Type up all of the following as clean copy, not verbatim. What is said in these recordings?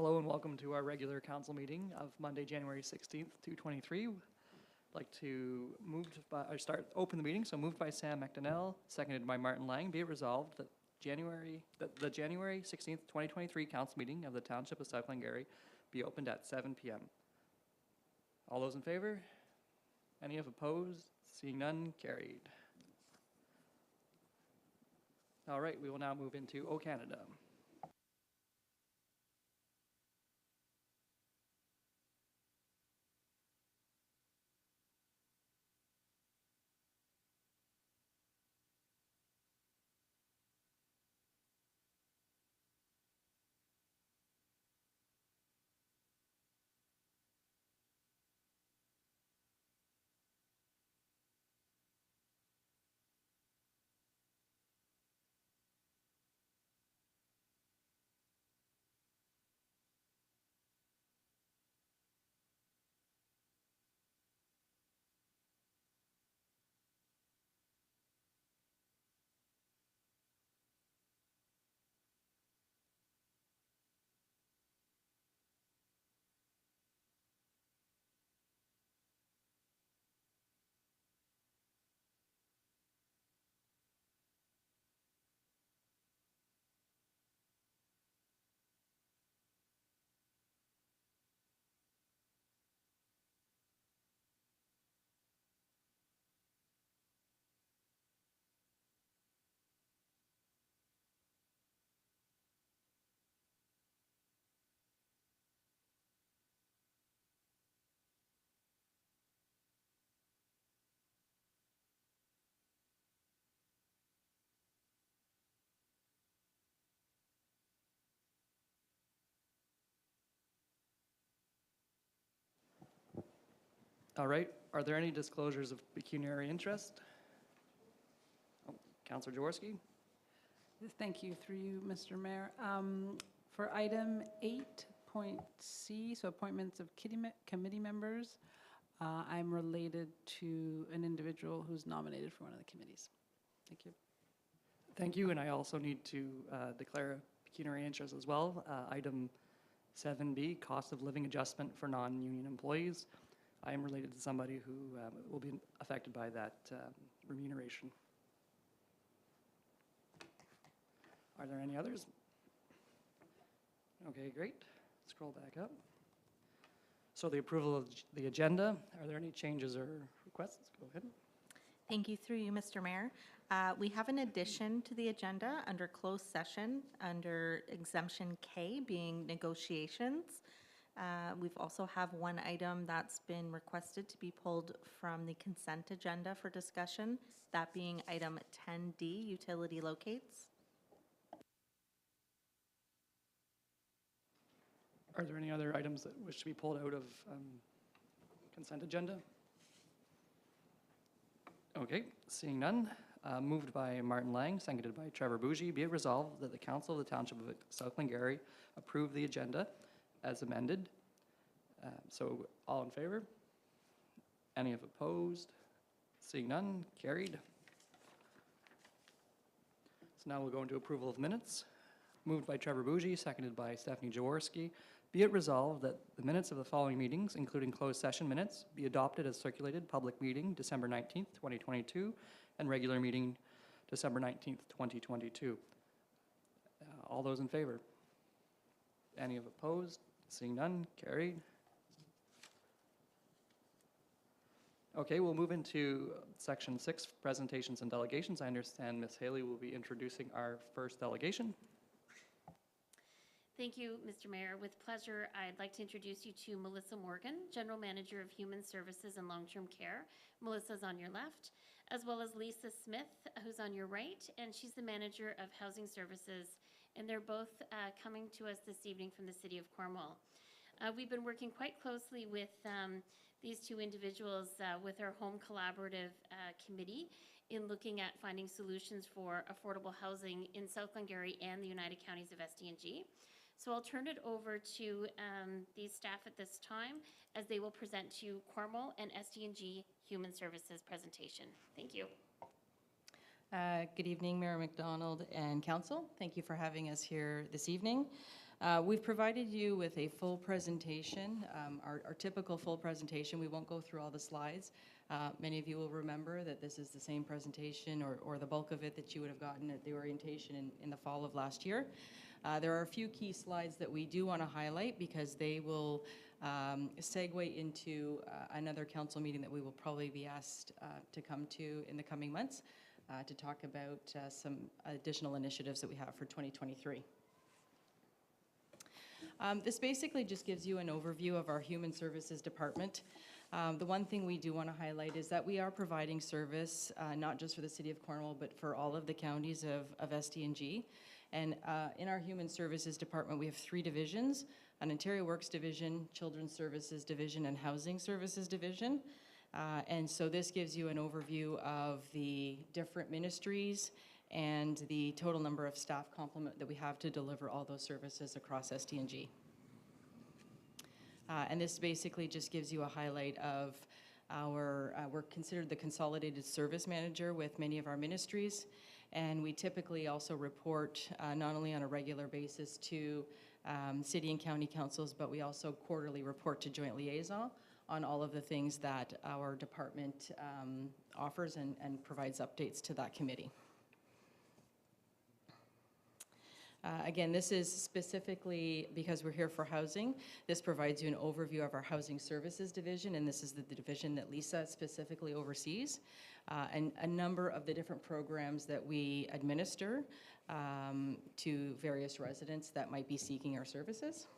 Hello and welcome to our regular council meeting of Monday, January 16th, 2023. I'd like to open the meeting. So moved by Sam McDonnell, seconded by Martin Lang. Be it resolved that the January 16th, 2023 council meeting of the Township of South Glengarry be opened at 7 p.m. All those in favor? Any opposed? Seeing none, carried. All right, we will now move into O Canada. All right, are there any disclosures of pecuniary interest? Councillor Jaworski? Thank you, through you, Mr. Mayor. For item 8.c, so appointments of committee members, I'm related to an individual who's nominated for one of the committees. Thank you. Thank you, and I also need to declare a pecuniary interest as well. Item 7B, cost of living adjustment for non-union employees. I am related to somebody who will be affected by that remuneration. Are there any others? Okay, great. Scroll back up. So the approval of the agenda. Are there any changes or requests? Go ahead. Thank you, through you, Mr. Mayor. We have an addition to the agenda under closed session under exemption K, being negotiations. We've also have one item that's been requested to be pulled from the consent agenda for discussion, that being item 10D, utility locates. Are there any other items that wish to be pulled out of consent agenda? Okay, seeing none. Moved by Martin Lang, seconded by Trevor Bougie. Be it resolved that the Council of the Township of South Glengarry approve the agenda as amended. So all in favor? Any opposed? Seeing none, carried. So now we'll go into approval of minutes. Moved by Trevor Bougie, seconded by Stephanie Jaworski. Be it resolved that the minutes of the following meetings, including closed session minutes, be adopted as circulated. Public meeting, December 19th, 2022, and regular meeting, December 19th, 2022. All those in favor? Any opposed? Seeing none, carried. Okay, we'll move into section 6, presentations and delegations. I understand Ms. Haley will be introducing our first delegation. Thank you, Mr. Mayor. With pleasure, I'd like to introduce you to Melissa Morgan, General Manager of Human Services and Long-Term Care. Melissa's on your left, as well as Lisa Smith, who's on your right, and she's the Manager of Housing Services, and they're both coming to us this evening from the City of Cornwall. We've been working quite closely with these two individuals with our Home Collaborative Committee in looking at finding solutions for affordable housing in South Glengarry and the United Counties of SDNG. So I'll turn it over to these staff at this time as they will present to Cornwall and SDNG Human Services presentation. Thank you. Good evening, Mayor McDonald and Council. Thank you for having us here this evening. We've provided you with a full presentation, our typical full presentation. We won't go through all the slides. Many of you will remember that this is the same presentation or the bulk of it that you would have gotten at the orientation in the fall of last year. There are a few key slides that we do want to highlight because they will segue into another council meeting that we will probably be asked to come to in the coming months to talk about some additional initiatives that we have for 2023. This basically just gives you an overview of our Human Services Department. The one thing we do want to highlight is that we are providing service, not just for the City of Cornwall, but for all of the counties of SDNG. And in our Human Services Department, we have 3 divisions: an Ontario Works Division, Children's Services Division, and Housing Services Division. And so this gives you an overview of the different ministries and the total number of staff complement that we have to deliver all those services across SDNG. And this basically just gives you a highlight of our, we're considered the consolidated service manager with many of our ministries. And we typically also report not only on a regular basis to city and county councils, but we also quarterly report to joint liaison on all of the things that our department offers and provides updates to that committee. Again, this is specifically because we're here for housing. This provides you an overview of our Housing Services Division, and this is the division that Lisa specifically oversees, and a number of the different programs that we administer to various residents that might be seeking our services.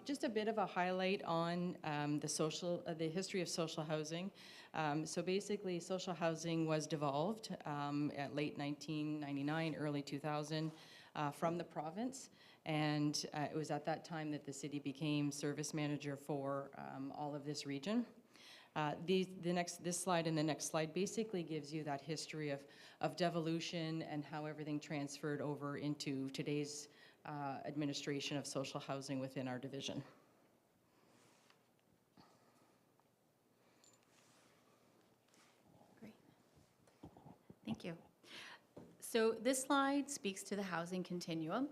Just a bit of a highlight on the history of social housing. So basically, social housing was devolved at late 1999, early 2000 from the province. And it was at that time that the city became service manager for all of this region. This slide and the next slide basically gives you that history of devolution and how everything transferred over into today's administration of social housing within our division. Great. Thank you. So this slide speaks to the housing continuum.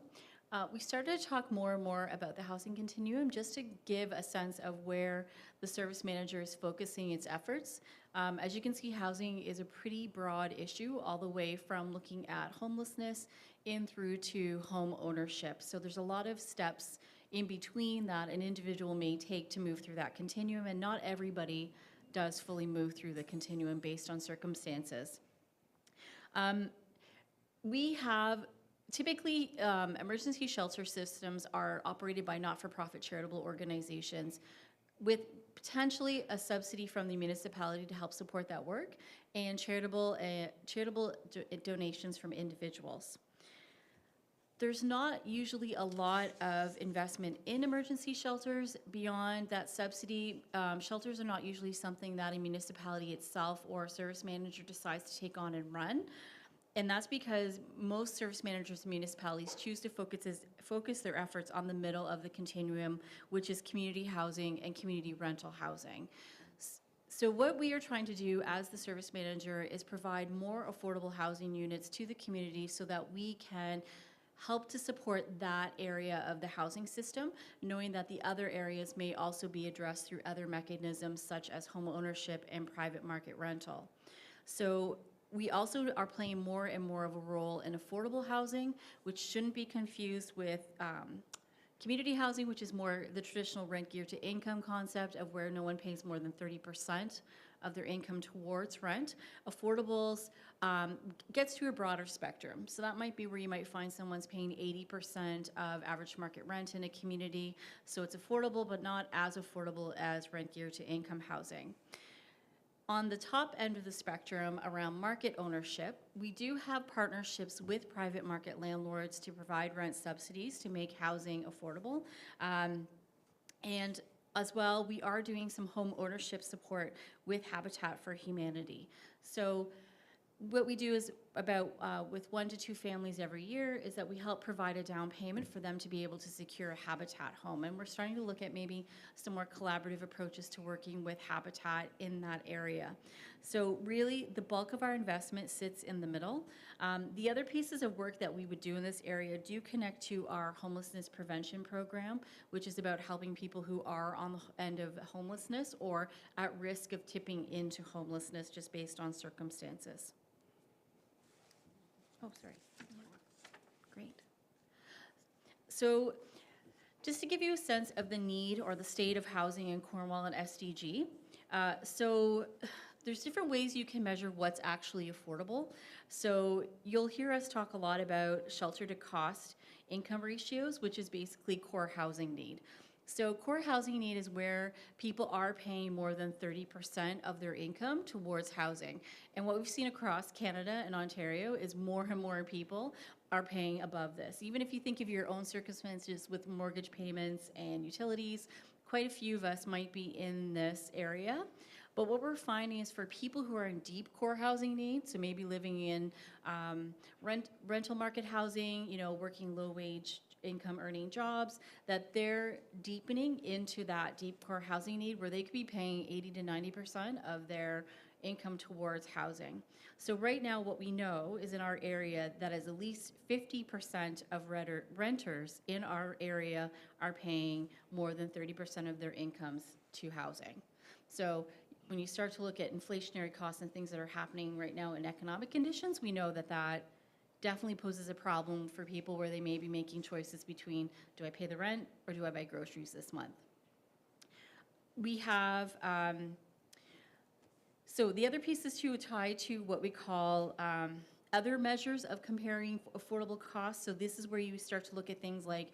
We started to talk more and more about the housing continuum just to give a sense of where the service manager is focusing its efforts. As you can see, housing is a pretty broad issue, all the way from looking at homelessness in through to home ownership. So there's a lot of steps in between that an individual may take to move through that continuum, and not everybody does fully move through the continuum based on circumstances. We have typically, emergency shelter systems are operated by not-for-profit charitable organizations with potentially a subsidy from the municipality to help support that work, and charitable donations from individuals. There's not usually a lot of investment in emergency shelters beyond that subsidy. Shelters are not usually something that a municipality itself or a service manager decides to take on and run. And that's because most service managers and municipalities choose to focus their efforts on the middle of the continuum, which is community housing and community rental housing. So what we are trying to do as the service manager is provide more affordable housing units to the community so that we can help to support that area of the housing system, knowing that the other areas may also be addressed through other mechanisms such as home ownership and private market rental. So we also are playing more and more of a role in affordable housing, which shouldn't be confused with community housing, which is more the traditional rent geared to income concept of where no one pays more than 30% of their income towards rent. Affordables gets to a broader spectrum. So that might be where you might find someone's paying 80% of average market rent in a community. So it's affordable, but not as affordable as rent geared to income housing. On the top end of the spectrum around market ownership, we do have partnerships with private market landlords to provide rent subsidies to make housing affordable. And as well, we are doing some home ownership support with Habitat for Humanity. So what we do is with 1 to 2 families every year is that we help provide a down payment for them to be able to secure a Habitat home. And we're starting to look at maybe some more collaborative approaches to working with Habitat in that area. So really, the bulk of our investment sits in the middle. The other pieces of work that we would do in this area do connect to our homelessness prevention program, which is about helping people who are on the end of homelessness or at risk of tipping into homelessness just based on circumstances. Oh, sorry. Great. So just to give you a sense of the need or the state of housing in Cornwall and SDG, so there's different ways you can measure what's actually affordable. So you'll hear us talk a lot about shelter to cost income ratios, which is basically core housing need. So core housing need is where people are paying more than 30% of their income towards housing. And what we've seen across Canada and Ontario is more and more people are paying above this. Even if you think of your own circumstances with mortgage payments and utilities, quite a few of us might be in this area. But what we're finding is for people who are in deep core housing needs, so maybe living in rental market housing, working low wage income earning jobs, that they're deepening into that deep core housing need where they could be paying 80 to 90% of their income towards housing. So right now what we know is in our area that is at least 50% of renters in our area are paying more than 30% of their incomes to housing. So when you start to look at inflationary costs and things that are happening right now in economic conditions, we know that that definitely poses a problem for people where they may be making choices between, do I pay the rent or do I buy groceries this month? We have, so the other piece is to tie to what we call other measures of comparing affordable costs. So this is where you start to look at things like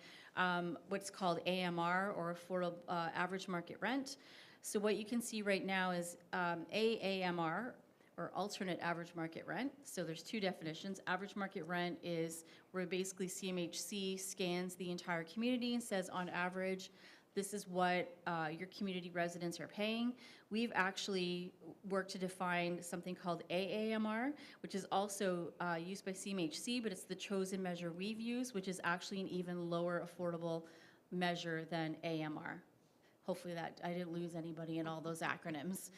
what's called AMR, or affordable average market rent. So what you can see right now is AAMR, or alternate average market rent. So there's two definitions. Average market rent is where basically CMHC scans the entire community and says on average, this is what your community residents are paying. We've actually worked to define something called AAMR, which is also used by CMHC, but it's the chosen measure we've used, which is actually an even lower affordable measure than AMR. Hopefully that I didn't lose anybody in all those acronyms.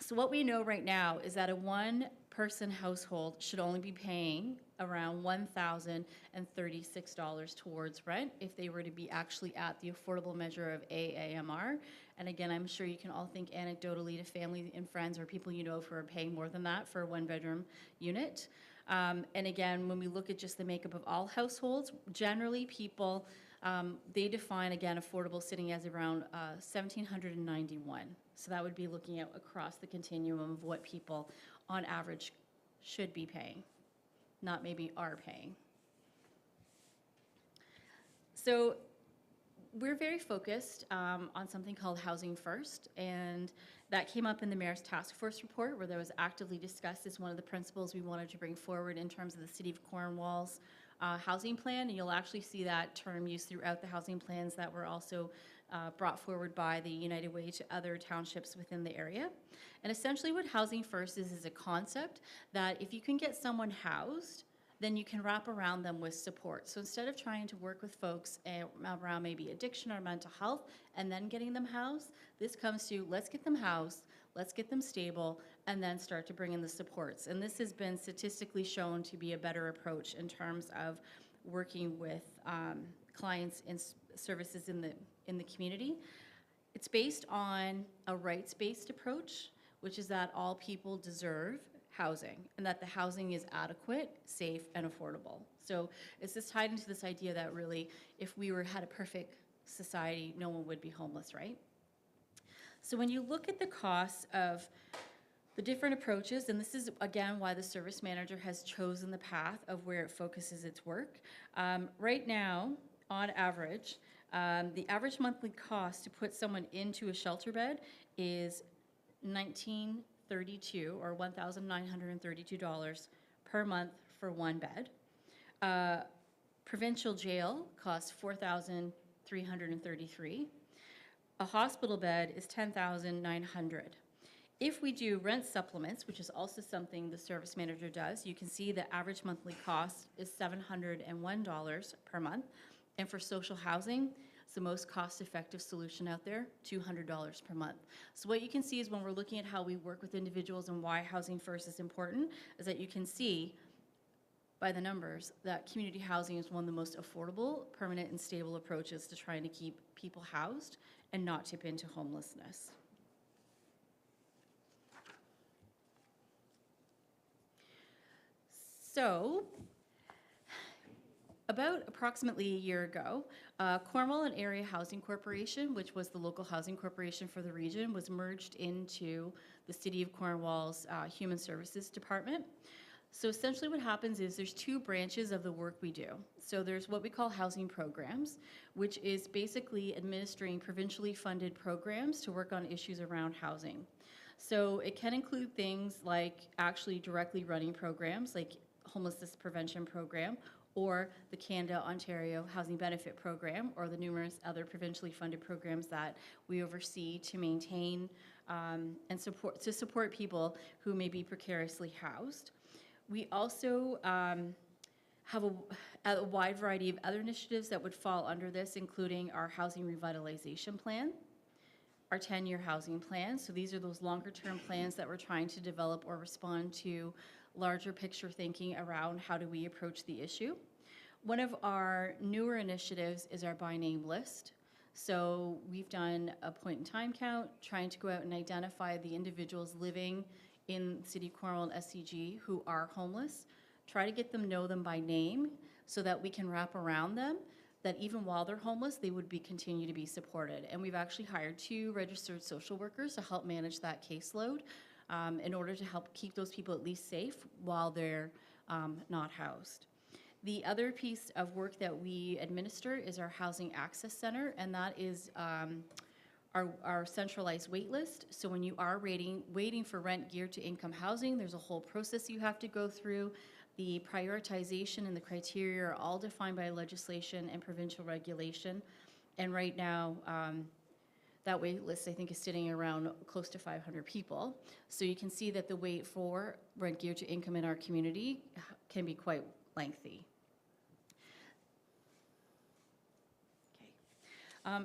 So what we know right now is that a one-person household should only be paying around $1,036 towards rent if they were to be actually at the affordable measure of AAMR. And again, I'm sure you can all think anecdotally to family and friends or people you know who are paying more than that for a one-bedroom unit. And again, when we look at just the makeup of all households, generally people, they define, again, affordable sitting as around $1,791. So that would be looking at across the continuum of what people on average should be paying, not maybe are paying. So we're very focused on something called Housing First, and that came up in the Mayor's Task Force report where that was actively discussed as one of the principles we wanted to bring forward in terms of the City of Cornwall's housing plan, and you'll actually see that term used throughout the housing plans that were also brought forward by the United Way to other townships within the area. And essentially what Housing First is a concept that if you can get someone housed, then you can wrap around them with support. So instead of trying to work with folks around maybe addiction or mental health and then getting them housed, this comes to let's get them housed, let's get them stable, and then start to bring in the supports. And this has been statistically shown to be a better approach in terms of working with clients and services in the community. It's based on a rights-based approach, which is that all people deserve housing and that the housing is adequate, safe, and affordable. So it's just tied into this idea that really, if we had a perfect society, no one would be homeless, right? So when you look at the costs of the different approaches, and this is, again, why the service manager has chosen the path of where it focuses its work. Right now, on average, the average monthly cost to put someone into a shelter bed is $1,932 or $1,932 per month for one bed. Provincial jail costs $4,333. A hospital bed is $10,900. If we do rent supplements, which is also something the service manager does, you can see the average monthly cost is $701 per month. And for social housing, it's the most cost-effective solution out there, $200 per month. So what you can see is when we're looking at how we work with individuals and why Housing First is important, is that you can see by the numbers that community housing is one of the most affordable, permanent, and stable approaches to trying to keep people housed and not tip into homelessness. So, about approximately a year ago, Cornwall and Area Housing Corporation, which was the local housing corporation for the region, was merged into the City of Cornwall's Human Services Department. So essentially what happens is there's two branches of the work we do. So there's what we call housing programs, which is basically administering provincially funded programs to work on issues around housing. So it can include things like actually directly running programs like homelessness prevention program, or the Canada-Ontario Housing Benefit Program, or the numerous other provincially funded programs that we oversee to maintain and support people who may be precariously housed. We also have a wide variety of other initiatives that would fall under this, including our housing revitalization plan, our 10-year housing plan. So these are those longer-term plans that we're trying to develop or respond to larger picture thinking around how do we approach the issue. One of our newer initiatives is our by name list. So we've done a point in time count, trying to go out and identify the individuals living in City of Cornwall and SCG who are homeless, try to get them know them by name so that we can wrap around them, that even while they're homeless, they would continue to be supported. And we've actually hired 2 registered social workers to help manage that caseload in order to help keep those people at least safe while they're not housed. The other piece of work that we administer is our Housing Access Center, and that is our centralized wait list. So when you are waiting for rent geared to income housing, there's a whole process you have to go through. The prioritization and the criteria are all defined by legislation and provincial regulation. And right now, that wait list, I think, is sitting around close to 500 people. So you can see that the wait for rent geared to income in our community can be quite lengthy.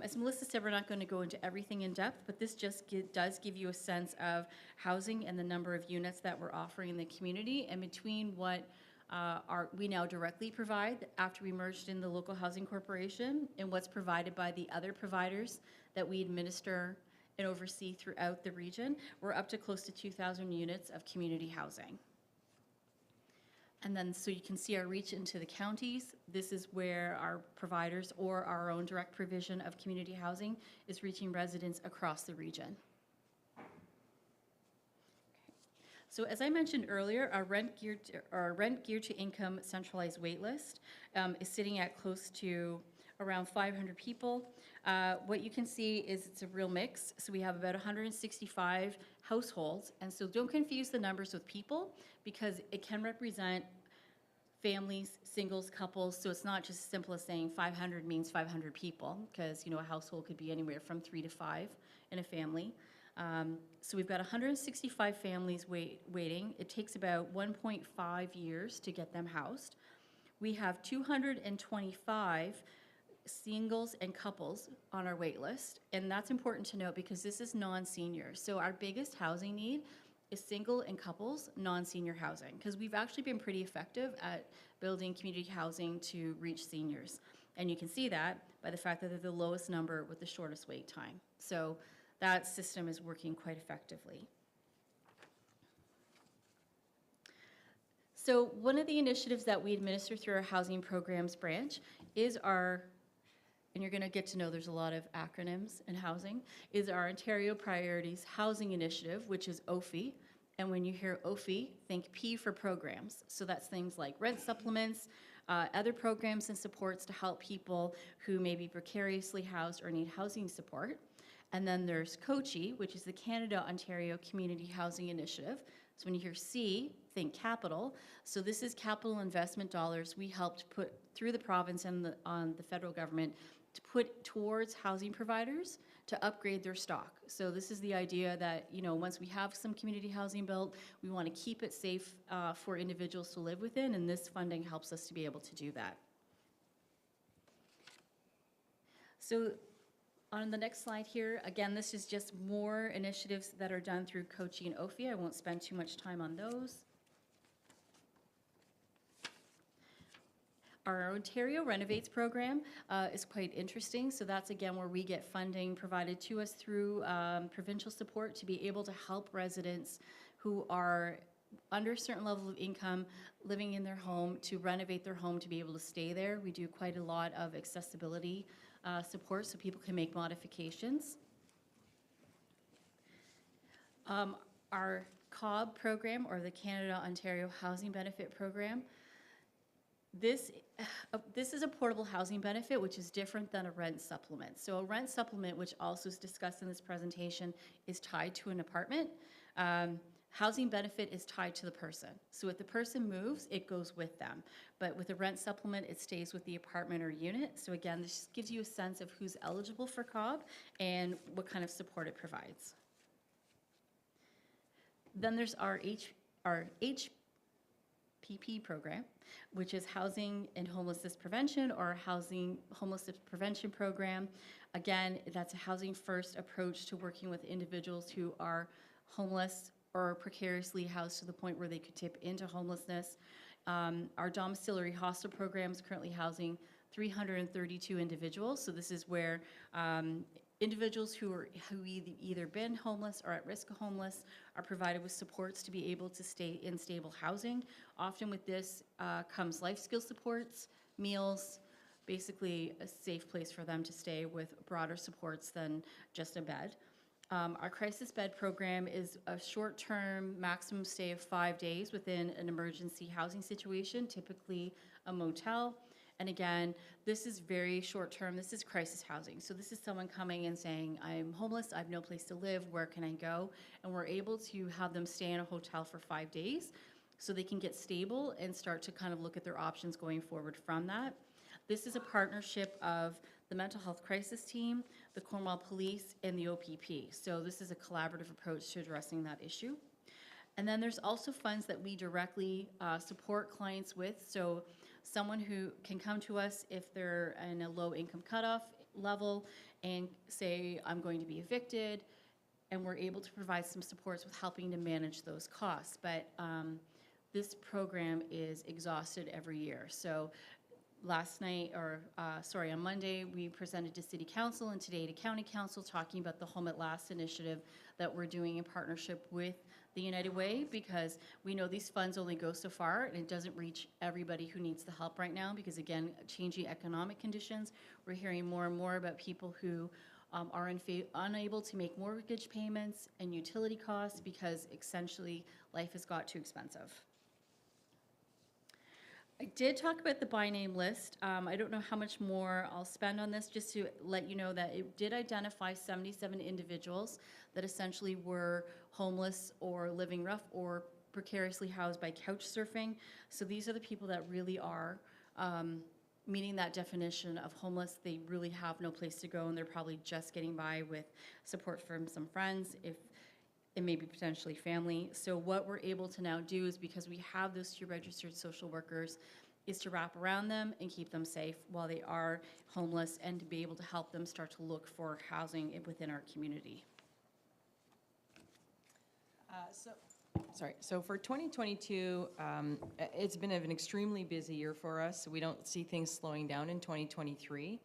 As Melissa said, we're not going to go into everything in depth, but this just does give you a sense of housing and the number of units that we're offering in the community, and between what we now directly provide after we merged in the local housing corporation and what's provided by the other providers that we administer and oversee throughout the region, we're up to close to 2,000 units of community housing. And then so you can see our reach into the counties. This is where our providers or our own direct provision of community housing is reaching residents across the region. So as I mentioned earlier, our rent geared to income centralized wait list is sitting at close to around 500 people. What you can see is it's a real mix. So we have about 165 households, and so don't confuse the numbers with people, because it can represent families, singles, couples. So it's not just as simple as saying 500 means 500 people, because a household could be anywhere from 3 to 5 in a family. So we've got 165 families waiting. It takes about 1.5 years to get them housed. We have 225 singles and couples on our wait list, and that's important to note because this is non-seniors. So our biggest housing need is single and couples non-senior housing, because we've actually been pretty effective at building community housing to reach seniors. And you can see that by the fact that they're the lowest number with the shortest wait time. So that system is working quite effectively. So one of the initiatives that we administer through our housing programs branch is our, and you're going to get to know there's a lot of acronyms in housing, is our Ontario Priorities Housing Initiative, which is OFI. And when you hear OFI, think P for programs. So that's things like rent supplements, other programs and supports to help people who may be precariously housed or need housing support. And then there's COCHI, which is the Canada-Ontario Community Housing Initiative. So when you hear C, think capital. So this is capital investment dollars we helped put through the province and on the federal government to put towards housing providers to upgrade their stock. So this is the idea that, you know, once we have some community housing built, we want to keep it safe for individuals to live within, and this funding helps us to be able to do that. So on the next slide here, again, this is just more initiatives that are done through COCHI and OFIA. I won't spend too much time on those. Our Ontario Renovates program is quite interesting. So that's, again, where we get funding provided to us through provincial support to be able to help residents who are under a certain level of income living in their home to renovate their home to be able to stay there. We do quite a lot of accessibility support so people can make modifications. Our COB program, or the Canada-Ontario Housing Benefit Program, this is a portable housing benefit, which is different than a rent supplement. So a rent supplement, which also is discussed in this presentation, is tied to an apartment. Housing benefit is tied to the person. So if the person moves, it goes with them. But with a rent supplement, it stays with the apartment or unit. So again, this just gives you a sense of who's eligible for COB and what kind of support it provides. Then there's our HPP program, which is Housing and Homelessness Prevention, or Housing Homelessness Prevention Program. Again, that's a housing first approach to working with individuals who are homeless or precariously housed to the point where they could tip into homelessness. Our domiciliary hostel program is currently housing 332 individuals. So this is where individuals who either been homeless or at risk of homeless are provided with supports to be able to stay in stable housing. Often with this comes life skill supports, meals, basically a safe place for them to stay with broader supports than just a bed. Our crisis bed program is a short-term maximum stay of 5 days within an emergency housing situation, typically a motel. And again, this is very short-term. This is crisis housing. So this is someone coming and saying, I'm homeless, I have no place to live, where can I go? And we're able to have them stay in a hotel for 5 days so they can get stable and start to kind of look at their options going forward from that. This is a partnership of the Mental Health Crisis Team, the Cornwall Police, and the OPP. So this is a collaborative approach to addressing that issue. And then there's also funds that we directly support clients with. So someone who can come to us if they're in a low income cutoff level and say, I'm going to be evicted, and we're able to provide some supports with helping to manage those costs. But this program is exhausted every year. So on Monday, we presented to City Council and today to County Council talking about the Home at Last initiative that we're doing in partnership with the United Way, because we know these funds only go so far and it doesn't reach everybody who needs the help right now because, again, changing economic conditions, we're hearing more and more about people who are unable to make mortgage payments and utility costs because essentially life has got too expensive. I did talk about the by name list. I don't know how much more I'll spend on this, just to let you know that it did identify 77 individuals that essentially were homeless or living rough or precariously housed by couch surfing. So these are the people that really are meeting that definition of homeless. They really have no place to go and they're probably just getting by with support from some friends, if and maybe potentially family. So what we're able to now do is, because we have those 2 registered social workers, is to wrap around them and keep them safe while they are homeless and to be able to help them start to look for housing within our community. So for 2022, it's been an extremely busy year for us. We don't see things slowing down in 2023.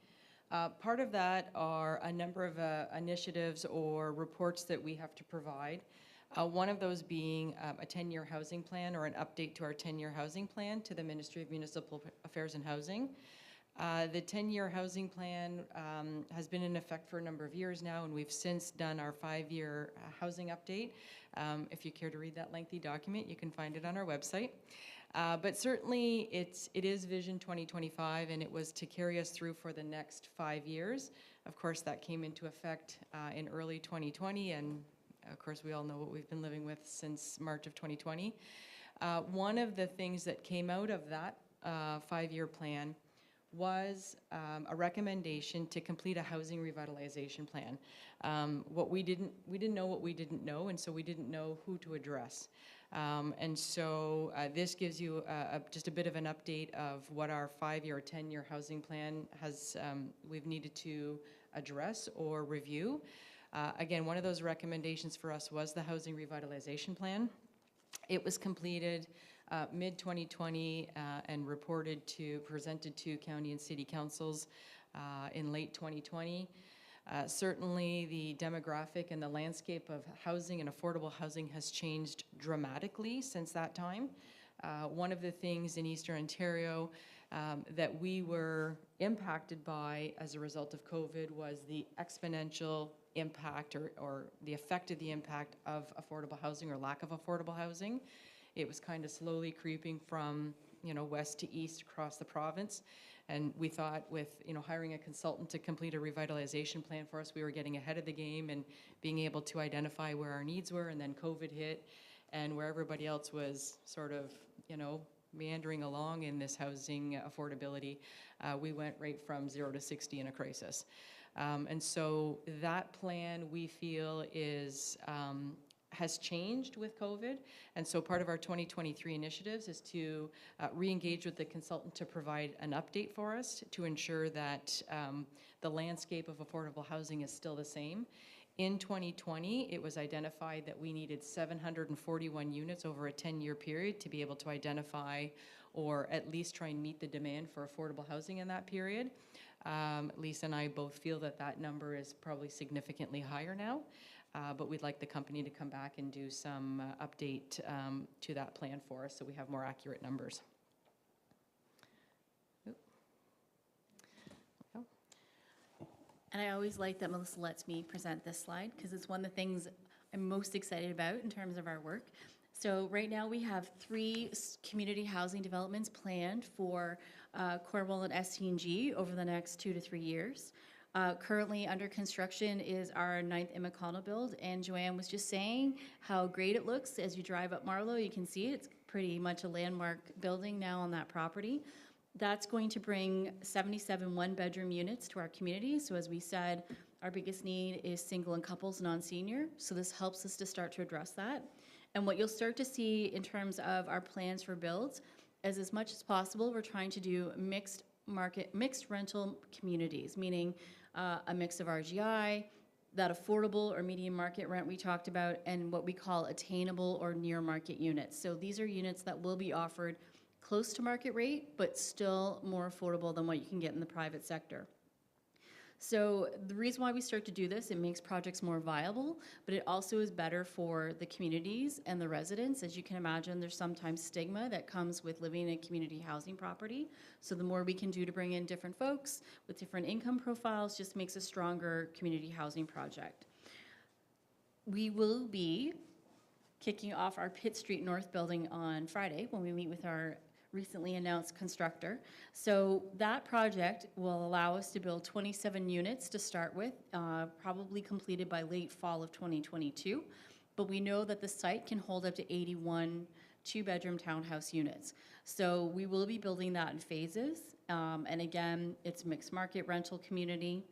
Part of that are a number of initiatives or reports that we have to provide. One of those being a 10-year housing plan, or an update to our 10-year housing plan to the Ministry of Municipal Affairs and Housing. The 10-year housing plan has been in effect for a number of years now, and we've since done our 5-year housing update. If you care to read that lengthy document, you can find it on our website. But certainly it is Vision 2025, and it was to carry us through for the next 5 years. Of course, that came into effect in early 2020, and of course we all know what we've been living with since March of 2020. One of the things that came out of that 5-year plan was a recommendation to complete a housing revitalization plan. We didn't know what we didn't know, and so we didn't know who to address. And so this gives you just a bit of an update of what our 5-year or 10-year housing plan has, we've needed to address or review. Again, one of those recommendations for us was the housing revitalization plan. It was completed mid-2020 and presented to county and city councils in late 2020. Certainly, the demographic and the landscape of housing and affordable housing has changed dramatically since that time. One of the things in Eastern Ontario that we were impacted by as a result of COVID was the exponential impact or the effect of the impact of affordable housing or lack of affordable housing. It was kind of slowly creeping from, west to east across the province. And we thought with, hiring a consultant to complete a revitalization plan for us, we were getting ahead of the game and being able to identify where our needs were. And then COVID hit, and where everybody else was sort of, meandering along in this housing affordability, we went right from 0 to 60 in a crisis. And so that plan, we feel, has changed with COVID. And so part of our 2023 initiatives is to re-engage with the consultant to provide an update for us to ensure that the landscape of affordable housing is still the same. In 2020, it was identified that we needed 741 units over a 10-year period to be able to identify or at least try and meet the demand for affordable housing in that period. Lisa and I both feel that that number is probably significantly higher now, but we'd like the company to come back and do some update to that plan for us so we have more accurate numbers. And I always like that Melissa lets me present this slide because it's one of the things I'm most excited about in terms of our work. So right now we have 3 community housing developments planned for Cornwall and SCNG over the next 2 to 3 years. Currently under construction is our 9th Emma Connell build, and Joanne was just saying how great it looks as you drive up Marlow. You can see it's pretty much a landmark building now on that property. That's going to bring 77 one-bedroom units to our community. So as we said, our biggest need is single and couples, non-senior. So this helps us to start to address that. And what you'll start to see in terms of our plans for builds is, as much as possible, we're trying to do mixed rental communities, meaning a mix of RGI, that affordable or medium market rent we talked about, and what we call attainable or near market units. So these are units that will be offered close to market rate, but still more affordable than what you can get in the private sector. So the reason why we start to do this, it makes projects more viable, but it also is better for the communities and the residents. As you can imagine, there's sometimes stigma that comes with living in a community housing property. So the more we can do to bring in different folks with different income profiles just makes a stronger community housing project. We will be kicking off our Pitt Street North building on Friday when we meet with our recently announced constructor. So that project will allow us to build 27 units to start with, probably completed by late fall of 2022. But we know that the site can hold up to 81 2-bedroom townhouse units. So we will be building that in phases. And again, it's a mixed market rental community.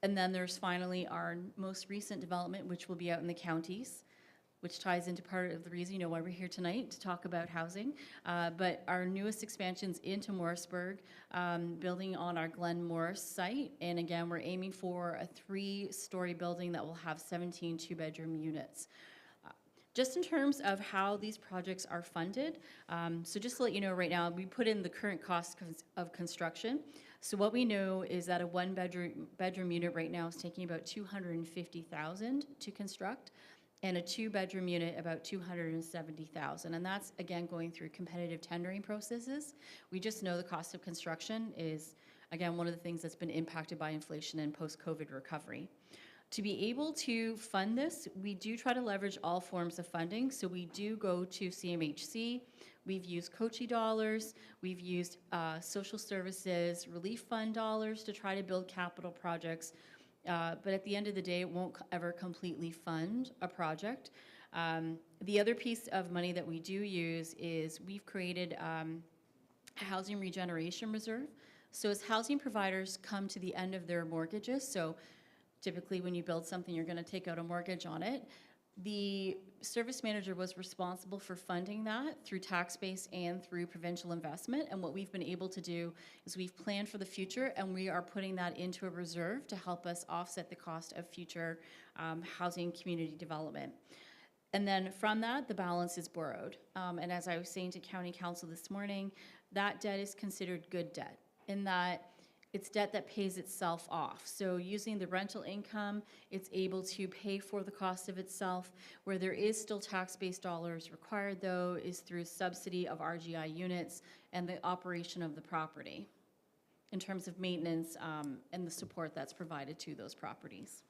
And then there's finally our most recent development, which will be out in the counties, which ties into part of the reason, why we're here tonight, to talk about housing. But our newest expansion's into Morrisburg, building on our Glen Morris site. And again, we're aiming for a 3-story building that will have 17 2-bedroom units. Just in terms of how these projects are funded, so just to let you know right now, we put in the current cost of construction. So what we know is that a 1-bedroom unit right now is taking about $250,000 to construct, and a 2-bedroom unit about $270,000. And that's, again, going through competitive tendering processes. We just know the cost of construction is, again, one of the things that's been impacted by inflation and post-COVID recovery. To be able to fund this, we do try to leverage all forms of funding. So we do go to CMHC. We've used COCHI dollars. We've used social services relief fund dollars to try to build capital projects. But at the end of the day, it won't ever completely fund a project. The other piece of money that we do use is we've created housing regeneration reserve. So as housing providers come to the end of their mortgages, so typically when you build something, you're going to take out a mortgage on it. The service manager was responsible for funding that through tax base and through provincial investment. And what we've been able to do is we've planned for the future, and we are putting that into a reserve to help us offset the cost of future housing community development. And then from that, the balance is borrowed. And as I was saying to County Council this morning, that debt is considered good debt in that it's debt that pays itself off. So using the rental income, it's able to pay for the cost of itself. Where there is still tax-based dollars required, though, is through subsidy of RGI units and the operation of the property in terms of maintenance and the support that's provided to those properties.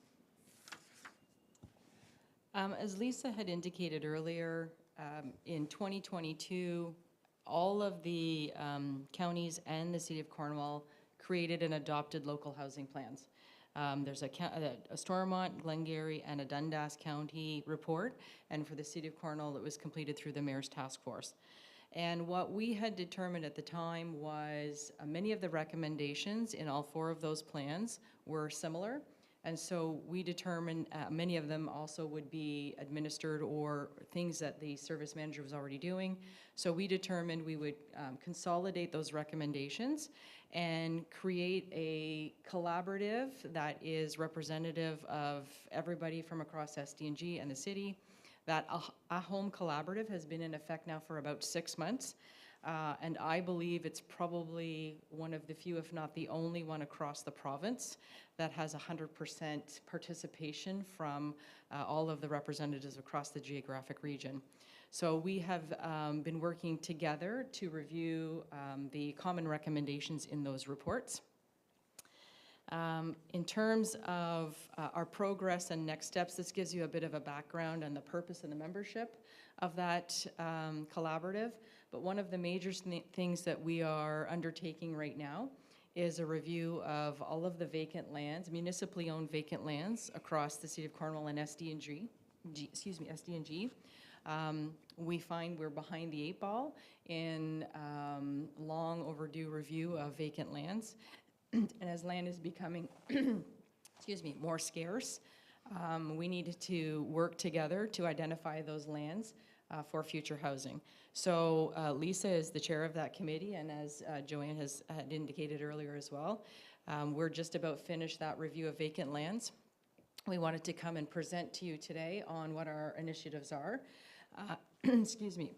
As Lisa had indicated earlier, in 2022, all of the counties and the City of Cornwall created and adopted local housing plans. There's a Stormont, Glengarry, and a Dundas County report, and for the City of Cornwall, it was completed through the Mayor's Task Force. And what we had determined at the time was many of the recommendations in all 4 of those plans were similar. And so we determined many of them also would be administered or things that the service manager was already doing. So we determined we would consolidate those recommendations and create a collaborative that is representative of everybody from across SDNG and the city. That a home collaborative has been in effect now for about 6 months. And I believe it's probably one of the few, if not the only one across the province that has 100% participation from all of the representatives across the geographic region. So we have been working together to review the common recommendations in those reports. In terms of our progress and next steps, this gives you a bit of a background on the purpose and the membership of that collaborative. But one of the major things that we are undertaking right now is a review of all of the vacant lands, municipally owned vacant lands across the City of Cornwall and SDNG. We find we're behind the 8 ball in long overdue review of vacant lands. And as land is becoming, more scarce, we need to work together to identify those lands for future housing. So Lisa is the chair of that committee, and as Joanne had indicated earlier as well, we're just about finished that review of vacant lands. We wanted to come and present to you today on what our initiatives are. Excuse me.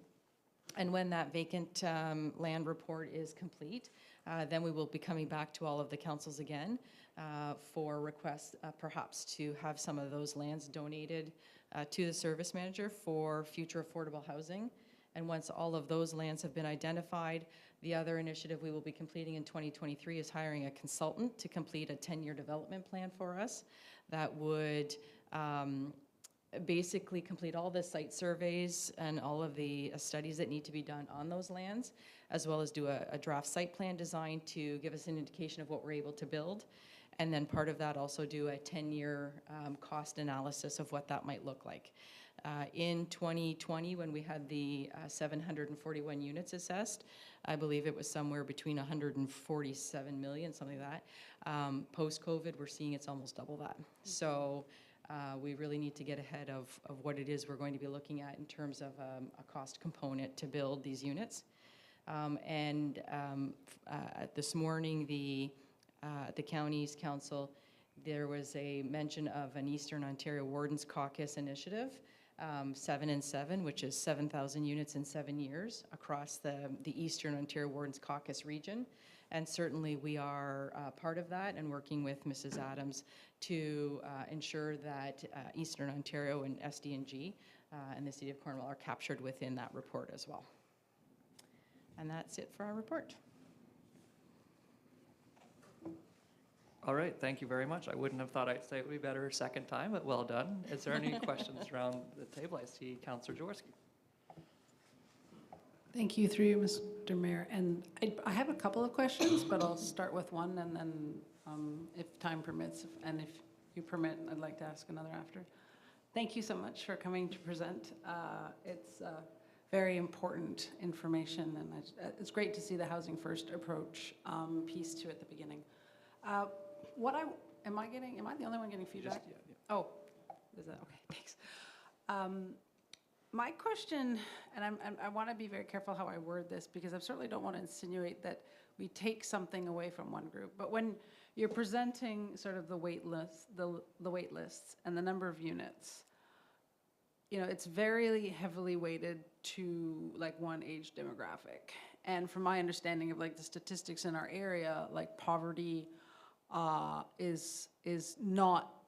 And when that vacant land report is complete, then we will be coming back to all of the councils again for requests perhaps to have some of those lands donated to the service manager for future affordable housing. And once all of those lands have been identified, the other initiative we will be completing in 2023 is hiring a consultant to complete a 10-year development plan for us that would basically complete all the site surveys and all of the studies that need to be done on those lands, as well as do a draft site plan design to give us an indication of what we're able to build. And then part of that also do a 10-year cost analysis of what that might look like. In 2020, when we had the 741 units assessed, I believe it was somewhere between 147 million, something like that. Post-COVID, we're seeing it's almost double that. So we really need to get ahead of what it is we're going to be looking at in terms of a cost component to build these units. This morning, the county's council, there was a mention of an Eastern Ontario Wardens Caucus initiative, 7 and 7, which is 7,000 units in 7 years across the Eastern Ontario Wardens Caucus region. And certainly we are part of that and working with Mrs. Adams to ensure that Eastern Ontario and SDNG and the City of Cornwall are captured within that report as well. And that's it for our report. All right, thank you very much. I wouldn't have thought I'd say it would be better a second time, but well done. Is there any questions around the table? I see Councillor Jaworski. Thank you, through you, Mr. Mayor. And I have a couple of questions, but I'll start with one, and then if time permits, and if you permit, I'd like to ask another after. Thank you so much for coming to present. It's very important information, and it's great to see the Housing First approach piece to at the beginning. Am I the only one getting feedback? Oh, is that, okay, thanks. My question, and I want to be very careful how I word this, because I certainly don't want to insinuate that we take something away from one group, but when you're presenting sort of the wait list, the wait lists and the number of units, you know, it's very heavily weighted to like one age demographic. And from my understanding of like the statistics in our area, like poverty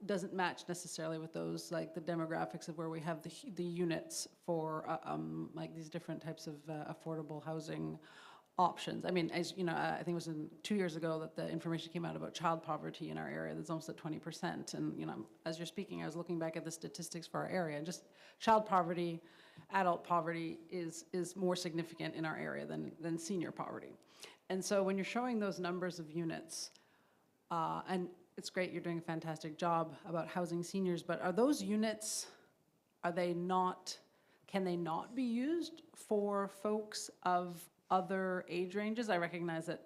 doesn't match necessarily with those, like the demographics of where we have the units for like these different types of affordable housing options. I mean, as you know, I think it was 2 years ago that the information came out about child poverty in our area. That's almost at 20%. And you know, as you're speaking, I was looking back at the statistics for our area, and just child poverty, adult poverty is more significant in our area than senior poverty. And so when you're showing those numbers of units, and it's great, you're doing a fantastic job about housing seniors, but are those units, can they not be used for folks of other age ranges? I recognize that,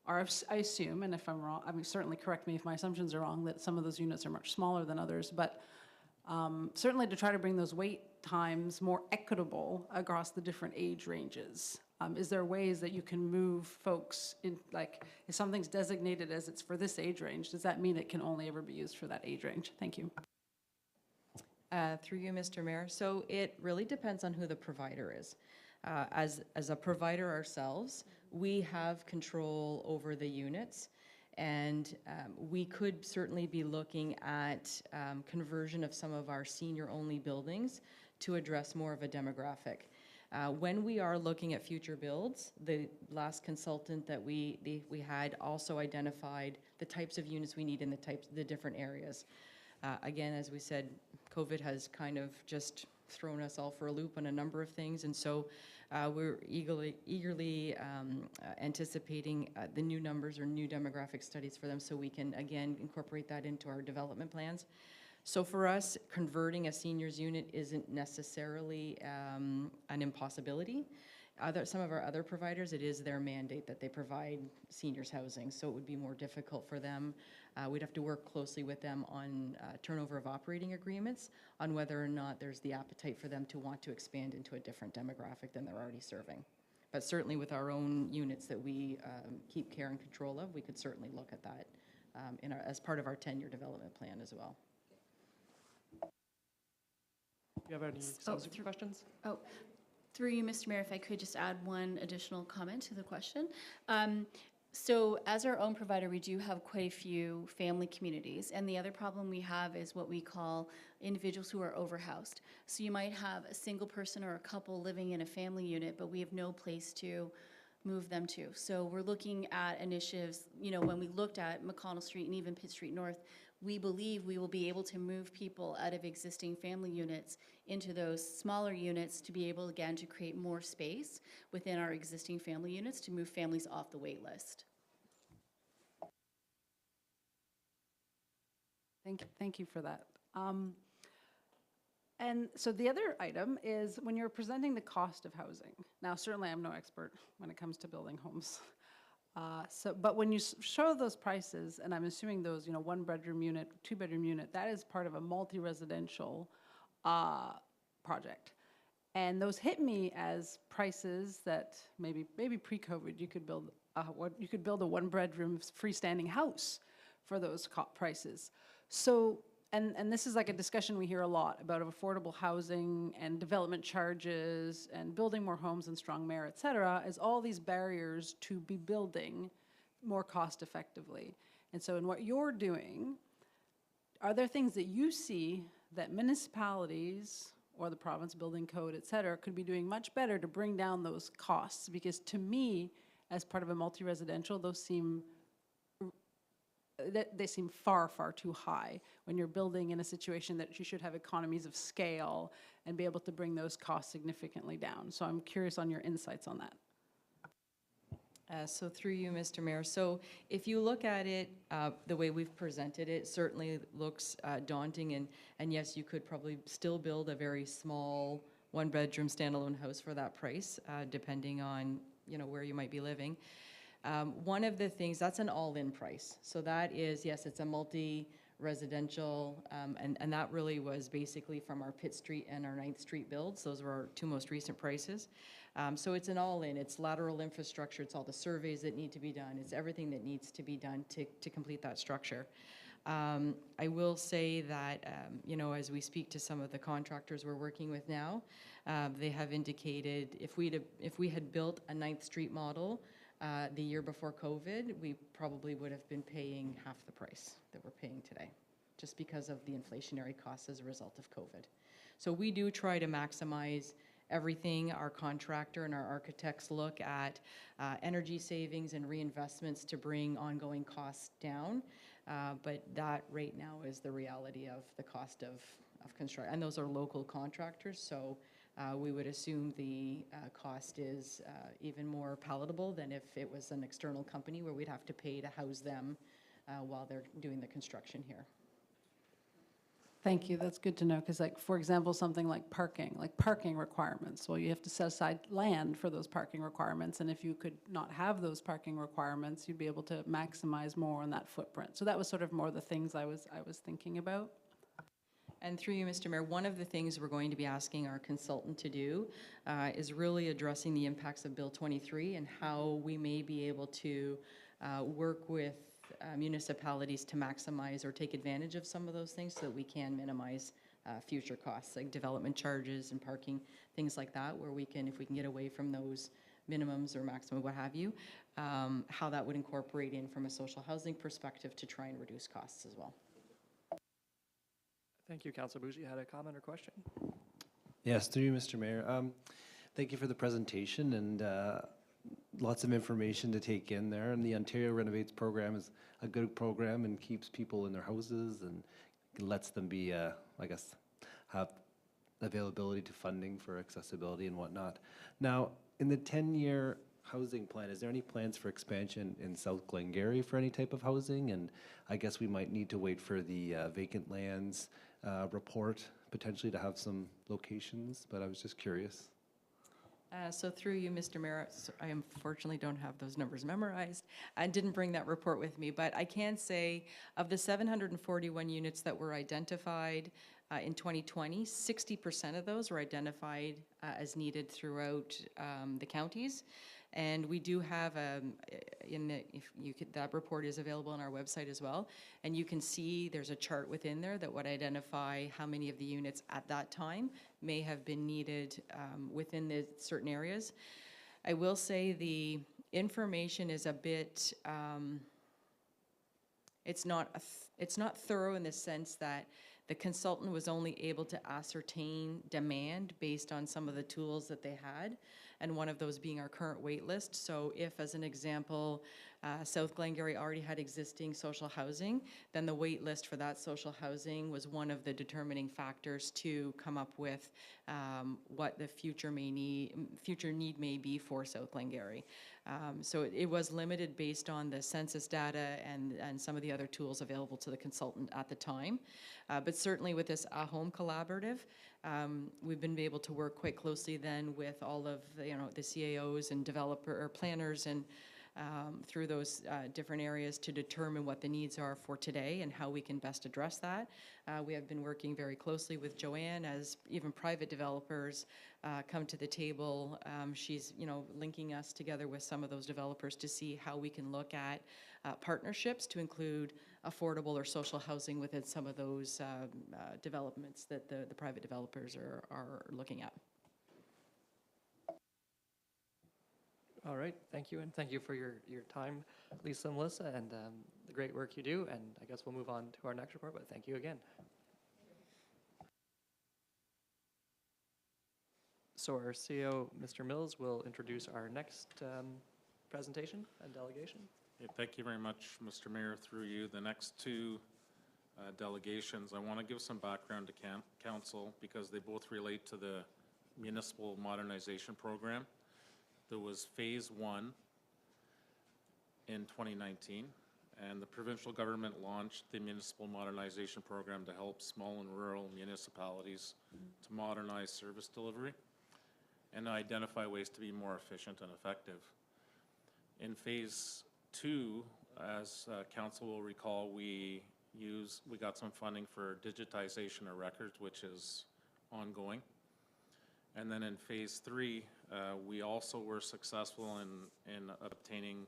I assume, and if I'm wrong, I mean, certainly correct me if my assumptions are wrong, that some of those units are much smaller than others, but certainly to try to bring those wait times more equitable across the different age ranges. Is there ways that you can move folks in, like, if something's designated as it's for this age range, does that mean it can only ever be used for that age range? Thank you. Through you, Mr. Mayor. So it really depends on who the provider is. As a provider ourselves, we have control over the units, and we could certainly be looking at conversion of some of our senior-only buildings to address more of a demographic. When we are looking at future builds, the last consultant that we had also identified the types of units we need in the different areas. Again, as we said, COVID has kind of just thrown us all for a loop on a number of things, and so we're eagerly anticipating the new numbers or new demographic studies for them, so we can again incorporate that into our development plans. So for us, converting a seniors unit isn't necessarily an impossibility. Some of our other providers, it is their mandate that they provide seniors housing, so it would be more difficult for them. We'd have to work closely with them on turnover of operating agreements on whether or not there's the appetite for them to want to expand into a different demographic than they're already serving. But certainly with our own units that we keep care and control of, we could certainly look at that as part of our 10-year development plan as well. Do you have any subsequent questions? Oh, through you, Mr. Mayor, if I could just add one additional comment to the question. So as our own provider, we do have quite a few family communities, and the other problem we have is what we call individuals who are overhoused. So you might have a single person or a couple living in a family unit, but we have no place to move them to. So we're looking at initiatives, you know, when we looked at McConnell Street and even Pitt Street North, we believe we will be able to move people out of existing family units into those smaller units to be able, again, to create more space within our existing family units to move families off the wait list. Thank you for that. And so the other item is when you're presenting the cost of housing. Now, certainly I'm no expert when it comes to building homes. But when you show those prices, and I'm assuming those, you know, 1-bedroom unit, 2-bedroom unit, that is part of a multi-residential project. And those hit me as prices that maybe pre-COVID you could build a 1-bedroom freestanding house for those prices. So, and this is like a discussion we hear a lot about of affordable housing and development charges and building more homes and strong mayor, et cetera, as all these barriers to be building more cost effectively. And so in what you're doing, are there things that you see that municipalities or the province building code, et cetera, could be doing much better to bring down those costs? Because to me, as part of a multi-residential, those seem they seem far, far too high when you're building in a situation that you should have economies of scale and be able to bring those costs significantly down. So I'm curious on your insights on that. So through you, Mr. Mayor. So if you look at it, the way we've presented it certainly looks daunting, and yes, you could probably still build a very small one-bedroom standalone house for that price, depending on, where you might be living. One of the things, that's an all-in price. So that is, yes, it's a multi-residential, and that really was basically from our Pitt Street and our 9th Street builds. Those were our two most recent prices. So it's an all-in, it's lateral infrastructure, it's all the surveys that need to be done, it's everything that needs to be done to complete that structure. I will say that, as we speak to some of the contractors we're working with now, they have indicated if we had built a 9th Street model the year before COVID, we probably would have been paying half the price that we're paying today, just because of the inflationary costs as a result of COVID. So we do try to maximize everything. Our contractor and our architects look at energy savings and reinvestments to bring ongoing costs down. But that right now is the reality of the cost of construction. And those are local contractors, so we would assume the cost is even more palatable than if it was an external company where we'd have to pay to house them while they're doing the construction here. Thank you, that's good to know, because for example, something like parking requirements, well, you have to set aside land for those parking requirements, and if you could not have those parking requirements, you'd be able to maximize more on that footprint. So that was sort of more the things I was thinking about. And through you, Mr. Mayor, one of the things we're going to be asking our consultant to do is really addressing the impacts of Bill 23 and how we may be able to work with municipalities to maximize or take advantage of some of those things so that we can minimize future costs like development charges and parking, things like that, where we can, if we can get away from those minimums or maximum, what have you, how that would incorporate in from a social housing perspective to try and reduce costs as well. Thank you, Councillor Bougie. Had a comment or question? Yes, through you, Mr. Mayor. Thank you for the presentation and lots of information to take in there. And the Ontario Renovates program is a good program and keeps people in their houses and lets them be, I guess, have availability to funding for accessibility and whatnot. Now, in the 10-year housing plan, is there any plans for expansion in South Glengarry for any type of housing? And I guess we might need to wait for the vacant lands report potentially to have some locations, but I was just curious. So through you, Mr. Mayor, I unfortunately don't have those numbers memorized. I didn't bring that report with me, but I can say of the 741 units that were identified in 2020, 60% of those were identified as needed throughout the counties. And we do have, that report is available on our website as well. And you can see there's a chart within there that would identify how many of the units at that time may have been needed within the certain areas. I will say the information is a bit, it's not thorough in the sense that the consultant was only able to ascertain demand based on some of the tools that they had, and one of those being our current wait list. So if, as an example, South Glengarry already had existing social housing, then the wait list for that social housing was one of the determining factors to come up with what the future need may be for South Glengarry. So it was limited based on the census data and some of the other tools available to the consultant at the time. But certainly with this home collaborative, we've been able to work quite closely then with all of the CAOs and developer or planners and through those different areas to determine what the needs are for today and how we can best address that. We have been working very closely with Joanne as even private developers come to the table. She's linking us together with some of those developers to see how we can look at partnerships to include affordable or social housing within some of those developments that the private developers are looking at. All right, thank you, and thank you for your time, Lisa and Melissa, and the great work you do, and I guess we'll move on to our next report, but thank you again. So our CEO, Mr. Mills, will introduce our next presentation and delegation. Okay, thank you very much, Mr. Mayor, through you. The next two delegations, I want to give some background to council because they both relate to the municipal modernization program. There was phase 1 in 2019, And the provincial government launched the municipal modernization program to help small and rural municipalities to modernize service delivery and identify ways to be more efficient and effective. In phase 2, as council will recall, we got some funding for digitization of records, which is ongoing. And then in phase 3, we also were successful in obtaining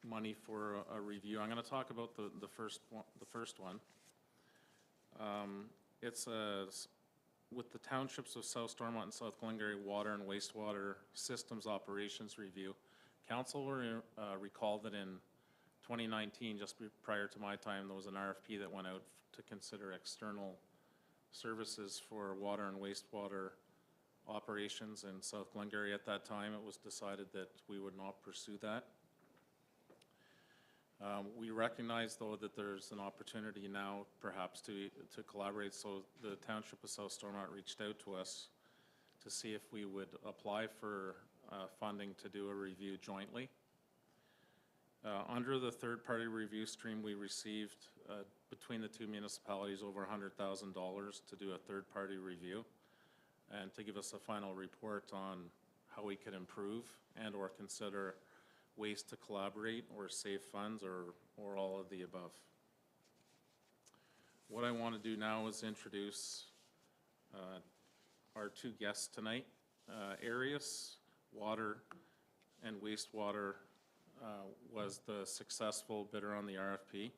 money for a review. I'm going to talk about the first one. It's with the townships of South Stormont and South Glengarry water and wastewater systems operations review. Council will recall that in 2019, just prior to my time, there was an RFP that went out to consider external services for water and wastewater operations in South Glengarry. At that time, it was decided that we would not pursue that. We recognize, though, that there's an opportunity now perhaps to collaborate, so the Township of South Stormont reached out to us to see if we would apply for funding to do a review jointly. Under the third-party review stream, we received between the two municipalities over $100,000 to do a third-party review and to give us a final report on how we could improve and or consider ways to collaborate or save funds or all of the above. What I want to do now is introduce our two guests tonight. Arius Water and Wastewater was the successful bidder on the RFP.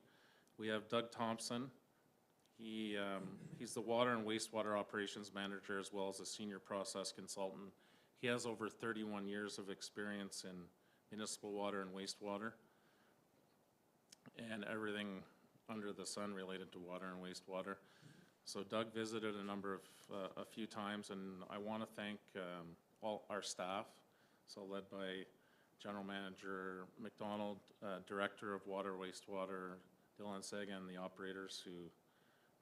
We have Doug Thompson. He's the Water and Wastewater Operations Manager as well as a Senior Process Consultant. He has over 31 years of experience in municipal water and wastewater and everything under the sun related to water and wastewater. So Doug visited a few times, and I want to thank all our staff, so led by General Manager McDonald, Director of Water Wastewater Dylan Sega, and the operators who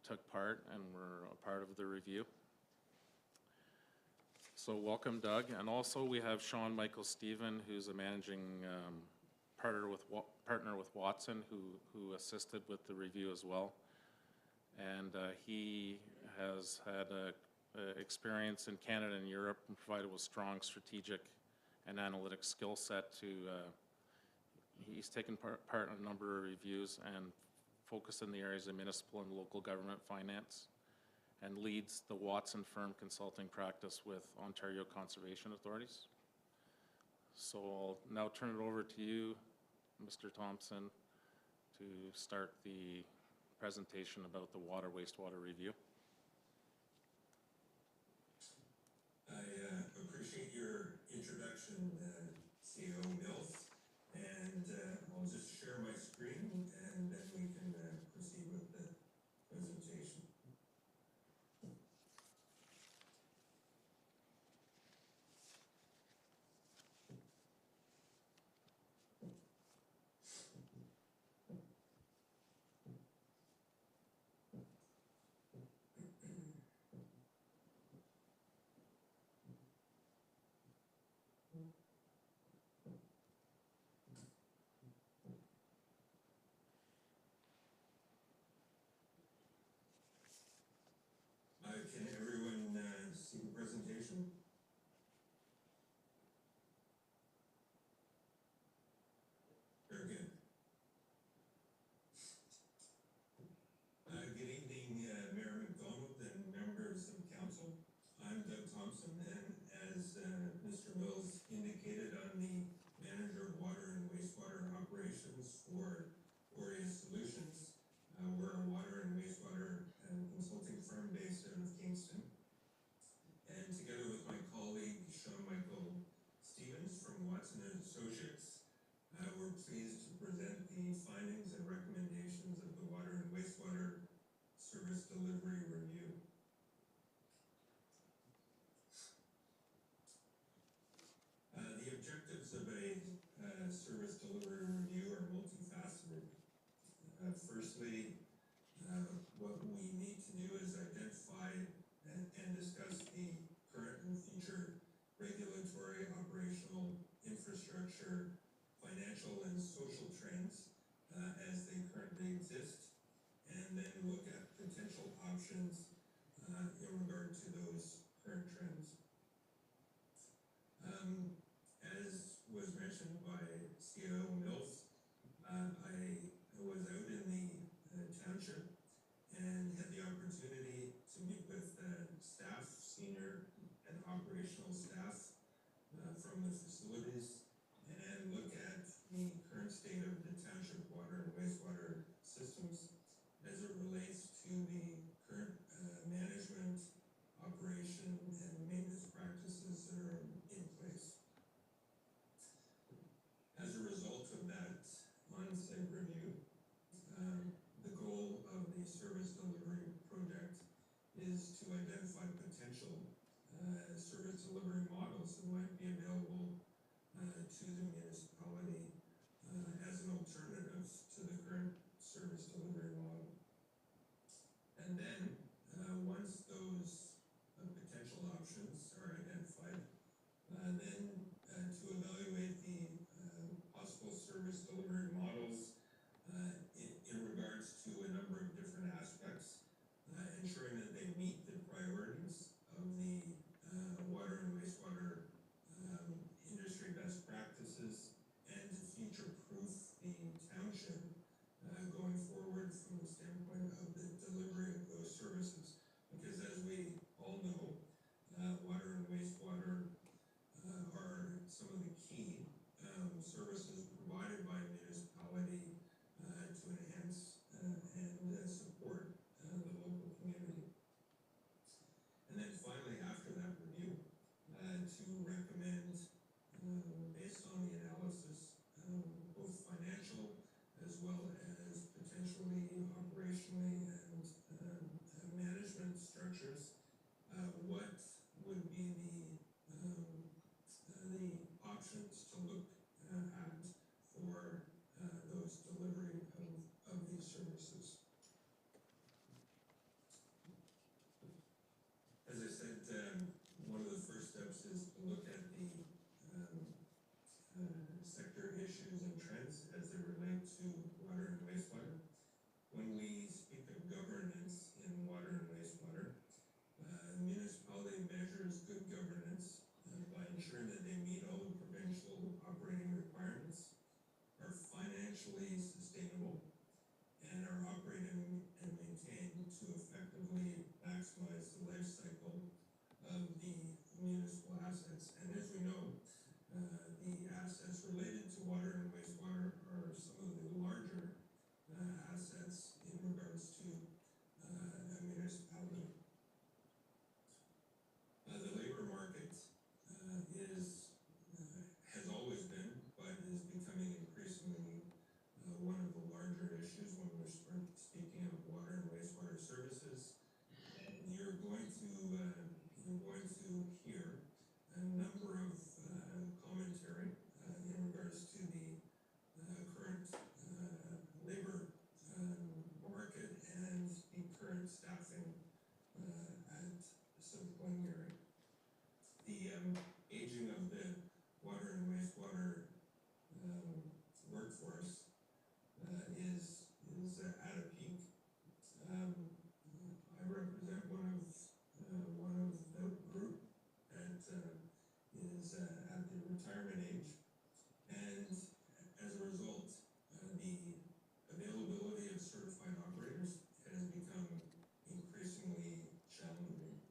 took part and were a part of the review. So welcome, Doug. And also we have Sean Michael Stephen, who's a managing partner with Watson, who assisted with the review as well. And he has had experience in Canada and Europe and provided with strong strategic and analytic skill set to, he's taken part in a number of reviews and focused in the areas of municipal and local government finance, and leads the Watson firm consulting practice with Ontario Conservation Authorities. So I'll now turn it over to you, Mr. Thompson, to start the presentation about the water wastewater review. I appreciate your introduction, CEO Mills, and I'll just share my screen and then we can proceed with the presentation. Can everyone see the presentation? Very good. Good evening, Mayor McDonald and members of council. I'm Doug Thompson, and as Mr. Mills indicated, I'm the manager of water and wastewater operations for Aureus Solutions. We're a water and wastewater consulting firm based out of Kingston. And together with my colleague, Sean Michael Stevens from Watson & Associates, we're pleased to present the findings and recommendations of the Water and Wastewater Service Delivery Review. The objectives of a service delivery review are multifaceted. Firstly, what we need to do is identify and discuss the current and future regulatory, operational, infrastructure, financial and social trends as they currently exist, and then look at potential options in regard to those current trends. As was mentioned by CAO Mills, I was out in the township and had the opportunity to meet with staff, senior and operational staff from the facilities, and look at the current state of the township water and wastewater systems as it relates to the current management, operation, and maintenance practices that are in place. As a result of that on-site review, the goal of the service delivery project is to identify potential service delivery models that might be available to the municipality as an alternative to the current service delivery model. And then, once those potential options are identified, then to evaluate the possible service delivery models in regards to a number of different aspects, ensuring that they meet the priorities of the water and wastewater industry best practices, and to future-proof the township going forward from the standpoint of the delivery of those services. Because as we all know, water and wastewater are some of the key services provided by a municipality to enhance and support the local community. And then finally, after that review, to recommend, based on the analysis, both financial as well as potentially operationally and management structures, what would be the options to look at for those delivery of these services. As I said, one of the first steps is to look at the sector issues and trends as they relate to water and wastewater. When we speak of governance in water and wastewater, the municipality measures good governance by ensuring that they meet all the provincial operating requirements, are financially sustainable, and are operated and maintained to effectively maximize the life cycle of the municipal assets. And as we know, the assets related to water and wastewater are some of the larger assets in regards to a municipality. The labor market has always been, but is becoming increasingly one of the larger issues when we're speaking of water and wastewater services. And you're going to hear a number of commentary in regards to the current labor market and the current staffing at Glengarry. The aging of the water and wastewater workforce is at a peak. I represent one of the group that is at the retirement age, and as a result, the availability of certified operators has become increasingly challenging.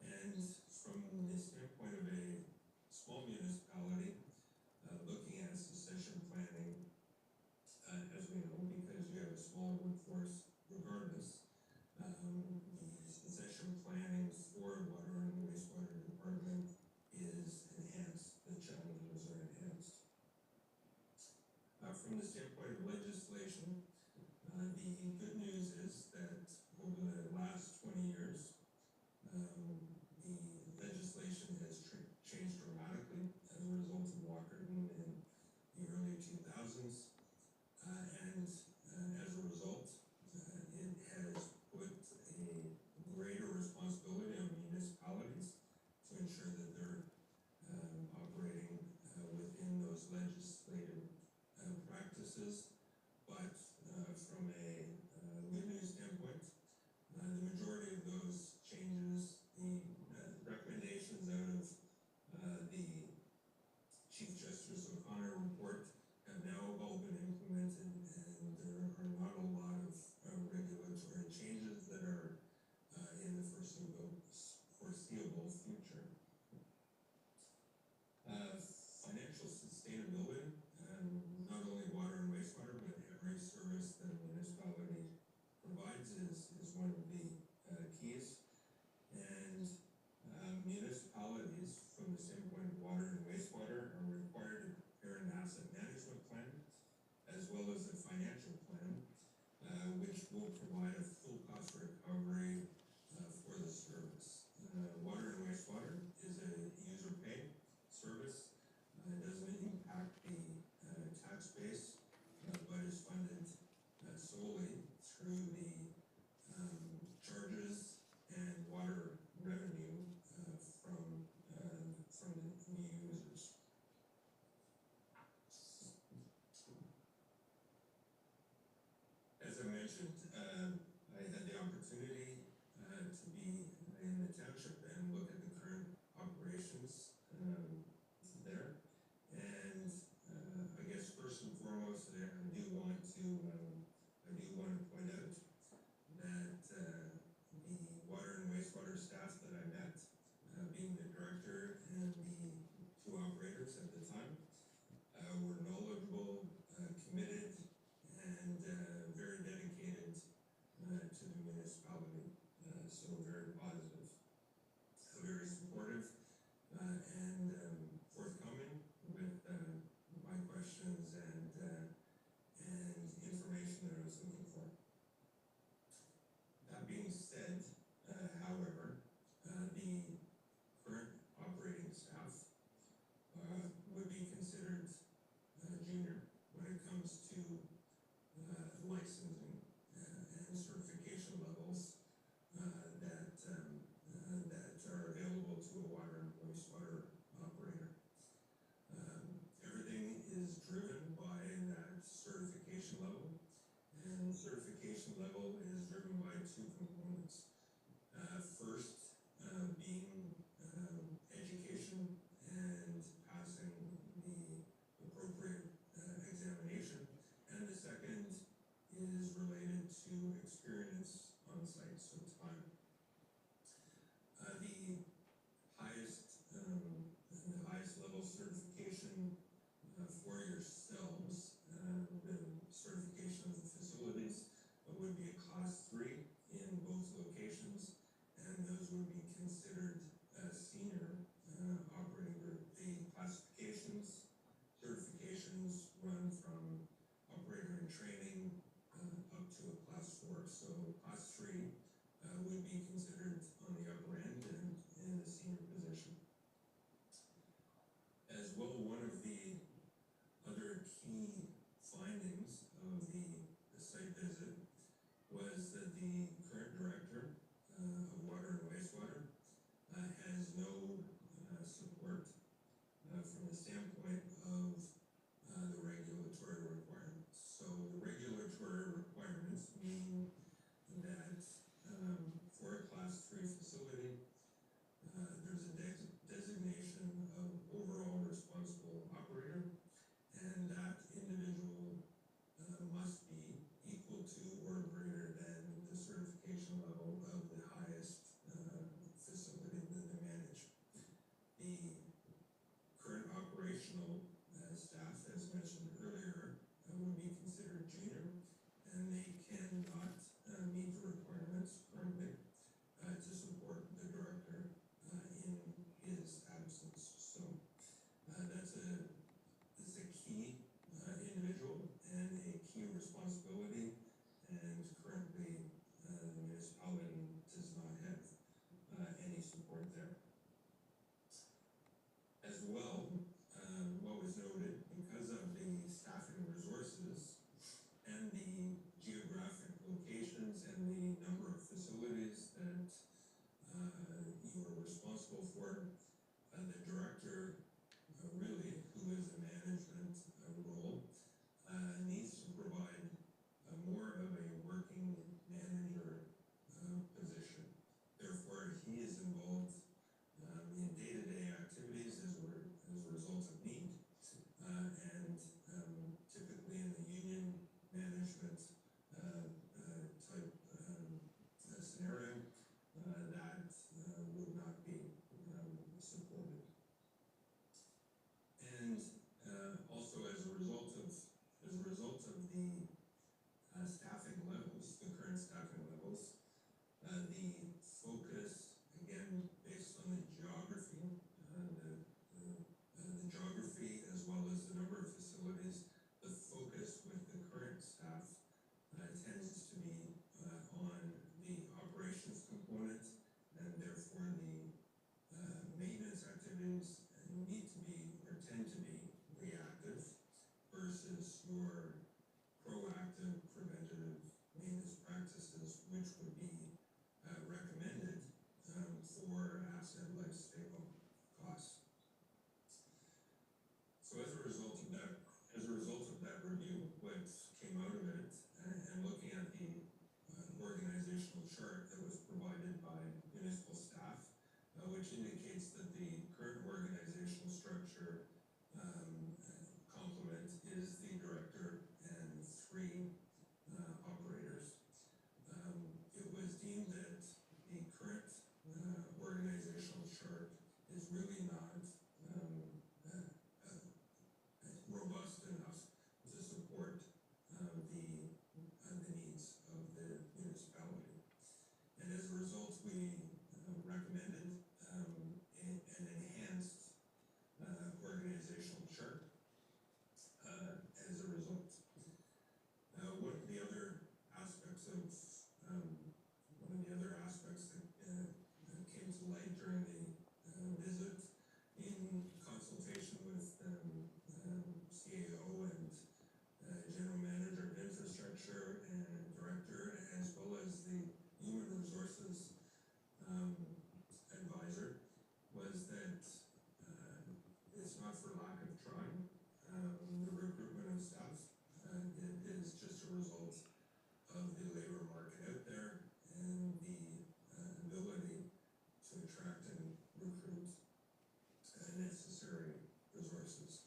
And from the standpoint of a small municipality, looking at succession planning, as we know, because you have a smaller workforce regardless, the succession planning for water and wastewater department is enhanced, the challenges are enhanced. From the standpoint of legislation, the good news is that over the last 20 years, the legislation has changed dramatically as a result of Walkerton in the early 2000s, and as a result, it has put a greater responsibility on municipalities to ensure that they're operating within those legislative practices. But prepare an asset management plan, as well as a financial plan, which will provide a full cost recovery for the service. Water and wastewater is a user pay service. It doesn't impact the tax base, but is funded solely through the charges and water revenue from the new users. As I mentioned, I had the opportunity to be in the township and look at the current operations there. And I guess first and foremost, I do want to point out that the water and wastewater staff that I met, being the director and the two operators at the time, were knowledgeable, committed, and very dedicated to the municipality. So very positive, very supportive, and forthcoming with my questions and information that I was looking for. That being said, however, the current operating staff would be considered junior when it comes to licensing and certification levels that are available to a water and wastewater operator. Everything is driven by that certification level, and certification level is driven by two components. First, being education and passing the appropriate examination, and the second is related to experience on site, so time. The highest level certification for yourselves, the certification of the facilities, would be a class 3 in both locations, and be, or tend to be, reactive versus your proactive, preventative maintenance practices, which would be recommended for asset life cycle costs. So as a result of that review, what came out of it, and looking at the organizational chart that was provided by municipal staff, which indicates that the current organizational structure complement is the director and 3 operators. It was deemed that the current organizational chart is really not robust enough to support the needs of the municipality. And as a result, we recommended an enhanced organizational chart as a result. One of the other aspects that came to light during the visit, in consultation with CAO and General Manager of Infrastructure and Director, as well as the Human Resources Advisor, was that it's not for lack of trying. The recruitment of staff, it is just a result of the labor market out there and the ability to attract and recruit necessary resources.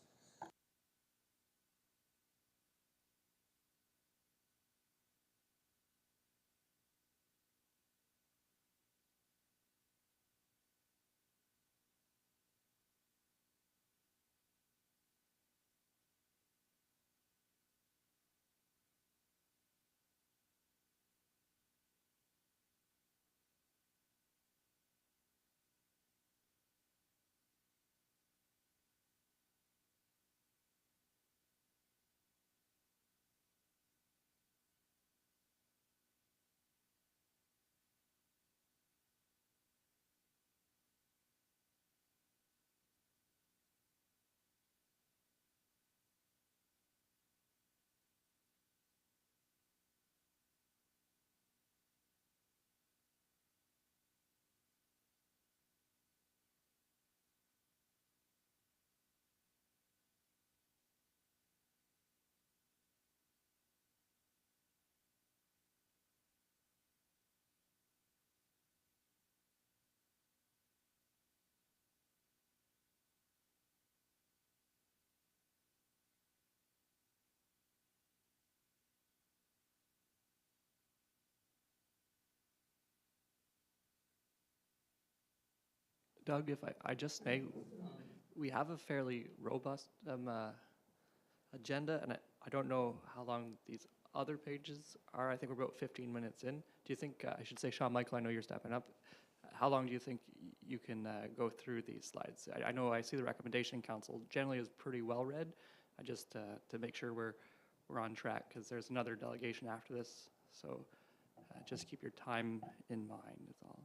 Doug, if I just may, we have a fairly robust agenda, and I don't know how long these other pages are. I think we're about 15 minutes in. Do you think, I should say, Sean Michael, I know you're stepping up. How long do you think you can go through these slides? I know I see the recommendation council generally is pretty well read. I just to make sure we're on track, because there's another delegation after this. So just keep your time in mind is all.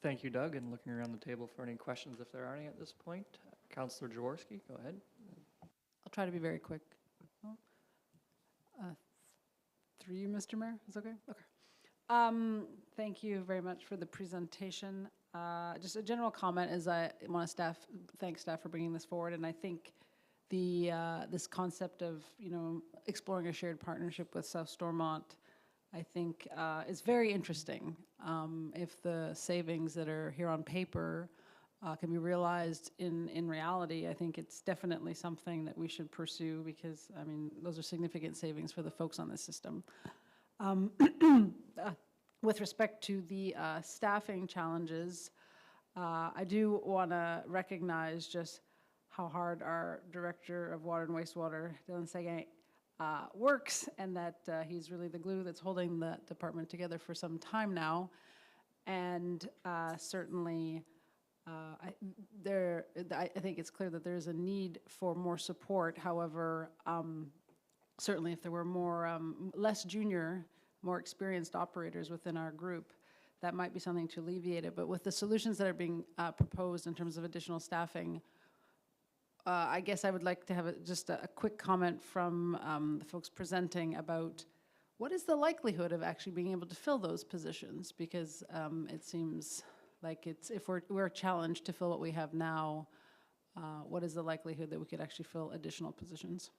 Thank you, Doug, and looking around the table for any questions if there are any at this point. Councillor Jaworski, go ahead. I'll try to be very quick. Through you, Mr. Mayor, is okay? Okay. Thank you very much for the presentation. Just a general comment is I want to thank staff for bringing this forward, and I think this concept of, exploring a shared partnership with South Stormont, I think is very interesting. If the savings that are here on paper can be realized in reality, I think it's definitely something that we should pursue because, those are significant savings for the folks on the system. With respect to the staffing challenges, I do want to recognize just how hard our Director of Water and Wastewater, Dylan Seguin, works, and that he's really the glue that's holding the department together for some time now. And certainly, I think it's clear that there's a need for more support. However, certainly if there were more, less junior, more experienced operators within our group, that might be something to alleviate it. But with the solutions that are being proposed in terms of additional staffing, I guess I would like to have just a quick comment from the folks presenting about what is the likelihood of actually being able to fill those positions? Because it seems like if we're challenged to fill what we have now, what is the likelihood that we could actually fill additional positions?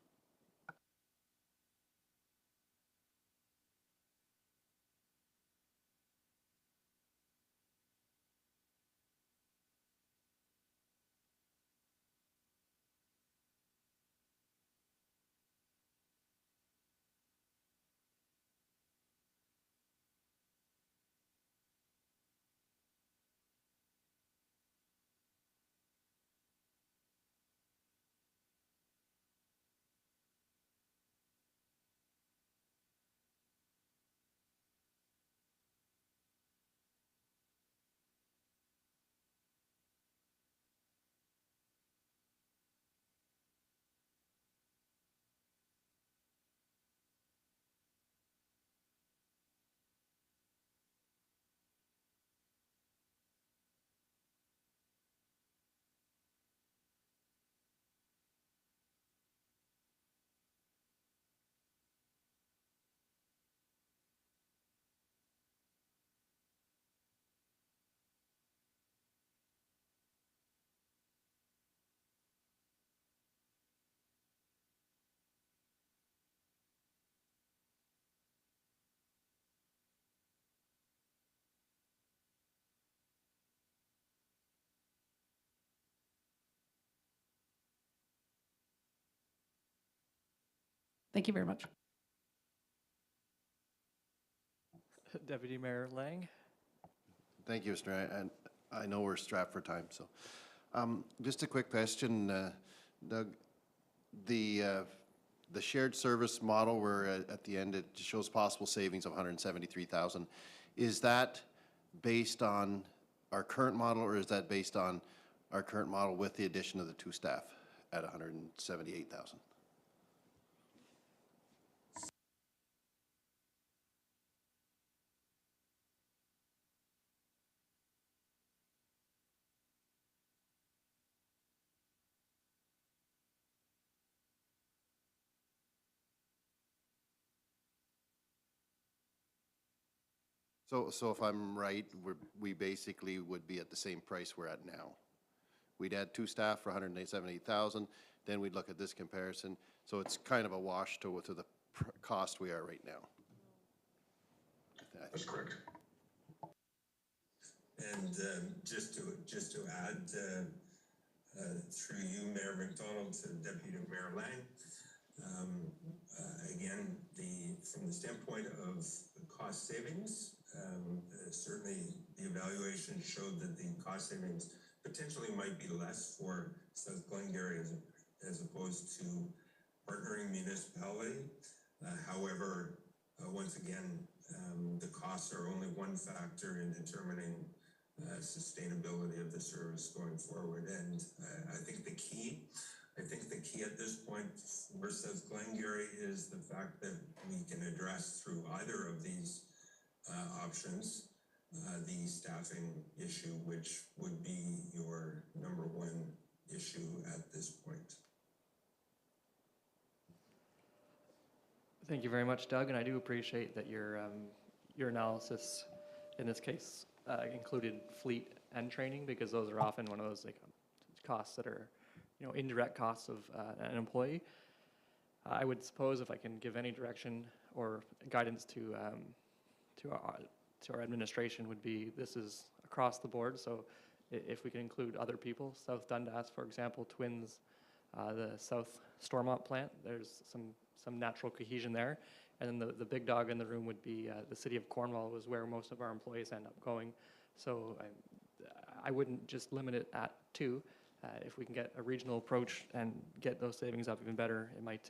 Thank you very much. Deputy Mayor Lang. Thank you, Mr. Mayor. And I know we're strapped for time, so just a quick question, Doug. The shared service model, where at the end it shows possible savings of 173,000. Is that based on our current model, or is that based on our current model with the addition of the 2 staff at 178,000? So if I'm right, we basically would be at the same price we're at now. We'd add 2 staff for 178,000, then we'd look at this comparison. So it's kind of a wash to the cost we are right now. That's correct. And just to add, through you, Mayor McDonald, to Deputy Mayor Lang, again, from the standpoint of the cost savings, certainly the evaluation showed that the cost savings potentially might be less for South Glengarry as opposed to partnering municipality. However, once again, the costs are only one factor in determining sustainability of the service going forward. And I think the key at this point for South Glengarry is the fact that we can address through either of these options the staffing issue, which would be your number one issue at this point? Thank you very much, Doug, and I do appreciate that your analysis in this case included fleet and training, because those are often one of those costs that are, indirect costs of an employee. I would suppose if I can give any direction or guidance to our administration would be, this is across the board. So if we can include other people, South Dundas, for example, Twins, the South Stormont plant, there's some natural cohesion there. And then the big dog in the room would be the city of Cornwall, is where most of our employees end up going. So I wouldn't just limit it at two. If we can get a regional approach and get those savings up even better, it might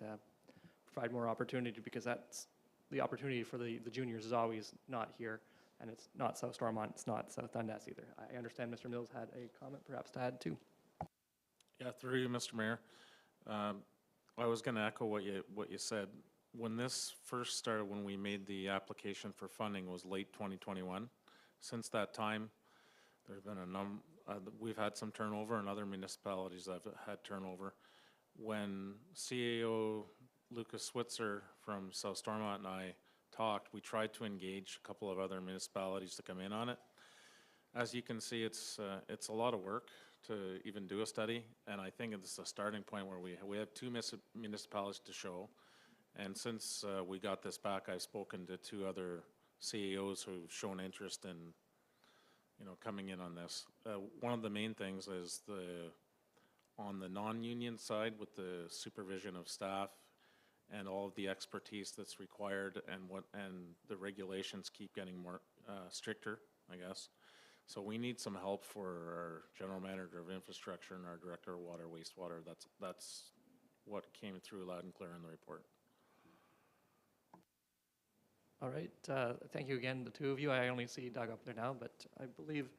provide more opportunity, because that's the opportunity for the juniors is always not here, and it's not South Stormont, it's not South Dundas either. I understand Mr. Mills had a comment perhaps to add too. Yeah, through you, Mr. Mayor. I was going to echo what you said. When this first started, when we made the application for funding, was late 2021. Since that time, there's been we've had some turnover, and other municipalities have had turnover. When CAO Lucas Switzer from South Stormont and I talked, we tried to engage a couple of other municipalities to come in on it. As you can see, it's a lot of work to even do a study, and I think it's a starting point where we have two municipalities to show. And since we got this back, I've spoken to two other CAOs who've shown interest in, coming in on this. One of the main things is on the non-union side, with the supervision of staff and all of the expertise that's required, and the regulations keep getting more stricter, I guess. So we need some help for our general manager of infrastructure and our director of water wastewater. That's what came through loud and clear in the report. All right, thank you again, the two of you. I only see Doug up there now, but I believe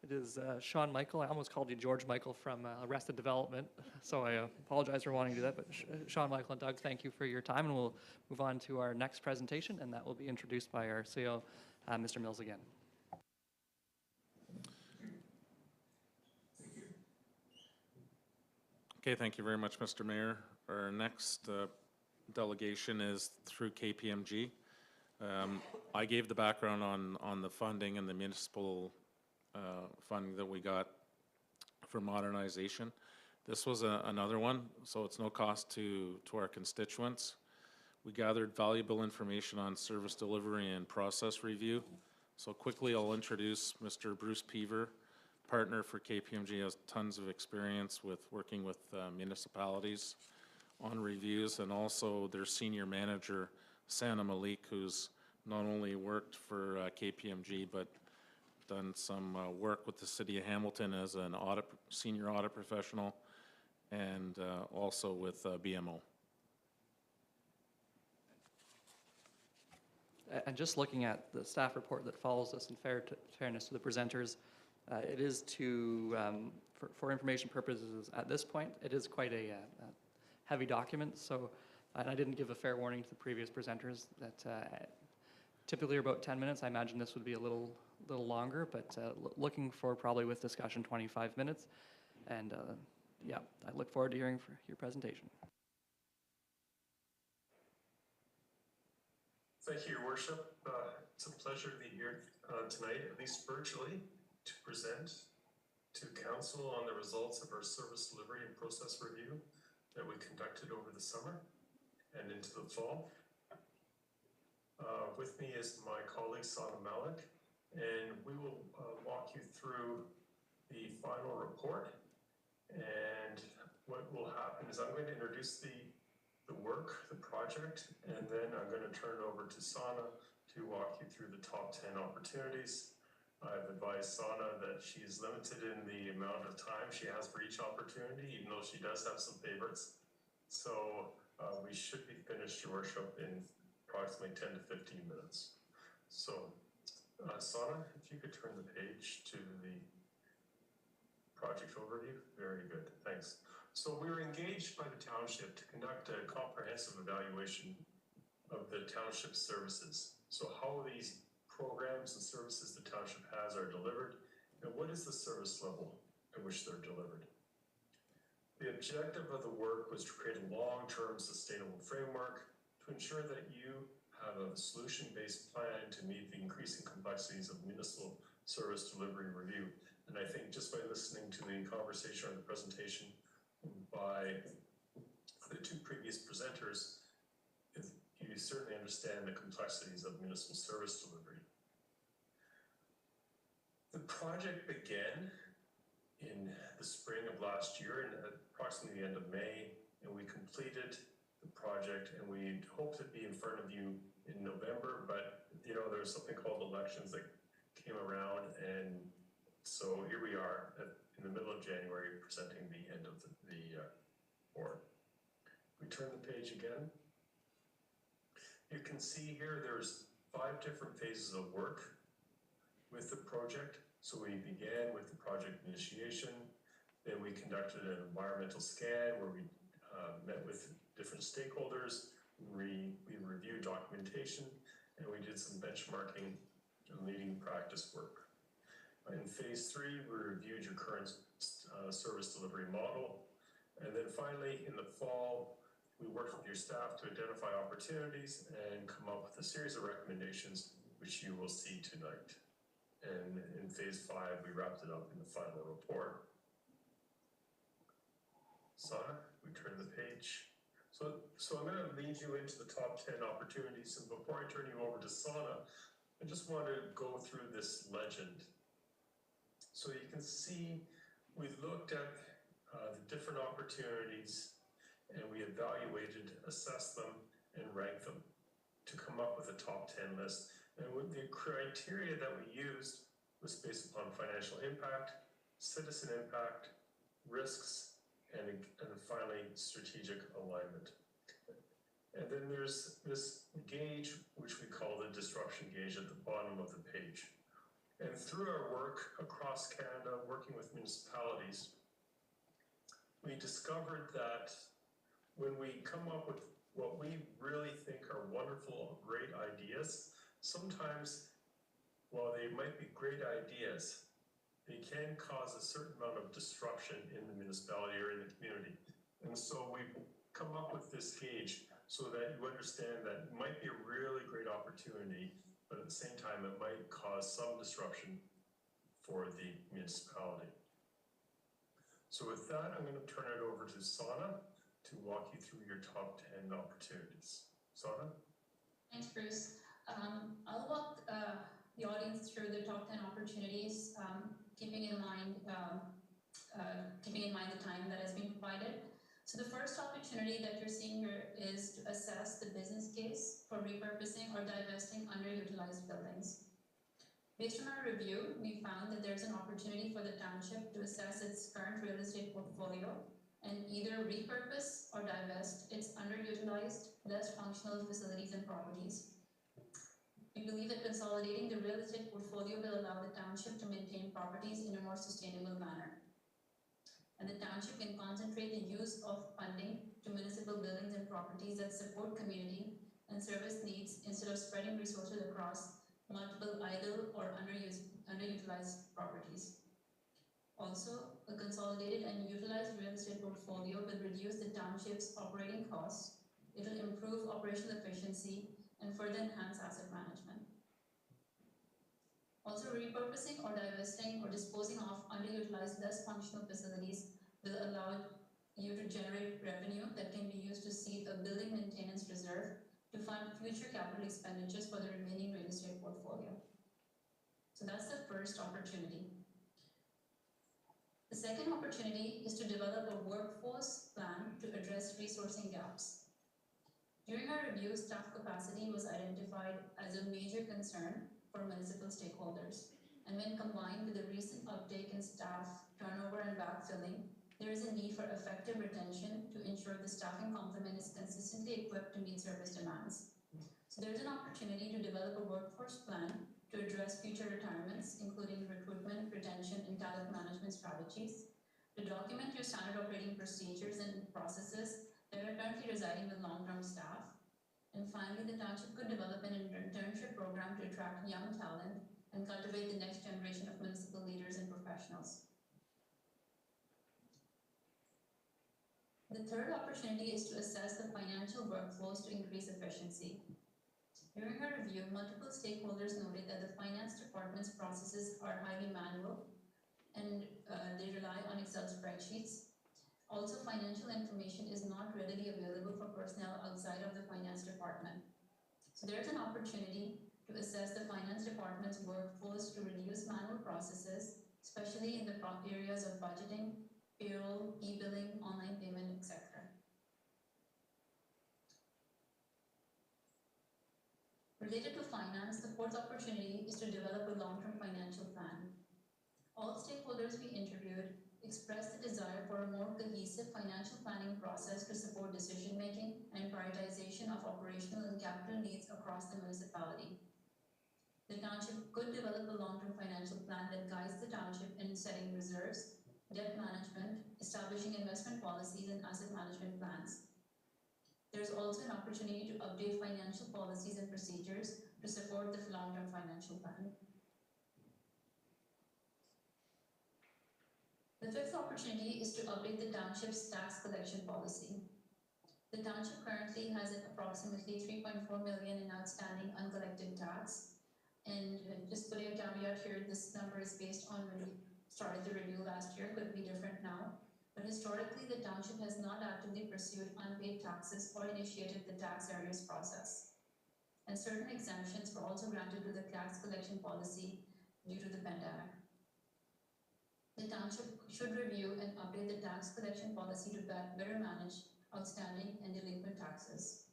it is Sean Michael. I almost called you George Michael from Arrested Development, so I apologize for wanting to do that. But Sean Michael and Doug, thank you for your time, and we'll move on to our next presentation, and that will be introduced by our CEO, Mr. Mills again. Okay, thank you very much, Mr. Mayor. Our next delegation is through KPMG. I gave the background on the funding and the municipal funding that we got for modernization. This was another one, so it's no cost to our constituents. We gathered valuable information on service delivery and process review. So quickly, I'll introduce Mr. Bruce Peaver, partner for KPMG, has tons of experience with working with municipalities on reviews, and also their senior manager, Sana Malik, who's not only worked for KPMG, but done some work with the city of Hamilton as an senior audit professional, and also with BMO. And just looking at the staff report that follows this, in fairness to the presenters, it is for information purposes at this point, it is quite a heavy document. So, and I didn't give a fair warning to the previous presenters that typically are about 10 minutes. I imagine this would be a little longer, but looking for probably with discussion 25 minutes. And yeah, I look forward to hearing your presentation. Thank you, Your Worship. It's a pleasure to be here tonight, at least virtually, to present to Council on the results of our service delivery and process review that we conducted over the summer and into the fall. With me is my colleague Sana Malik, and we will walk you through the final report. And what will happen is I'm going to introduce the work, the project, and then I'm going to turn it over to Sana to walk you through the top 10 opportunities. I've advised Sana that she is limited in the amount of time she has for each opportunity, even though she does have some favorites. So we should be finished, Your Worship, in approximately 10 to 15 minutes. So Sana, if you could turn the page to the project overview. Very good, thanks. So we were engaged by the Township to conduct a comprehensive evaluation of the Township services. So how these programs and services the Township what is the service level at which they're delivered? The objective of the work was to create a long-term sustainable framework to ensure that you have a solution-based plan to meet the increasing complexities of municipal service delivery review. And I think just by listening to the conversation or the presentation by the two previous presenters, you certainly understand the complexities of municipal service delivery. The project began in the spring of last year, and approximately the end of May, and we completed the project, and we hoped to be in front of you in November, but you know, there's something called elections that came around, and so here we are in the middle of January presenting the end of the board. We turn the page again. You can see here there's 5 different phases of work with the project. So we began with the project initiation, then we conducted an environmental scan where we met with different stakeholders, we reviewed documentation, and we did some benchmarking and leading practice work. In phase 3, we reviewed your current service delivery model, and then finally in the fall, we worked with your staff to identify opportunities and come up with a series of recommendations, which you will see tonight. And in phase 5, we wrapped it up in the final report. Sana, we turn the page. So I'm going to lead you into the top 10 opportunities. And before I turn you over to Sana, I just want to go through this legend. So you can see we looked at the different opportunities and we evaluated, assessed them, and ranked them to come up with a top 10 list. And with the criteria that we used was based upon financial impact, citizen impact, risks, and finally strategic alignment. And then there's this gauge, which we call the disruption gauge at the bottom of the page. And through our work across Canada, working with municipalities, we discovered that when we come up with what we really think are wonderful, great ideas, sometimes, while they might be great ideas, they can cause a certain amount of disruption in the municipality or in the community. And so we've come up with this gauge so that you understand that it might be a really great opportunity, but at the same time, it might cause some disruption for the municipality. So with that, I'm going to turn it over to Sana to walk you through your top 10 opportunities. Sana? Thanks, Bruce. I'll walk the audience through the top 10 opportunities, keeping in mind the time that has been provided. So the first opportunity that you're seeing here is to assess the business case for repurposing or divesting underutilized buildings. Based on our review, we found that there's an opportunity for the township to assess its current real estate portfolio and either repurpose or divest its underutilized, less functional facilities and properties. We believe that consolidating the real estate portfolio will allow the township to maintain properties in a more sustainable manner. And the township can concentrate the use of funding to municipal buildings and properties that support community and service needs instead of spreading resources across multiple idle or underutilized properties. Also, a consolidated and utilized real estate portfolio will reduce the township's operating costs, it will improve operational efficiency, and further enhance asset management. Also, repurposing or divesting or disposing of underutilized, less functional facilities will allow you to generate revenue that can be used to seed a building maintenance reserve to fund future capital expenditures for the remaining real estate portfolio. So that's the first opportunity. The second opportunity is to develop a workforce plan to address resourcing gaps. During our review, staff capacity was identified as a major concern for municipal stakeholders. And when combined with the recent uptake in staff turnover and backfilling, there is a need for effective retention to ensure the staffing complement is consistently equipped to meet service demands. So there's an opportunity to develop a workforce plan to address future retirements, including recruitment, retention, and talent management strategies, to document your standard operating procedures and processes that are currently residing with long-term staff. And finally, the township could develop an internship program to attract young talent and cultivate the next generation of municipal leaders and professionals. The third opportunity is to assess the financial workflows to increase efficiency. During our review, multiple stakeholders noted that the finance department's processes are highly manual and they rely on Excel spreadsheets. Also, financial information is not readily available for personnel outside of the finance department. So there's an opportunity to assess the finance department's workflows to reduce manual processes, especially in the areas of budgeting, payroll, e-billing, online payment, etc. Related to finance, the fourth opportunity is to develop a long-term financial plan. All stakeholders we interviewed expressed the desire for a more cohesive financial planning process to support decision-making and prioritization of operational and capital needs across the municipality. The township could develop a long-term financial plan that guides the township in setting reserves, debt management, establishing investment policies, and asset management plans. There's also an opportunity to update financial policies and procedures to support the long-term financial plan. The fifth opportunity is to update the township's tax collection policy. The township currently has approximately 3.4 million in outstanding uncollected tax. And just putting a caveat here, this number is based on when we started the review last year, could be different now. But historically, the township has not actively pursued unpaid taxes or initiated the tax arrears process. And certain exemptions were also granted to the tax collection policy due to the pandemic. The township should review and update the tax collection policy to better manage outstanding and delinquent taxes.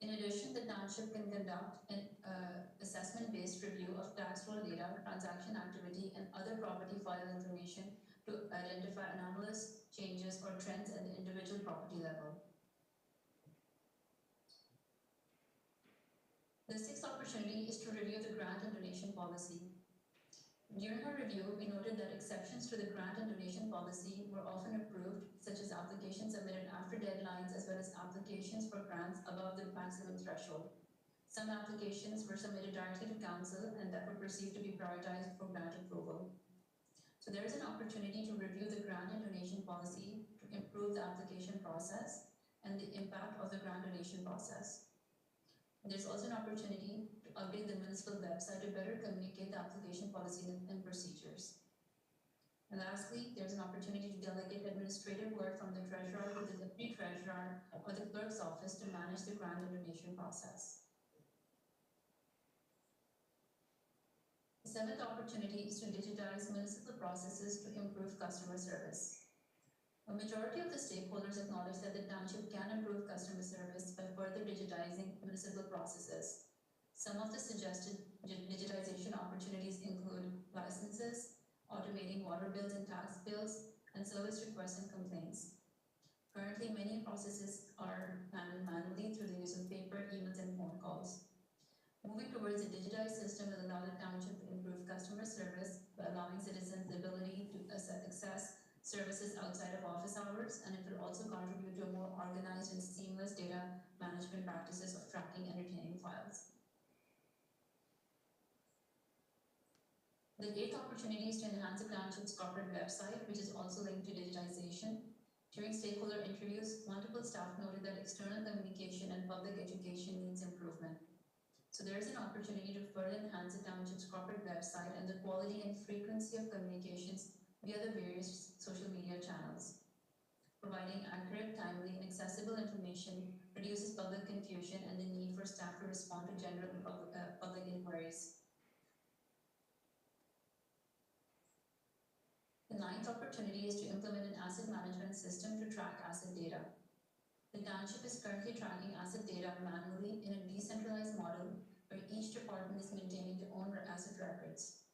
In addition, the township can conduct an assessment-based review of tax roll data, transaction activity, and other property file information to identify anomalous changes or trends at the individual property level. The sixth opportunity is to review the grant and donation policy. During our review, we noted that exceptions to the grant and donation policy were often approved, such as applications submitted after deadlines as well as applications for grants above the maximum threshold. Some applications were submitted directly to council and that were perceived to be prioritized for grant approval. So there is an opportunity to review the grant and donation policy to improve the application process and the impact of the grant donation process. There's also an opportunity to update the municipal website to better communicate the application policy and procedures. And lastly, there's an opportunity to delegate administrative work from the treasurer to the deputy treasurer or the clerk's office to manage the grant and donation process. The seventh opportunity is to digitize municipal processes to improve customer service. A majority of the stakeholders acknowledge that the township can improve customer service by further digitizing municipal processes. Some of the suggested digitization opportunities include licenses, automating water bills and tax bills, and service requests and complaints. Currently, many processes are handled manually through the use of paper, emails, and phone calls. Moving towards a digitized system will allow the township to improve customer service by allowing citizens the ability to access services outside of office hours, and it will also contribute to a more organized and seamless data management practices of tracking and retaining files. The eighth opportunity is to enhance the township's corporate website, which is also linked to digitization. During stakeholder interviews, multiple staff noted that external communication and public education needs improvement. So there is an opportunity to further enhance the township's corporate website and the quality and frequency of communications via the various social media channels. Providing accurate, timely, and accessible information reduces public confusion and the need for staff to respond to general public inquiries. The ninth opportunity is to implement an asset management system to track asset data. The township is currently tracking asset data manually in a decentralized model where each department is maintaining their own asset records.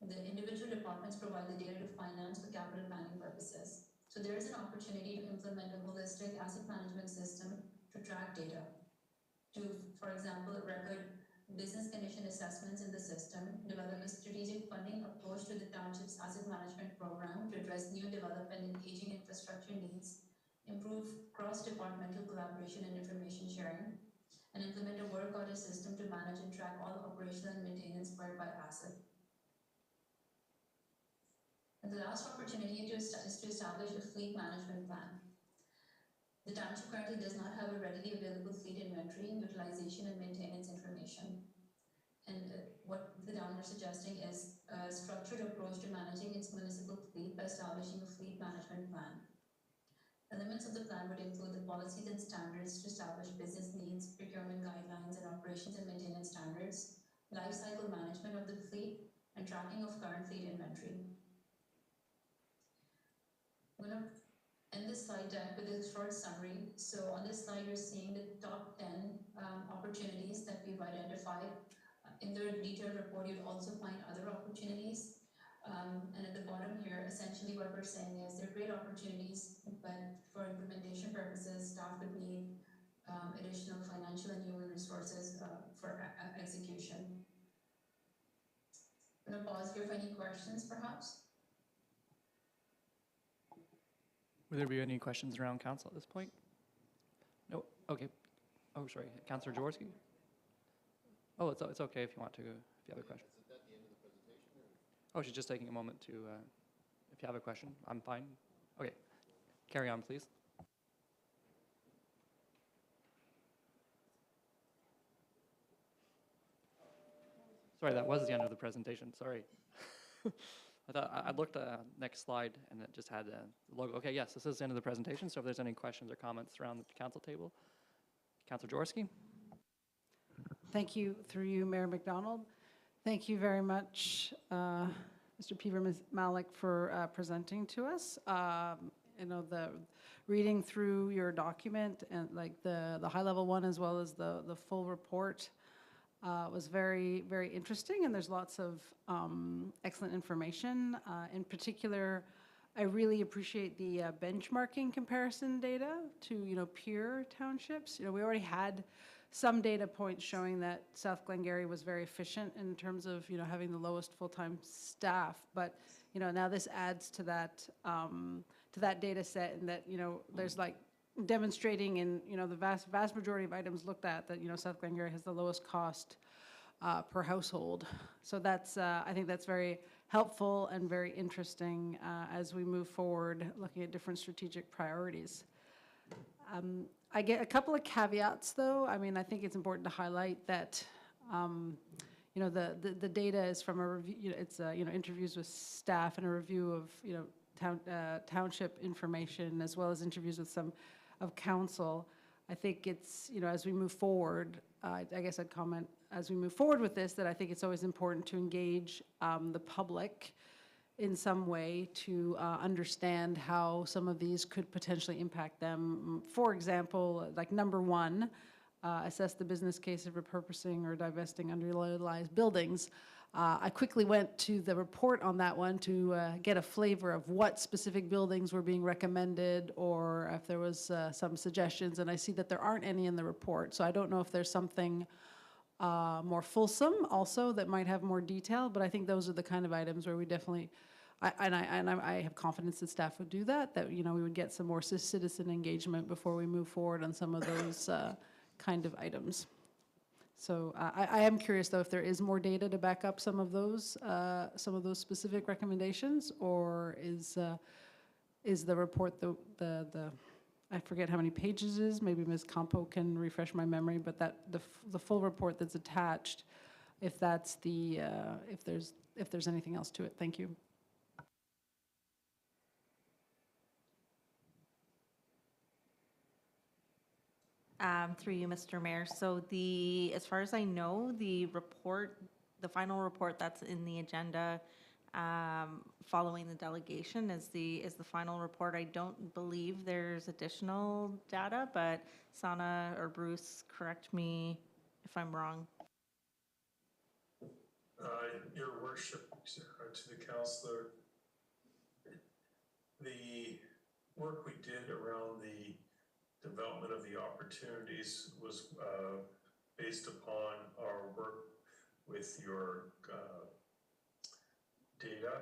The individual departments provide the data to finance for capital planning purposes. So there is an opportunity to implement a holistic asset management system to track data. To, for example, record business condition assessments in the system, develop a strategic funding approach to the township's asset management program to address new development and aging infrastructure needs, improve cross-departmental collaboration and information sharing, and implement a work order system to manage and track all operational and maintenance inspired by asset. And the last opportunity is to establish a fleet management plan. The township currently does not have a readily available fleet inventory, utilization, and maintenance information. And what the town is suggesting is a structured approach to managing its municipal fleet by establishing a fleet management plan. Elements of the plan would include the policies and standards to establish business needs, procurement guidelines, and operations and maintenance standards, life cycle management of the fleet, and tracking of current fleet inventory. I'm going to end this slide deck with a short summary. So on this slide, you're seeing the top 10 opportunities that we've identified. In the detailed report, you'll also find other opportunities. And at the bottom here, essentially what we're saying is they're great opportunities, but for implementation purposes, staff would need additional financial and human resources for execution. I'm going to pause here for any questions, perhaps. Would there be any questions around council at this point? No? Okay. Oh, sorry. Councillor Jaworski? Oh, it's okay if you want to, if you have a question. Is it at the end of the presentation? Oh, she's just taking a moment to, if you have a question, I'm fine. Okay. Carry on, please. Sorry, that was the end of the presentation. Sorry. I thought I looked at next slide and it just had the logo. Okay, yes, this is the end of the presentation. So if there's any questions or comments around the council table, Councillor Jaworski. Thank you, through you, Mayor McDonald. Thank you very much, Mr. Peter Malik, for presenting to us. You know, the reading through your document and like the high-level one as well as the full report was very, very interesting, and there's lots of excellent information. In particular, I really appreciate the benchmarking comparison data to, you know, peer townships. You know, we already had some data points showing that South Glengarry was very efficient in terms of, you know, having the lowest full-time staff, but, you know, now this adds to that data set, and that, you know, there's like demonstrating in, you know, the vast majority of items looked at that, you know, South Glengarry has the lowest cost per household. So that's, I think that's very helpful and very interesting as we move forward, looking at different strategic priorities. I get a couple of caveats, though. I mean, I think it's important to highlight that, you know, the data is from a review. You know, it's you know, interviews with staff and a review of, you know, township information, as well as interviews with some of council. I think it's, you know, as we move forward, I guess I'd comment, as we move forward with this, that I think it's always important to engage the public in some way to understand how some of these could potentially impact them. For example, like number one, assess the business case of repurposing or divesting underutilized buildings. I quickly went to the report on that one to get a flavor of what specific buildings were being recommended, or if there was some suggestions, and I see that there aren't any in the report. So I don't know if there's something more fulsome also that might have more detail, but I think those are the kind of items where we definitely, I have confidence that staff would do that, you know, we would get some more citizen engagement before we move forward on some of those kind of items. So I am curious, though, if there is more data to back up some of those specific recommendations, or is the report the I forget how many pages it is. Maybe Ms. Campo can refresh my memory, but that the full report that's attached, if that's the if there's anything else to it. Thank you. Through you, Mr. Mayor. So as far as I know, the final report that's in the agenda following the delegation is the final report. I don't believe there's additional data, but Sana or Bruce, correct me if I'm wrong. Your worship, to the councillor, the work we did around the development of the opportunities was based upon our work with your data,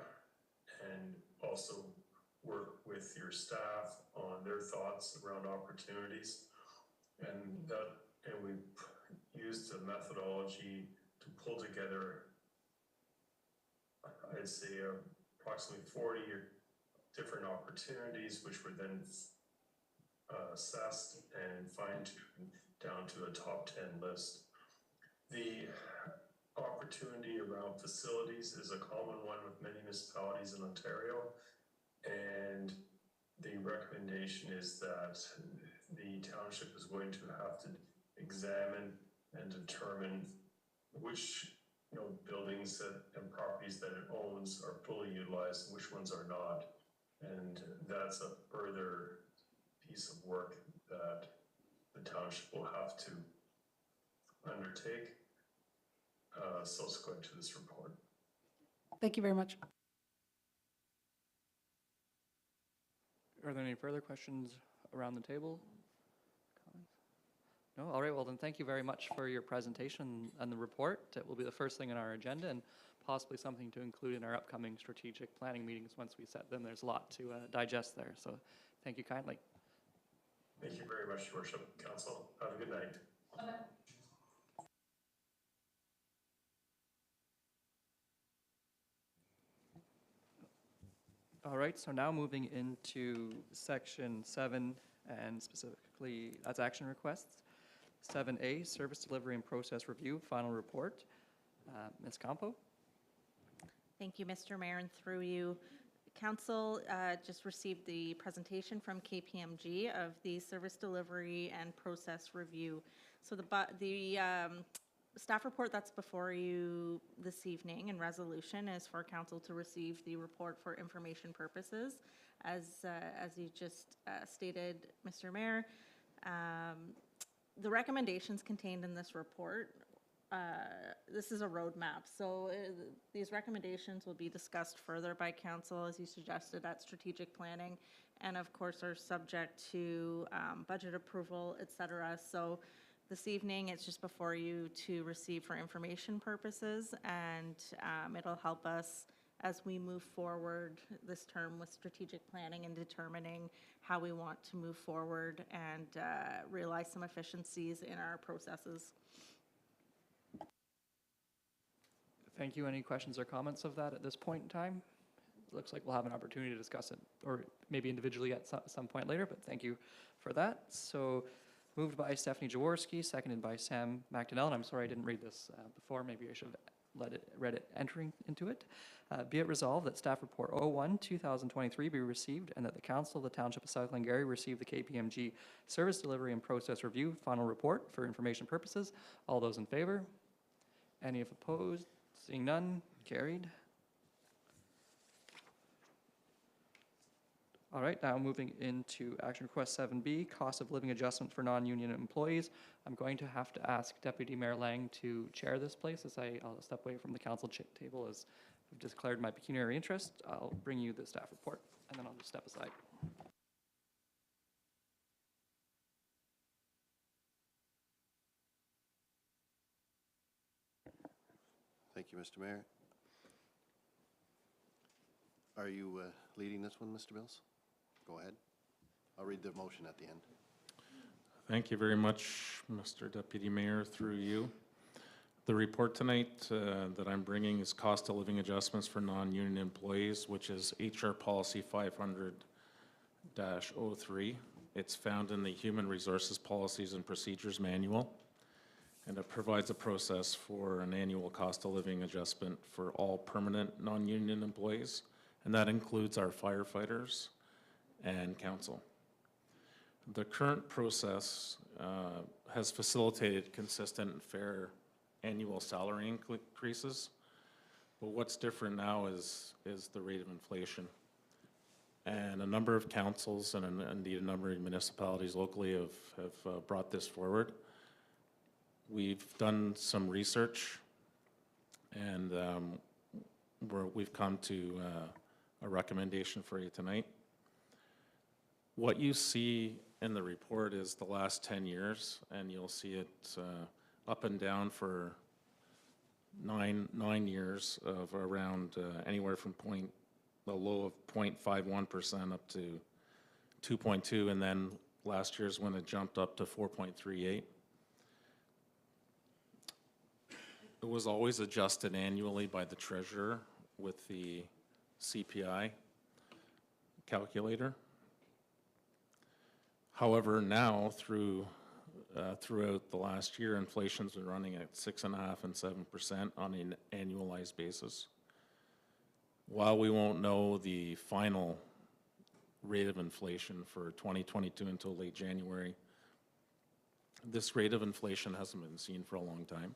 and also work with your staff on their thoughts around opportunities, and we used a methodology to pull together I'd say approximately 40 different opportunities, which were then assessed and fine-tuned down to a top 10 list. The opportunity around facilities is a common one with many municipalities in Ontario, and the recommendation is that the township is going to have to examine and determine which buildings and properties that it owns are fully utilized and which ones are not. And that's a further piece of work that the township will have to undertake subsequent to this report. Thank you very much. Are there any further questions around the table? Comments? No? All right, well then, thank you very much for your presentation and the report. It will be the first thing on our agenda and possibly something to include in our upcoming strategic planning meetings once we set them. There's a lot to digest there, so thank you kindly. Thank you very much, Your Worship. Council, have a good night. All right, so now moving into section 7, and specifically, that's action requests. 7A, service delivery and process review, final report. Ms. Campo? Thank you, Mr. Mayor, and through you. Council just received the presentation from KPMG of the service delivery and process review. So the staff report that's before you this evening in resolution is for council to receive the report for information purposes. As you just stated, Mr. Mayor, the recommendations contained in this report, this is a roadmap. So these recommendations will be discussed further by council, as you suggested, at strategic planning, and of course are subject to budget approval, et cetera. So this evening, it's just before you to receive for information purposes, and it'll help us as we move forward this term with strategic planning and determining how we want to move forward and realize some efficiencies in our processes. Thank you. Any questions or comments of that at this point in time? It looks like we'll have an opportunity to discuss it, or maybe individually at some point later, but thank you for that. So moved by Stephanie Jaworski, seconded by Sam McDonnell, and I'm sorry I didn't read this before. Maybe I should have read it entering into it. Be it resolved that staff report 01/2023 be received, and that the council of the Township of South Glengarry receive the KPMG service delivery and process review final report for information purposes. All those in favor? Any opposed? Seeing none, carried. All right, now moving into action request 7B, cost of living adjustment for non-union employees. I'm going to have to ask Deputy Mayor Lang to chair this place, as I'll step away from the council table as I've declared my pecuniary interest. I'll bring you the staff report, and then I'll just step aside. Thank you, Mr. Mayor. Are you leading this one, Mr. Mills? Go ahead. I'll read the motion at the end. Thank you very much, Mr. Deputy Mayor, through you. The report tonight that I'm bringing is cost of living adjustments for non-union employees, which is HR Policy 500-03. It's found in the Human Resources Policies and Procedures Manual, and it provides a process for an annual cost of living adjustment for all permanent non-union employees, and that includes our firefighters and council. The current process has facilitated consistent and fair annual salary increases, but what's different now is the rate of inflation. And a number of councils and indeed a number of municipalities locally have brought this forward. We've done some research, and we've come to a recommendation for you tonight. What you see in the report is the last 10 years, and you'll see it up and down for nine years of around anywhere from the low of 0.51% up to 2.2, and then last year's when it jumped up to 4.38. It was always adjusted annually by the treasurer with the CPI calculator. However, now throughout the last year, inflation's been running at 6.5% and 7% on an annualized basis. While we won't know the final rate of inflation for 2022 until late January, this rate of inflation hasn't been seen for a long time.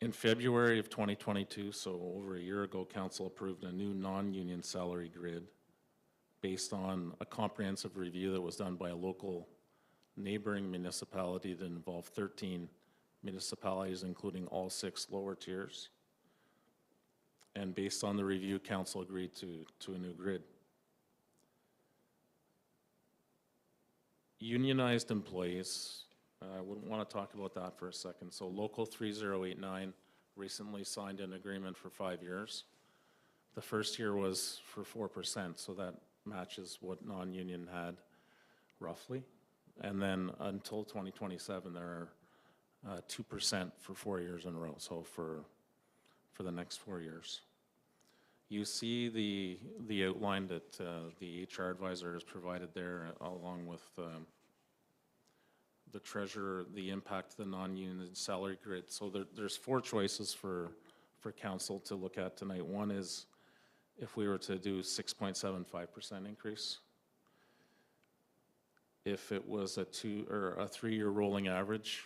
In February of 2022, so over a year ago, Council approved a new non-union salary grid based on a comprehensive review that was done by a local neighboring municipality that involved 13 municipalities, including all 6 lower tiers. And based on the review, Council agreed to a new grid. Unionized employees, I wouldn't want to talk about that for a second. So Local 3089 recently signed an agreement for 5 years. The first year was for 4%, so that matches what non-union had roughly. And then until 2027, there are 2% for 4 years in a row, so for the next 4 years. You see the outline that the HR advisor has provided there, along with the treasurer, the impact of the non-union salary grid. So there's 4 choices for council to look at tonight. One is if we were to do 6.75% increase. If it was a 3-year rolling average,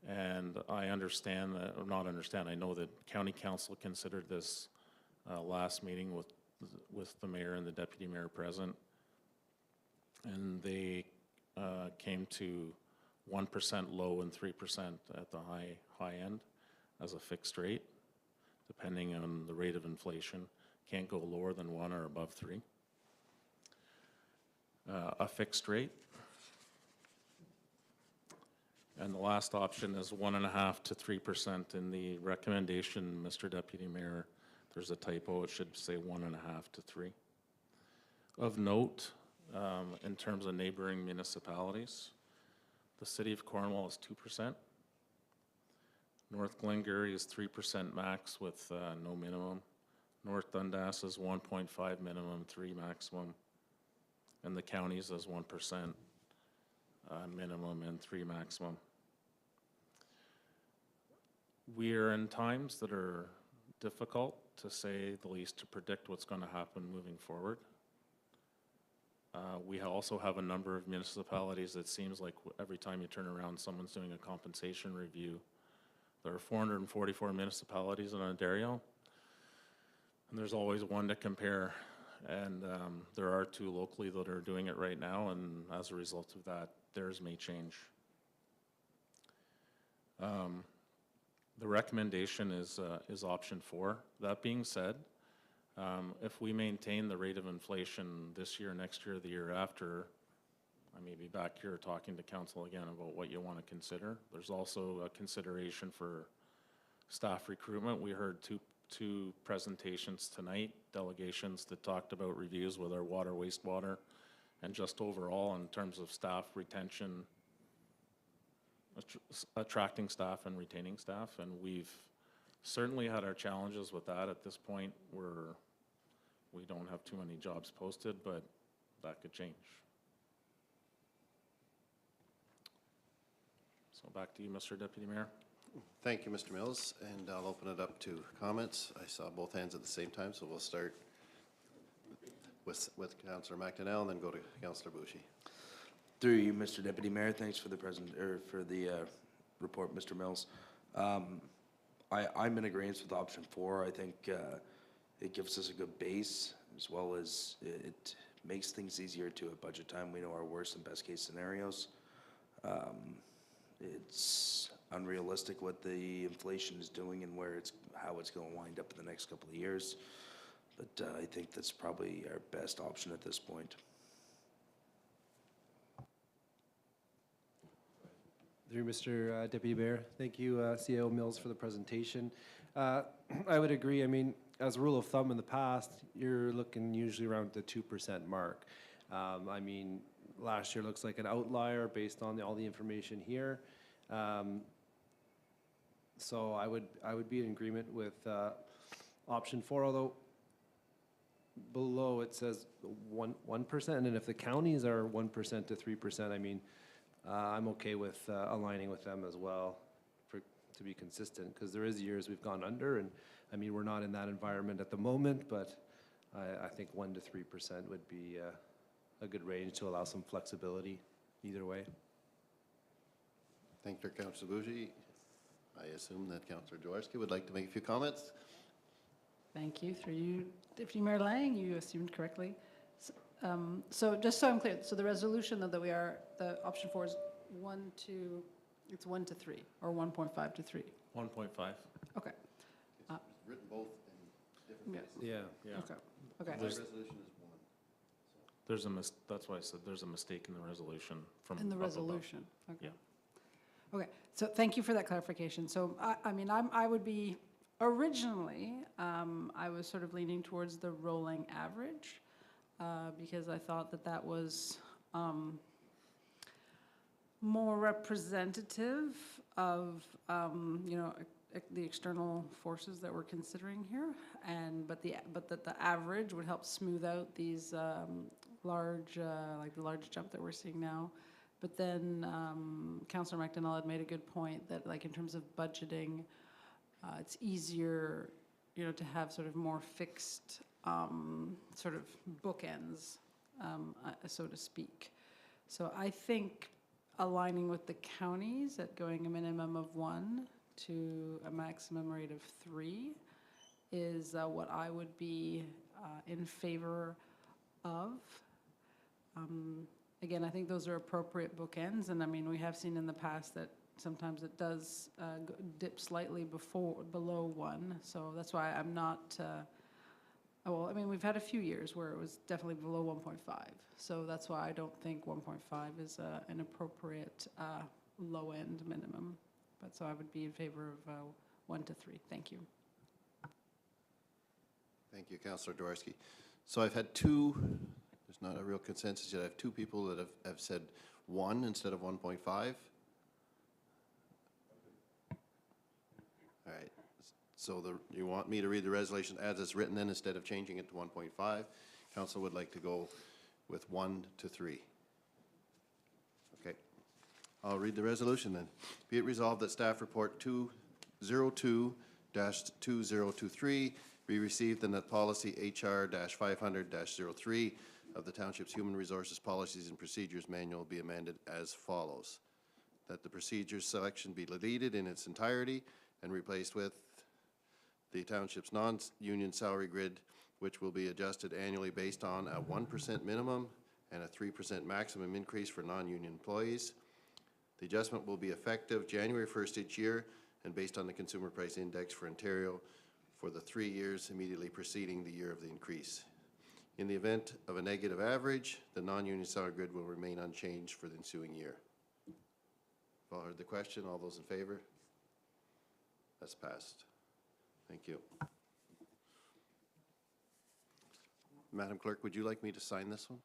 and I understand that, or not understand, I know that county council considered this last meeting with the mayor and the deputy mayor present, and they came to 1% low and 3% at the high end as a fixed rate, depending on the rate of inflation. Can't go lower than 1 or above 3. A fixed rate. And the last option is 1.5% to 3%. In the recommendation, Mr. Deputy Mayor, there's a typo. It should say 1.5 to 3. Of note, in terms of neighboring municipalities, the city of Cornwall is 2%. North Glengarry is 3% max with no minimum. North Dundas is 1.5 minimum, 3 maximum. And the counties is 1% minimum and 3 maximum. We are in times that are difficult, to say the least, to predict what's going to happen moving forward. We also have a number of municipalities that seems like every time you turn around, someone's doing a compensation review. There are 444 municipalities in Ontario, and there's always one to compare. And there are 2 locally that are doing it right now, and as a result of that, theirs may change. The recommendation is option 4. That being said, if we maintain the rate of inflation this year, next year, the year after, I may be back here talking to council again about what you want to consider. There's also a consideration for staff recruitment. We heard two presentations tonight, delegations that talked about reviews with our water, wastewater, and just overall in terms of staff retention, attracting staff and retaining staff. And we've certainly had our challenges with that at this point, where we don't have too many jobs posted, but that could change. So back to you, Mr. Deputy Mayor. Thank you, Mr. Mills, and I'll open it up to comments. I saw both hands at the same time, so we'll start with Councillor McDonnell and then go to Councillor Boucher. Through you, Mr. Deputy Mayor, thanks for the report, Mr. Mills. I'm in agreement with option 4. I think it gives us a good base, as well as it makes things easier to at budget time. We know our worst and best case scenarios. It's unrealistic what the inflation is doing and how it's going to wind up in the next couple of years. But I think that's probably our best option at this point. Through Mr. Deputy Mayor, thank you, CAO Mills, for the presentation. I would agree. I mean, as a rule of thumb in the past, you're looking usually around the 2% mark. I mean, last year looks like an outlier based on all the information here. So I would be in agreement with option 4, although below it says 1%, and if the counties are 1% to 3%, I mean, I'm okay with aligning with them as well to be consistent, because there is years we've gone under, and I mean, we're not in that environment at the moment, but I think 1% to 3% would be a good range to allow some flexibility either way. Thank you, Councillor Bougie. I assume that Councillor Jaworski would like to make a few comments. Thank you. Through you, Deputy Mayor Lang, you assumed correctly. So just so I'm clear, so the resolution that the option 4 is 1 to 3, or 1.5 to 3? 1.5. Okay. It's written both in different places. Yeah. Okay. Okay. My resolution is 1. That's why I said there's a mistake in the resolution from In the up above. resolution. Okay. Yeah. Okay. So thank you for that clarification. So I mean, I would be originally, I was sort of leaning towards the rolling average because I thought that was more representative of the external forces that we're considering here, but that the average would help smooth out these large like the large jump that we're seeing now. But then Councillor McDonnell had made a good point that, like, in terms of budgeting, it's easier, to have sort of more fixed sort of bookends, so to speak. So I think aligning with the counties at going a minimum of 1 to a maximum rate of 3 is what I would be in favor of. Again, I think those are appropriate bookends, and I mean, we have seen in the past that sometimes it does dip slightly below 1, so that's why I'm not, well, I mean, we've had a few years where it was definitely below 1.5, so that's why I don't think 1.5 is an appropriate low-end minimum, but so I would be in favor of 1 to 3. Thank you. Thank you, Councillor Jaworski. So I've had two, there's not a real consensus yet, I have 2 people that have said 1 instead of 1.5. All right, so you want me to read the resolution as it's written then instead of changing it to 1.5? Council would like to go with 1 to 3. Okay, I'll read the resolution then. Be it resolved that staff report 202-2023 be received and that policy HR-500-03 of the Township's Human Resources Policies and Procedures Manual be amended as follows. That the procedures section be deleted in its entirety and replaced with the Township's non-union salary grid, which will be adjusted annually based on a 1% minimum and a 3% maximum increase for non-union employees. The adjustment will be effective January 1st each year and based on the Consumer Price Index for Ontario for the 3 years immediately preceding the year of the increase. In the event of a negative average, the non-union salary grid will remain unchanged for the ensuing year. You've all heard the question. All those in favor? That's passed. Thank you. Madam Clerk, would you like me to sign this one?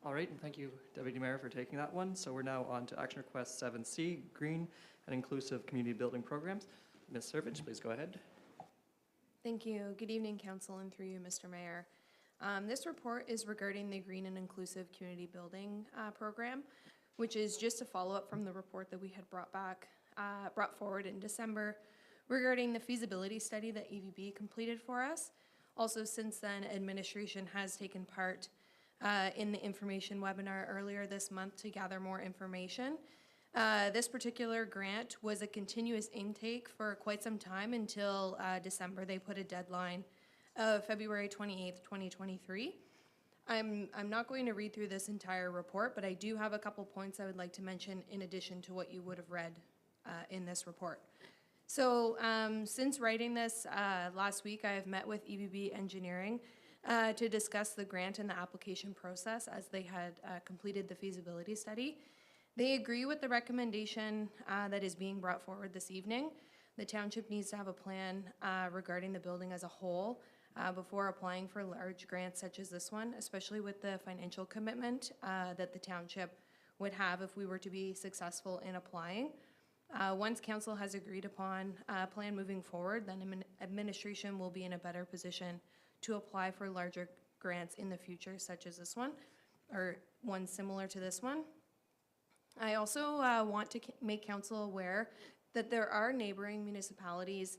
All right, and thank you, Deputy Mayor, for taking that one. So we're now on to action request 7C, Green and Inclusive Community Building Programs. Ms. Servich, please go ahead. Thank you. Good evening, Council, and through you, Mr. Mayor. This report is regarding the Green and Inclusive Community Building Program, which is just a follow-up from the report that we had brought forward in December regarding the feasibility study that EVB completed for us. Also, since then, administration has taken part in the information webinar earlier this month to gather more information. This particular grant was a continuous intake for quite some time until December. They put a deadline of February 28th, 2023. I'm not going to read through this entire report, but I do have a couple points I would like to mention in addition to what you would have read in this report. So since writing this last week, I have met with EVB Engineering to discuss the grant and the application process as they had completed the feasibility study. They agree with the recommendation that is being brought forward this evening. the township needs to have a plan regarding the building as a whole before applying for large grants such as this one, especially with the financial commitment that the township would have if we were to be successful in applying. Once council has agreed upon a plan moving forward, then administration will be in a better position to apply for larger grants in the future, such as this one, or one similar to this one. I also want to make council aware that there are neighboring municipalities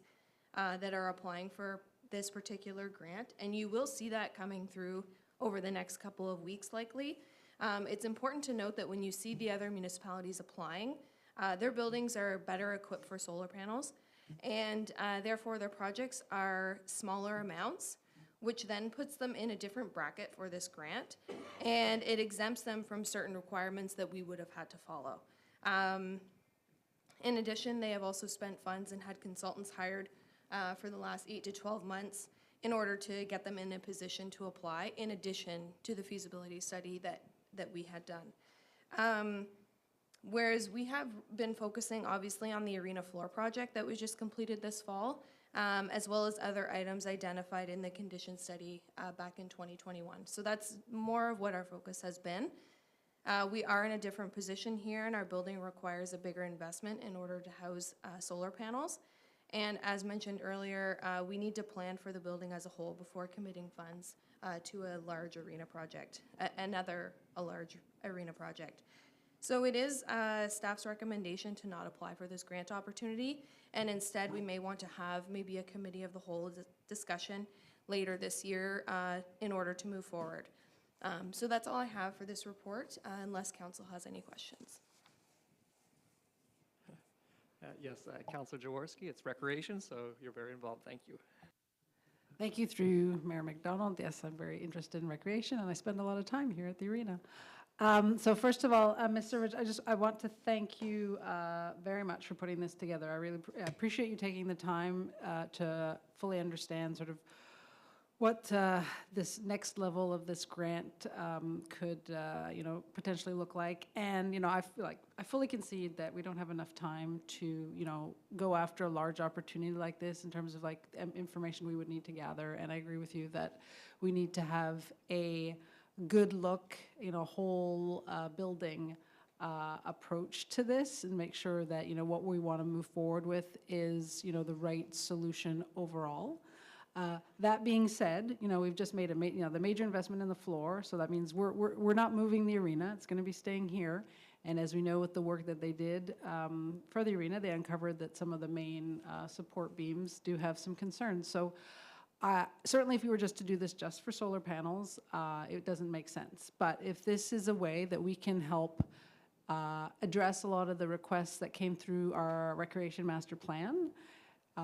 that are applying for this particular grant, and you will see that coming through over the next couple of weeks likely. It's important to note that when you see the other municipalities applying, their buildings are better equipped for solar panels, and therefore their projects are smaller amounts, which then puts them in a different bracket for this grant, and it exempts them from certain requirements that we would have had to follow. In addition, they have also spent funds and had consultants hired for the last 8 to 12 months in order to get them in a position to apply, in addition to the feasibility study that we had done. Whereas we have been focusing obviously on the arena floor project that was just completed this fall, as well as other items identified in the condition study back in 2021. So that's more of what our focus has been. We are in a different position here, and our building requires a bigger investment in order to house solar panels. And as mentioned earlier, we need to plan for the building as a whole before committing funds to a large arena project, a large arena project. So it is staff's recommendation to not apply for this grant opportunity, and instead we may want to have maybe a committee of the whole discussion later this year in order to move forward. So that's all I have for this report, unless council has any questions. Yes, Councillor Jaworski, it's recreation, so you're very involved. Thank you. Thank you through Mayor McDonald. Yes, I'm very interested in recreation, and I spend a lot of time here at the arena. So first of all, Mr. Rich, I want to thank you very much for putting this together. I really appreciate you taking the time to fully understand sort of what this next level of this grant could, potentially look like. And, I feel like I fully concede that we don't have enough time to, go after a large opportunity like this in terms of like information we would need to gather. And I agree with you that we need to have a good look, whole building approach to this and make sure that, what we want to move forward with is, the right solution overall. That being said, we've just made the major investment in the floor, so that means we're not moving the arena. It's going to be staying here. And as we know with the work that they did for the arena, they uncovered that some of the main support beams do have some concerns. So certainly if we were just to do this just for solar panels, it doesn't make sense. But if this is a way that we can help address a lot of the requests that came through our recreation master plan,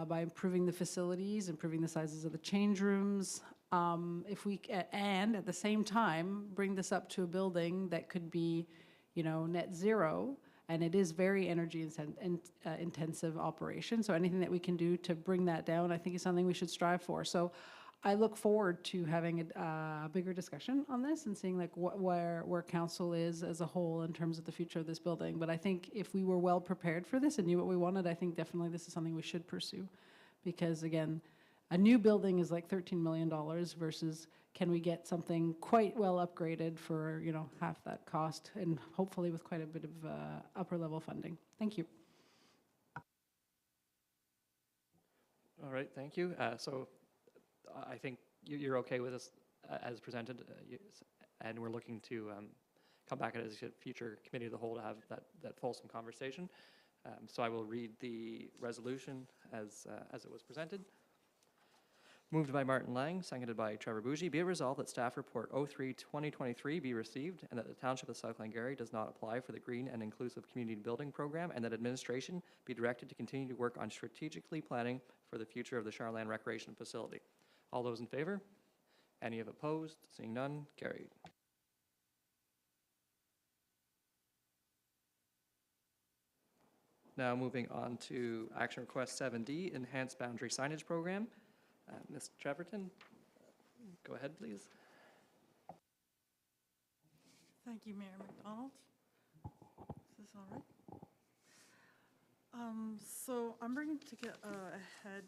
by improving the facilities, improving the sizes of the change rooms, and at the same time, bring this up to a building that could be, net zero, and it is very energy intensive operation. So anything that we can do to bring that down, I think is something we should strive for. So I look forward to having a bigger discussion on this and seeing like where council is as a whole in terms of the future of this building. But I think if we were well prepared for this and knew what we wanted, I think definitely this is something we should pursue. Because again, a new building is like $13 million versus can we get something quite well upgraded for, half that cost, and hopefully with quite a bit of upper level funding. Thank you. All right, thank you. So I think you're okay with this as presented, and we're looking to come back as a future committee of the whole to have that fulsome conversation. So I will read the resolution as it was presented. Moved by Martin Lang, seconded by Trevor Bougie. Be it resolved that staff report 03-2023 be received, and that the Township of South Glengarry does not apply for the Green and Inclusive Community Building Program, and that administration be directed to continue to work on strategically planning for the future of the Charland Recreation Facility. All those in favor? Any of opposed? Seeing none, carried. Now moving on to action request 7D, Enhanced Boundary Signage Program. Ms. Treverton, go ahead, please. Thank you, Mayor McDonald. Is this all right? So I'm bringing to get ahead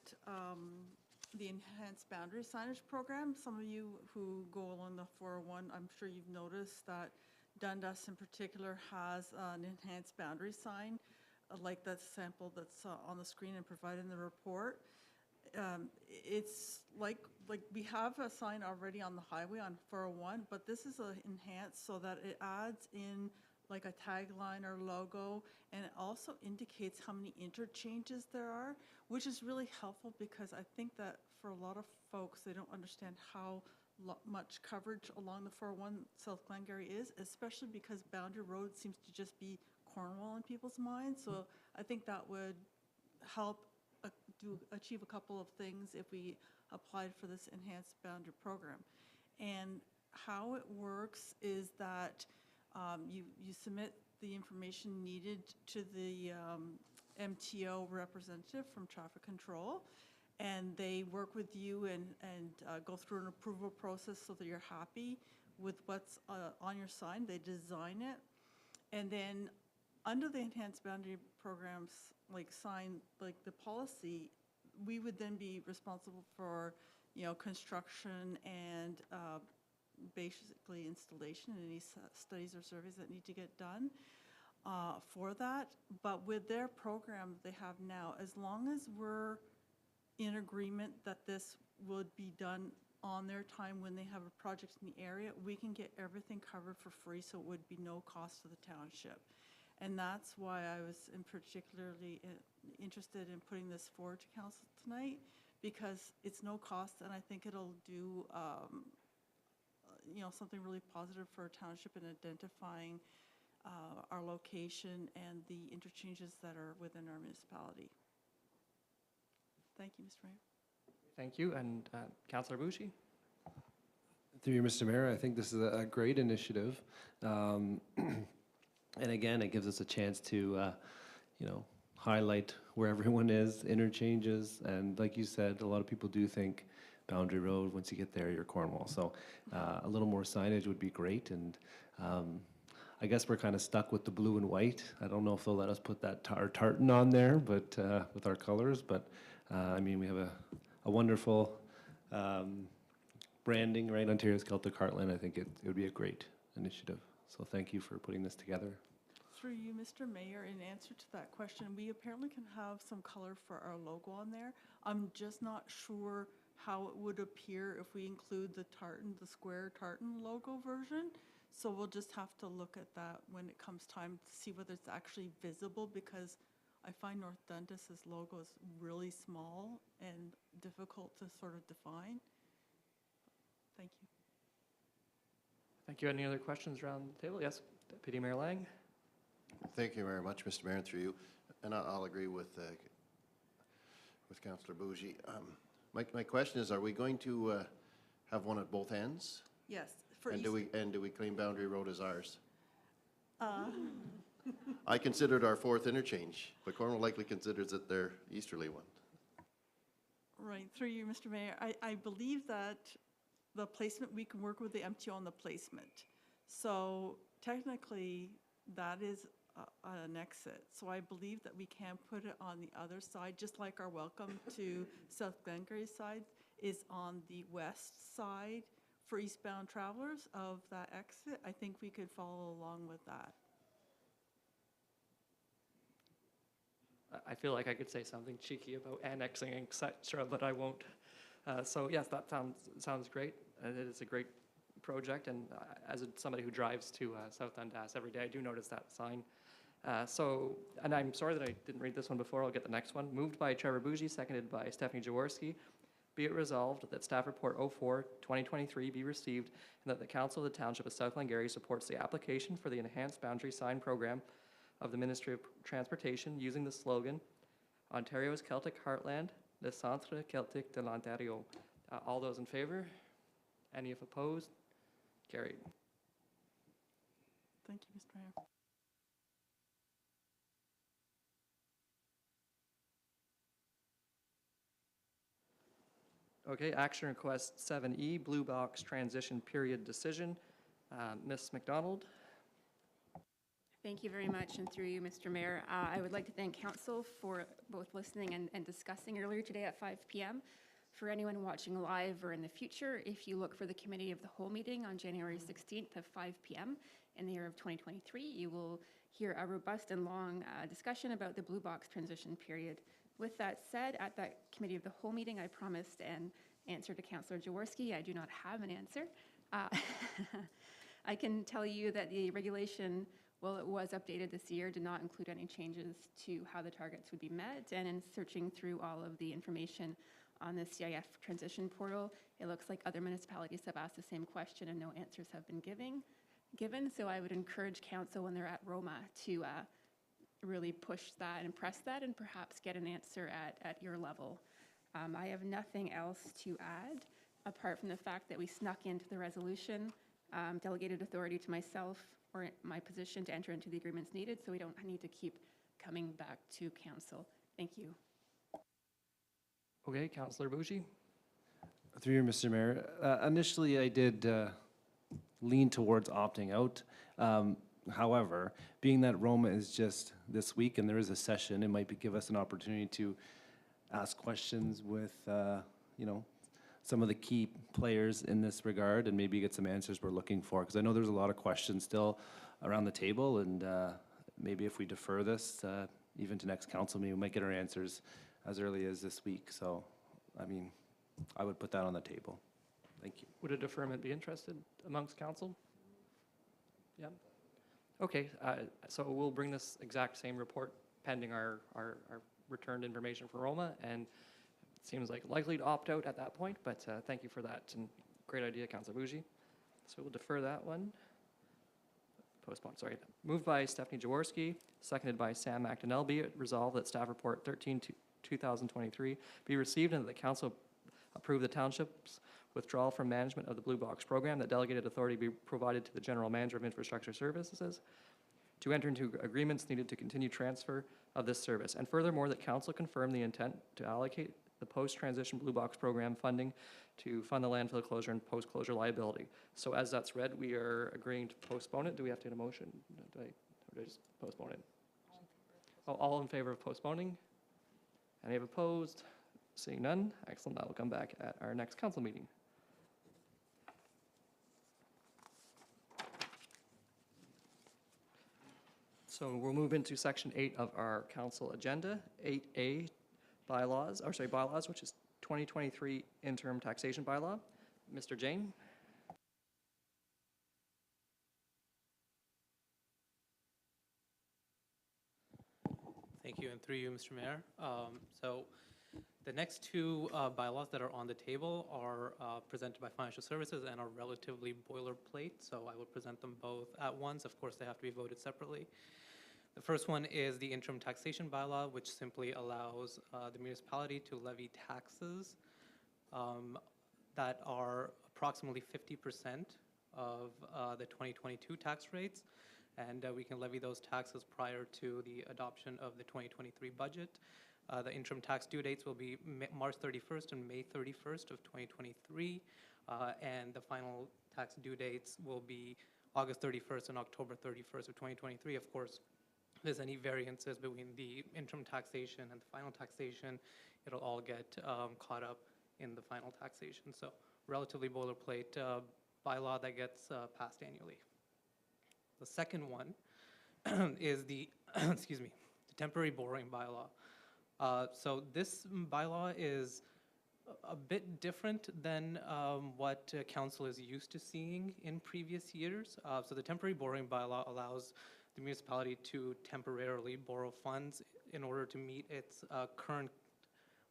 the enhanced boundary signage program. Some of you who go along the 401, I'm sure you've noticed that Dundas in particular has an enhanced boundary sign, like that sample that's on the screen and provided in the report. It's like we have a sign already on the highway on 401, but this is enhanced so that it adds in like a tagline or logo, and it also indicates how many interchanges there are, which is really helpful because I think that for a lot of folks, they don't understand how much coverage along the 401 South Glengarry is, especially because Boundary Road seems to just be Cornwall in people's minds. So I think that would help achieve a couple of things if we applied for this enhanced boundary program. And how it works is that you submit the information needed to the MTO representative from traffic control, and they work with you and go through an approval process so that you're happy with what's on your sign. They design it, and then under the enhanced boundary programs, like sign, like the policy, we would then be responsible for, construction and basically installation and any studies or surveys that need to get done for that. But with their program they have now, as long as we're in agreement that this would be done on their time when they have a project in the area, we can get everything covered for free, so it would be no cost to the township. And that's why I was particularly interested in putting this forward to council tonight, because it's no cost, and I think it'll do something really positive for our township in identifying our location and the interchanges that are within our municipality. Thank you, Mr. Mayor. Thank you, and Councillor Bougie. Through you, Mr. Mayor, I think this is a great initiative. And again, it gives us a chance to, highlight where everyone is, interchanges, and like you said, a lot of people do think Boundary Road, once you get there, you're Cornwall. So a little more signage would be great, and I guess we're kind of stuck with the blue and white. I don't know if they'll let us put that tartan on there, but with our colors, but we have a wonderful branding, right? Ontario's Celtic Heartland. I think it would be a great initiative. So thank you for putting this together. Through you, Mr. Mayor, in answer to that question, we apparently can have some color for our logo on there. I'm just not sure how it would appear if we include the square tartan logo version. So we'll just have to look at that when it comes time to see whether it's actually visible, because I find North Dundas's logo is really small and difficult to sort of define. Thank you. Thank you. Any other questions around the table? Yes, Deputy Mayor Lang. Thank you very much, Mr. Mayor, through you. And I'll agree with Councillor Bougie. My question is, are we going to have one at both ends? Yes. And do we claim Boundary Road as ours? I considered our fourth interchange, but Cornwall likely considers it their easterly one. Right. Through you, Mr. Mayor, I believe that the placement, we can work with the MTO on the placement. So technically, that is an exit. So I believe that we can put it on the other side, just like our welcome to South Glengarry side is on the west side for eastbound travelers of that exit. I think we could follow along with that. I feel like I could say something cheeky about annexing, etc., but I won't. So yes, that sounds great. It is a great project, and as somebody who drives to South Dundas every day, I do notice that sign. And I'm sorry that I didn't read this one before. I'll get the next one. Moved by Trevor Bougie, seconded by Stephanie Jaworski. Be it resolved that Staff Report 04-2023 be received, and that the Council of the Township of South Glengarry supports the application for the Enhanced Boundary Sign Program of the Ministry of Transportation using the slogan, Ontario's Celtic Heartland, le Centre Celtique de l'Ontario. All those in favor? Any if opposed? Carried. Thank you, Mr. Mayor. Okay, action request 7E, Blue Box Transition Period Decision. Ms. McDonald. Thank you very much, and through you, Mr. Mayor. I would like to thank council for both listening and discussing earlier today at 5 p.m. For anyone watching live or in the future, if you look for the Committee of the Whole meeting on January 16th at 5 p.m. in the year of 2023, you will hear a robust and long discussion about the Blue Box transition period. With that said, at that Committee of the Whole meeting, I promised an answer to Councillor Jaworski. I do not have an answer. I can tell you that the regulation, well, it was updated this year, did not include any changes to how the targets would be met. And in searching through all of the information on the CIF transition portal, it looks like other municipalities have asked the same question and no answers have been given. So I would encourage council when they're at Roma to really push that and press that and perhaps get an answer at your level. I have nothing else to add apart from the fact that we snuck into the resolution, delegated authority to myself or my position to enter into the agreements needed, so we don't need to keep coming back to council. Thank you. Okay, Councillor Bougie. Through you, Mr. Mayor. Initially, I did lean towards opting out. However, being that Roma is just this week and there is a session, it might give us an opportunity to ask questions with, some of the key players in this regard and maybe get some answers we're looking for. Because I know there's a lot of questions still around the table, and maybe if we defer this even to next council meeting, we might get our answers as early as this week. So, I would put that on the table. Thank you. Would a deferment be interested amongst council? Yeah. Okay, so we'll bring this exact same report pending our returned information for Roma, and it seems like likely to opt out at that point, but thank you for that, and great idea, Councillor Bougie. So we'll defer that one. Postpone, sorry. Moved by Stephanie Jaworski, seconded by Sam McDonnell. Be it resolved that staff report 13/2023 be received and that the council approve the township's withdrawal from management of the Blue Box program, that delegated authority be provided to the General Manager of Infrastructure Services to enter into agreements needed to continue transfer of this service. And furthermore, that council confirm the intent to allocate the post-transition Blue Box program funding to fund the landfill closure and post-closure liability. So as that's read, we are agreeing to postpone it. Do we have to get a motion? Or do I just postpone it? All in favor of postponing? Any opposed? Seeing none, excellent. That will come back at our next council meeting. So we'll move into section 8 of our council agenda, 8A bylaws, which is 2023 interim taxation bylaw. Mr. Jane. Thank you, and through you, Mr. Mayor. So the next two bylaws that are on the table are presented by Financial Services and are relatively boilerplate, so I will present them both at once. Of course, they have to be voted separately. The first one is the interim taxation bylaw, which simply allows the municipality to levy taxes that are approximately 50% of the 2022 tax rates, and we can levy those taxes prior to the adoption of the 2023 budget. The interim tax due dates will be March 31st and May 31st of 2023, and the final tax due dates will be August 31st and October 31st of 2023. Of course, if there's any variances between the interim taxation and the final taxation, it'll all get caught up in the final taxation. So relatively boilerplate bylaw that gets passed annually. The second one is the, excuse me, the temporary borrowing bylaw. So this bylaw is a bit different than what council is used to seeing in previous years. So the temporary borrowing bylaw allows the municipality to temporarily borrow funds in order to meet its current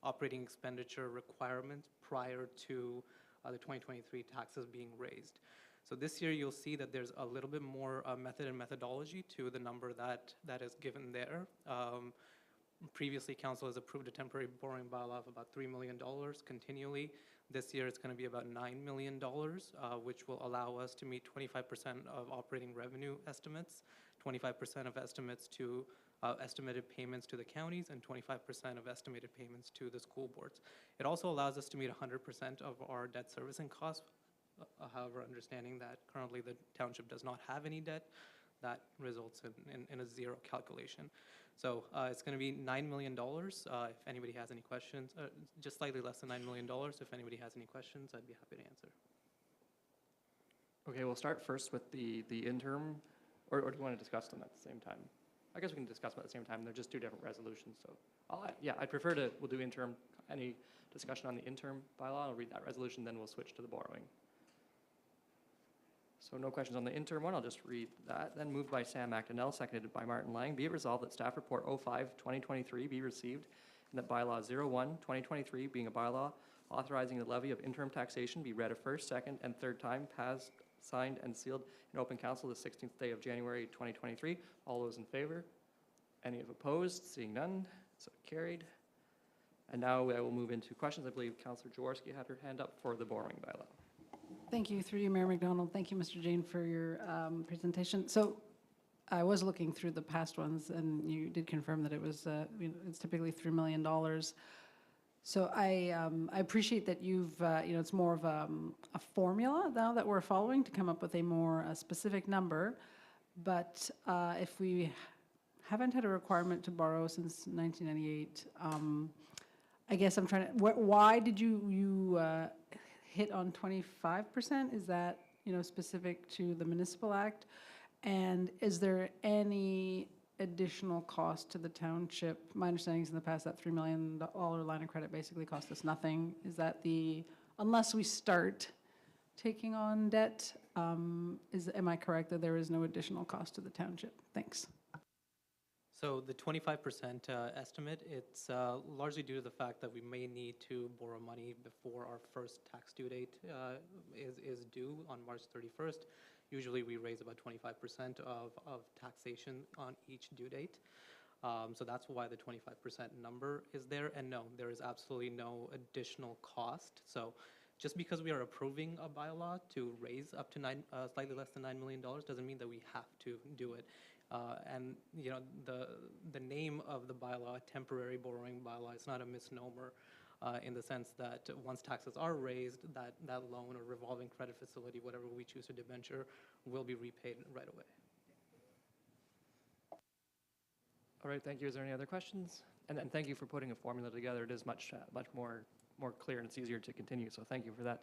operating expenditure requirements prior to the 2023 taxes being raised. So this year you'll see that there's a little bit more method and methodology to the number that is given there. Previously, council has approved a temporary borrowing bylaw of about $3 million continually. This year it's going to be about $9 million, which will allow us to meet 25% of operating revenue estimates, 25% of estimates to estimated payments to the counties, and 25% of estimated payments to the school boards. It also allows us to meet 100% of our debt servicing costs. However, understanding that currently the township does not have any debt, that results in a zero calculation. So it's going to be $9 million. If anybody has any questions, just slightly less than $9 million. If anybody has any questions, I'd be happy to answer. Okay, we'll start first with the interim, or do you want to discuss them at the same time? I guess we can discuss them at the same time. They're just two different resolutions, so yeah, I'd prefer we'll do interim. Any discussion on the interim bylaw? I'll read that resolution, then we'll switch to the borrowing. So no questions on the interim one. I'll just read that. Then moved by Sam McDonnell, seconded by Martin Lang. Be it resolved that staff report 05-2023 be received, and that bylaw 01-2023, being a bylaw authorizing the levy of interim taxation, be read a first, second, and third time, passed, signed, and sealed in open council the 16th day of January 2023. All those in favor? Any opposed? Seeing none, so carried. And now I will move into questions. I believe Councillor Jaworski had her hand up for the borrowing bylaw. Thank you, through you, Mayor McDonald. Thank you, Mr. Jane, for your presentation. So I was looking through the past ones, and you did confirm that it was it's typically $3 million. So I appreciate that you've it's more of a formula now that we're following to come up with a more specific number. But if we haven't had a requirement to borrow since 1998, I guess I'm trying to. Why did you hit on 25%? Is that specific to the Municipal Act? And is there any additional cost to the township? My understanding is in the past that $3 million line of credit basically cost us nothing. Is that unless we start taking on debt, am I correct that there is no additional cost to the township? Thanks. So the 25% estimate, it's largely due to the fact that we may need to borrow money before our first tax due date is due on March 31st. Usually we raise about 25% of taxation on each due date. So that's why the 25% number is there. And no, there is absolutely no additional cost. So just because we are approving a bylaw to raise up to slightly less than $9 million doesn't mean that we have to do it. And the name of the bylaw, temporary borrowing bylaw, is not a misnomer in the sense that once taxes are raised, that loan or revolving credit facility, whatever we choose to debenture, will be repaid right away. All right, thank you. Is there any other questions? And thank you for putting a formula together. It is much more clear, and it's easier to continue, so thank you for that.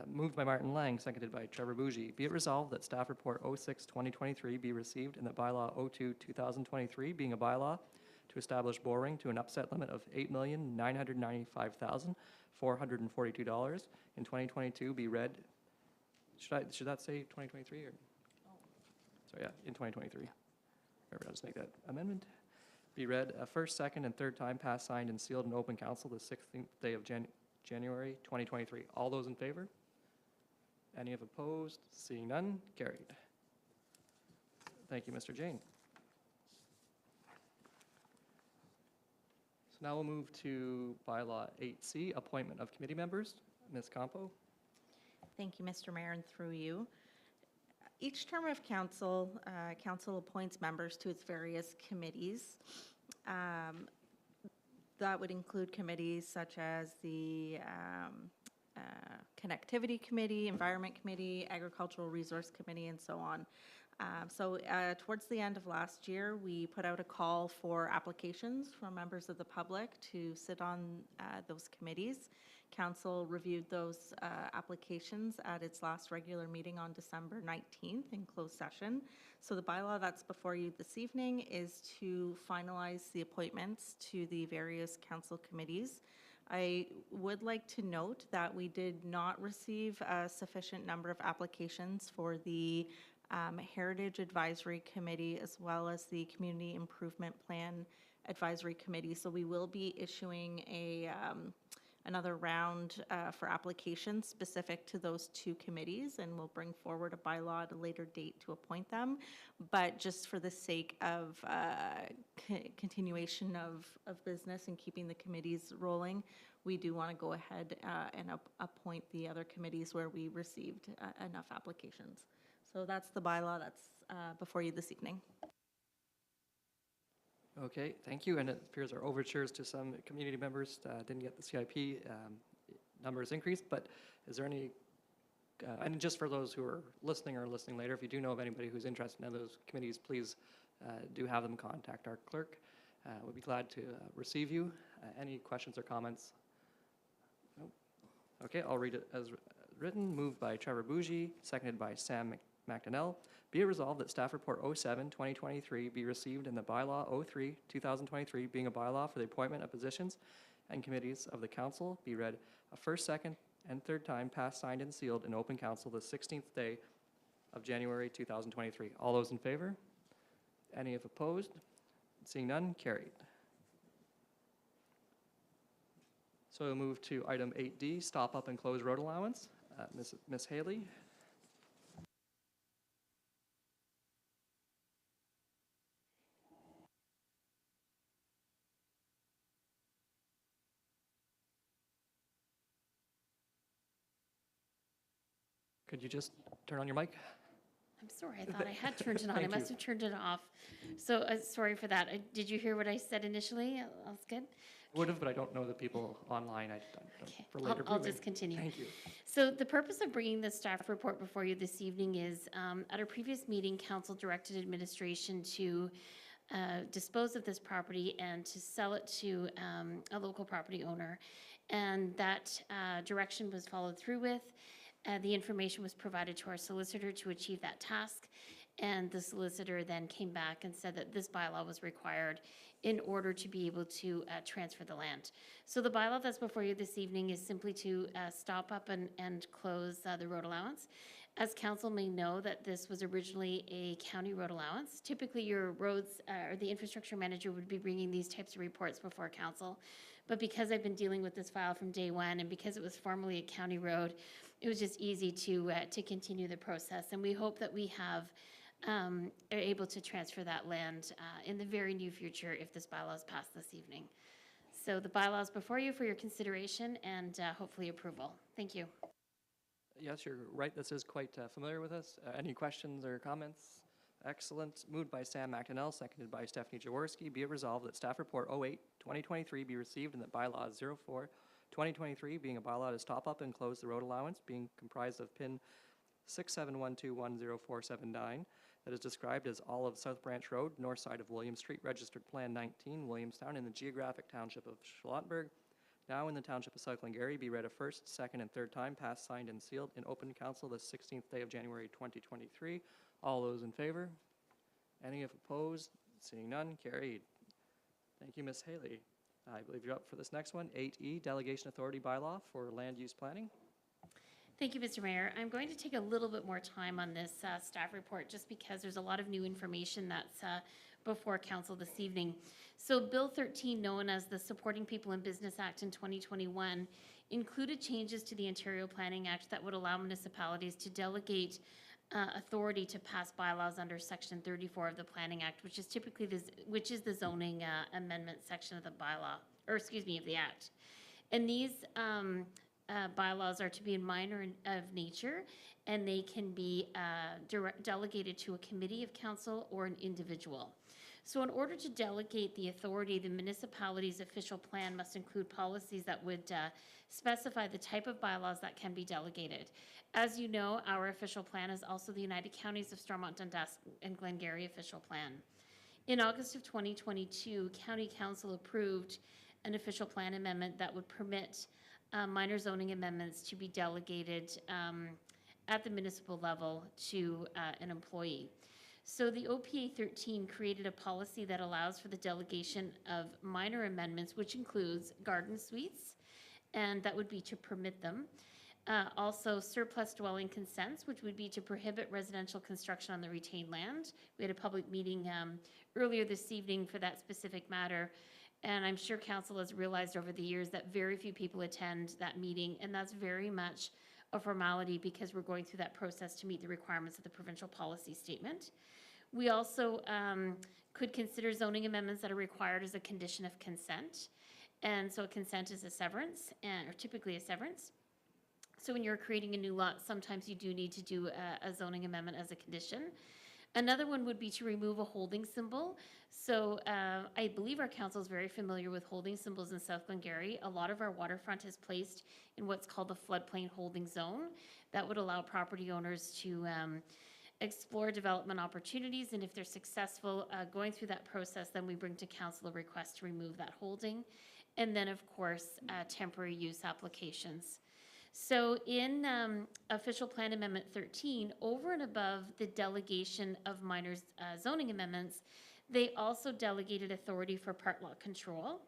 Moved by Martin Lang, seconded by Trevor Bougie. Be it resolved that staff report 06-2023 be received, and that bylaw 02-2023, being a bylaw to establish borrowing to an upset limit of $8,995,442 in 2022 be read. Should that say 2023 or? Sorry, yeah, in 2023. I'll just make that amendment. Be read a first, second, and third time, passed, signed, and sealed in open council the 16th day of January 2023. All those in favor? Any opposed? Seeing none, carried. Thank you, Mr. Jane. So now we'll move to bylaw 8C, appointment of committee members. Ms. Campo. Thank you, Mr. Mayor, and through you. Each term of council, council appoints members to its various committees. That would include committees such as the Connectivity Committee, Environment Committee, Agricultural Resource Committee, and so on. So towards the end of last year, we put out a call for applications from members of the public to sit on those committees. Council reviewed those applications at its last regular meeting on December 19th in closed session. So the bylaw that's before you this evening is to finalize the appointments to the various council committees. I would like to note that we did not receive a sufficient number of applications for the Heritage Advisory Committee as well as the Community Improvement Plan Advisory Committee. So we will be issuing another round for applications specific to those two committees, and we'll bring forward a bylaw at a later date to appoint them. But just for the sake of continuation of business and keeping the committees rolling, we do want to go ahead and appoint the other committees where we received enough applications. So that's the bylaw that's before you this evening. Okay, thank you. And it appears our overtures to some community members didn't get the CIP numbers increased, but is there any And just for those who are listening or listening later, if you do know of anybody who's interested in those committees, please do have them contact our clerk. We'd be glad to receive you. Any questions or comments? Nope. Okay, I'll read it as written. Moved by Trevor Bougie, seconded by Sam McDonnell. Be it resolved that staff report 07-2023 be received and the bylaw 03-2023 being a bylaw for the appointment of positions and committees of the council be read a first, second, and third time, passed, signed, and sealed in open council the 16th day of January 2023. All those in favor? Any opposed? Seeing none, carried. So we'll move to item 8D, stop up and close road allowance. Ms. Haley. Could you just turn on your mic? I'm sorry, I thought I had turned it on. I Thank must you. have turned it off. So sorry for that. Did you hear what I said initially? That's good. Would have, but I don't know the people online. I don't Okay, for later I'll viewing. just continue. Thank you. So the purpose of bringing the staff report before you this evening is, at a previous meeting, council directed administration to dispose of this property and to sell it to a local property owner. And that direction was followed through with. The information was provided to our solicitor to achieve that task. And the solicitor then came back and said that this bylaw was required in order to be able to transfer the land. So the bylaw that's before you this evening is simply to stop up and close the road allowance. As council may know, that this was originally a county road allowance. Typically your roads or the infrastructure manager would be bringing these types of reports before council. But because I've been dealing with this file from day one and because it was formerly a county road, it was just easy to continue the process. And we hope that we have are able to transfer that land in the very near future if this bylaw is passed this evening. So the bylaw is before you for your consideration and hopefully approval. Thank you. Yes, you're right. This is quite familiar with us. Any questions or comments? Excellent. Moved by Sam McDonnell, seconded by Stephanie Jaworski. Be it resolved that staff report 08-2023 be received and that bylaw 04-2023 being a bylaw to stop up and close the road allowance being comprised of PIN 6712100479 that is described as all of South Branch Road, north side of William Street, registered plan 19, Williamstown, in the geographic township of Schlottenburg, now in the township of South Glengarry, be read a first, second, and third time, passed, signed, and sealed in open council the 16th day of January 2023. All those in favor? Any opposed? Seeing none, carried. Thank you, Ms. Haley. I believe you're up for this next one, 8E, Delegation Authority Bylaw for Land Use Planning. Thank you, Mr. Mayor. I'm going to take a little bit more time on this staff report just because there's a lot of new information that's before council this evening. So Bill 13, known as the Supporting People in Business Act in 2021, included changes to the Ontario Planning Act that would allow municipalities to delegate authority to pass bylaws under Section 34 of the Planning Act, which is typically the zoning amendment section of the bylaw, or excuse me, of the act. And these bylaws are to be minor of nature, and they can be delegated to a committee of council or an individual. So in order to delegate the authority, the municipality's official plan must include policies that would specify the type of bylaws that can be delegated. As you know, our official plan is also the United Counties of Stormont, Dundas, and Glengarry official plan. In August of 2022, County Council approved an official plan amendment that would permit minor zoning amendments to be delegated at the municipal level to an employee. So the OPA 13 created a policy that allows for the delegation of minor amendments, which includes garden suites, and that would be to permit them. Also surplus dwelling consents, which would be to prohibit residential construction on the retained land. We had a public meeting earlier this evening for that specific matter. And I'm sure council has realized over the years that very few people attend that meeting, and that's very much a formality because we're going through that process to meet the requirements of the provincial policy statement. We also could consider zoning amendments that are required as a condition of consent. And so consent is a severance, or typically a severance. So when you're creating a new lot, sometimes you do need to do a zoning amendment as a condition. Another one would be to remove a holding symbol. So I believe our council is very familiar with holding symbols in South Glengarry. A lot of our waterfront is placed in what's called the floodplain holding zone. That would allow property owners to explore development opportunities, and if they're successful going through that process, then we bring to council a request to remove that holding. And then, of course, temporary use applications. So in Official Plan Amendment 13, over and above the delegation of minor zoning amendments, they also delegated authority for part lot control.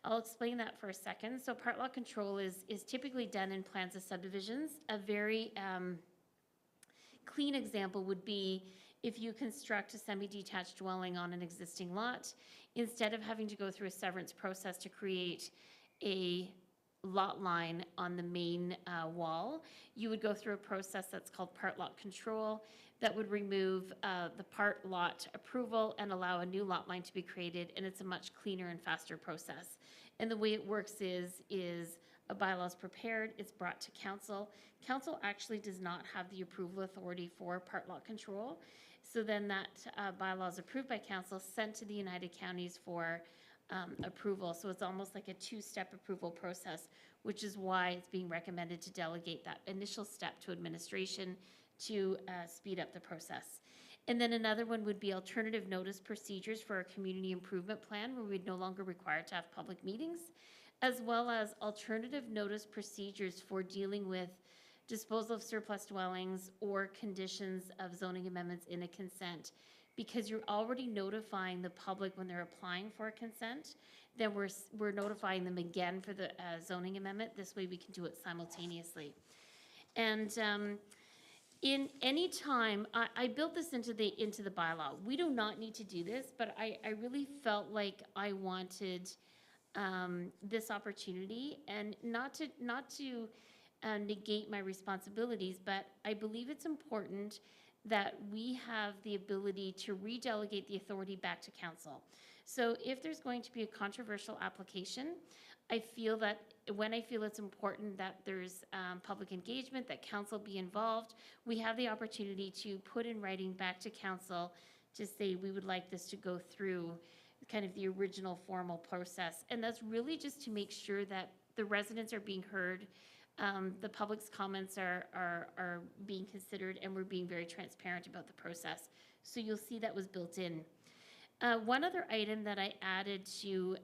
I'll explain that for a second. So part lot control is typically done in plans of subdivisions. A very clean example would be if you construct a semi-detached dwelling on an existing lot, instead of having to go through a severance process to create a lot line on the main wall, you would go through a process that's called part lot control that would remove the part lot approval and allow a new lot line to be created, and it's a much cleaner and faster process. And the way it works is a bylaw is prepared, it's brought to council. Council actually does not have the approval authority for part lot control. So then that bylaw is approved by council, sent to the United Counties for approval. So it's almost like a two-step approval process, which is why it's being recommended to delegate that initial step to administration to speed up the process. And then another one would be alternative notice procedures for a community improvement plan, where we'd no longer require to have public meetings, as well as alternative notice procedures for dealing with disposal of surplus dwellings or conditions of zoning amendments in a consent. Because you're already notifying the public when they're applying for a consent, then we're notifying them again for the zoning amendment. This way we can do it simultaneously. And in any time, I built this into the bylaw. We do not need to do this, but I really felt like I wanted this opportunity, and not to negate my responsibilities, but I believe it's important that we have the ability to redelegate the authority back to council. So if there's going to be a controversial application, I feel that when I feel it's important that there's public engagement, that council be involved, we have the opportunity to put in writing back to council to say we would like this to go through kind of the original formal process. And that's really just to make sure that the residents are being heard, the public's comments are being considered, and we're being very transparent about the process. So you'll see that was built in. One other item that I added to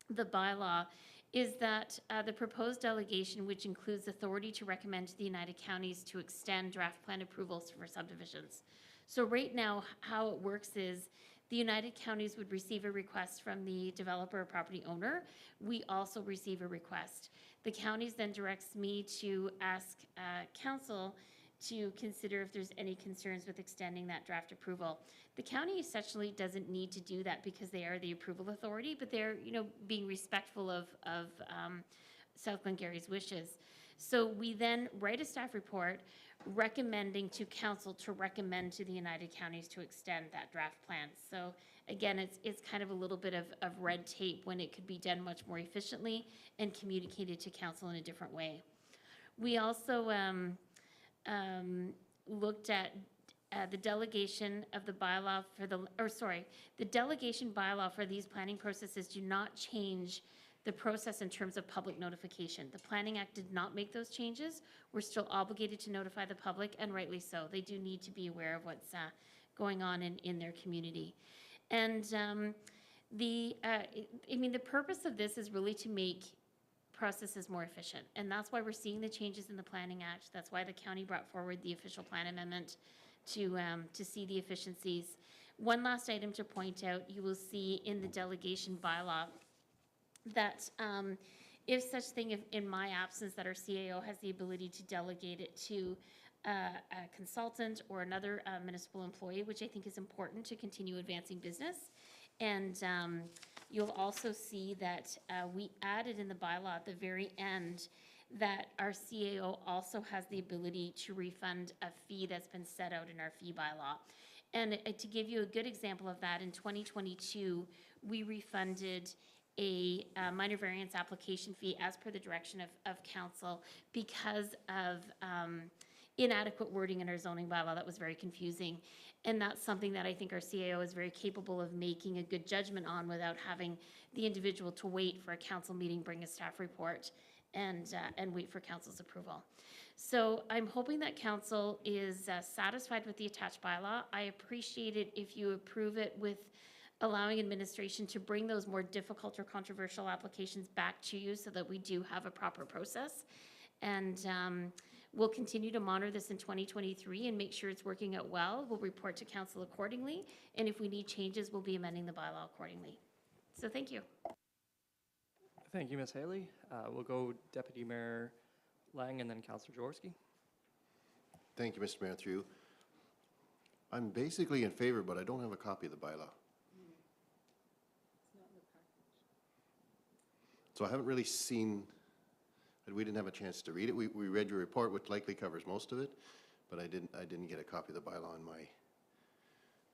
the bylaw is that the proposed delegation, which includes authority to recommend to the United Counties to extend draft plan approvals for subdivisions. So right now, how it works is the United Counties would receive a request from the developer or property owner. We also receive a request. The counties then directs me to ask council to consider if there's any concerns with extending that draft approval. The county essentially doesn't need to do that because they are the approval authority, but they're being respectful of South Glengarry's wishes. So we then write a staff report recommending to council to recommend to the United Counties to extend that draft plan. So again, it's kind of a little bit of red tape when it could be done much more efficiently and communicated to council in a different way. We also looked at the delegation of the bylaw for the delegation bylaw for these planning processes do not change the process in terms of public notification. The Planning Act did not make those changes. We're still obligated to notify the public, and rightly so. They do need to be aware of what's going on in their community. And the purpose of this is really to make processes more efficient. And that's why we're seeing the changes in the Planning Act. That's why the county brought forward the official plan amendment to see the efficiencies. One last item to point out, you will see in the delegation bylaw that if such thing, in my absence, that our CAO has the ability to delegate it to a consultant or another municipal employee, which I think is important to continue advancing business. And you'll also see that we added in the bylaw at the very end that our CAO also has the ability to refund a fee that's been set out in our fee bylaw. And to give you a good example of that, in 2022, we refunded a minor variance application fee as per the direction of council because of inadequate wording in our zoning bylaw that was very confusing. And that's something that I think our CAO is very capable of making a good judgment on without having the individual to wait for a council meeting, bring a staff report, and wait for council's approval. So I'm hoping that council is satisfied with the attached bylaw. I appreciate it if you approve it with allowing administration to bring those more difficult or controversial applications back to you so that we do have a proper process. And we'll continue to monitor this in 2023 and make sure it's working out well. We'll report to council accordingly. And if we need changes, we'll be amending the bylaw accordingly. So thank you. Thank you, Ms. Haley. We'll go Deputy Mayor Lang and then Councillor Jaworski. Thank you, Mr. Mayor, through you. I'm basically in favor, but I don't have a copy of the bylaw. So I haven't really seen, we didn't have a chance to read it. We read your report, which likely covers most of it, but I didn't get a copy of the bylaw in my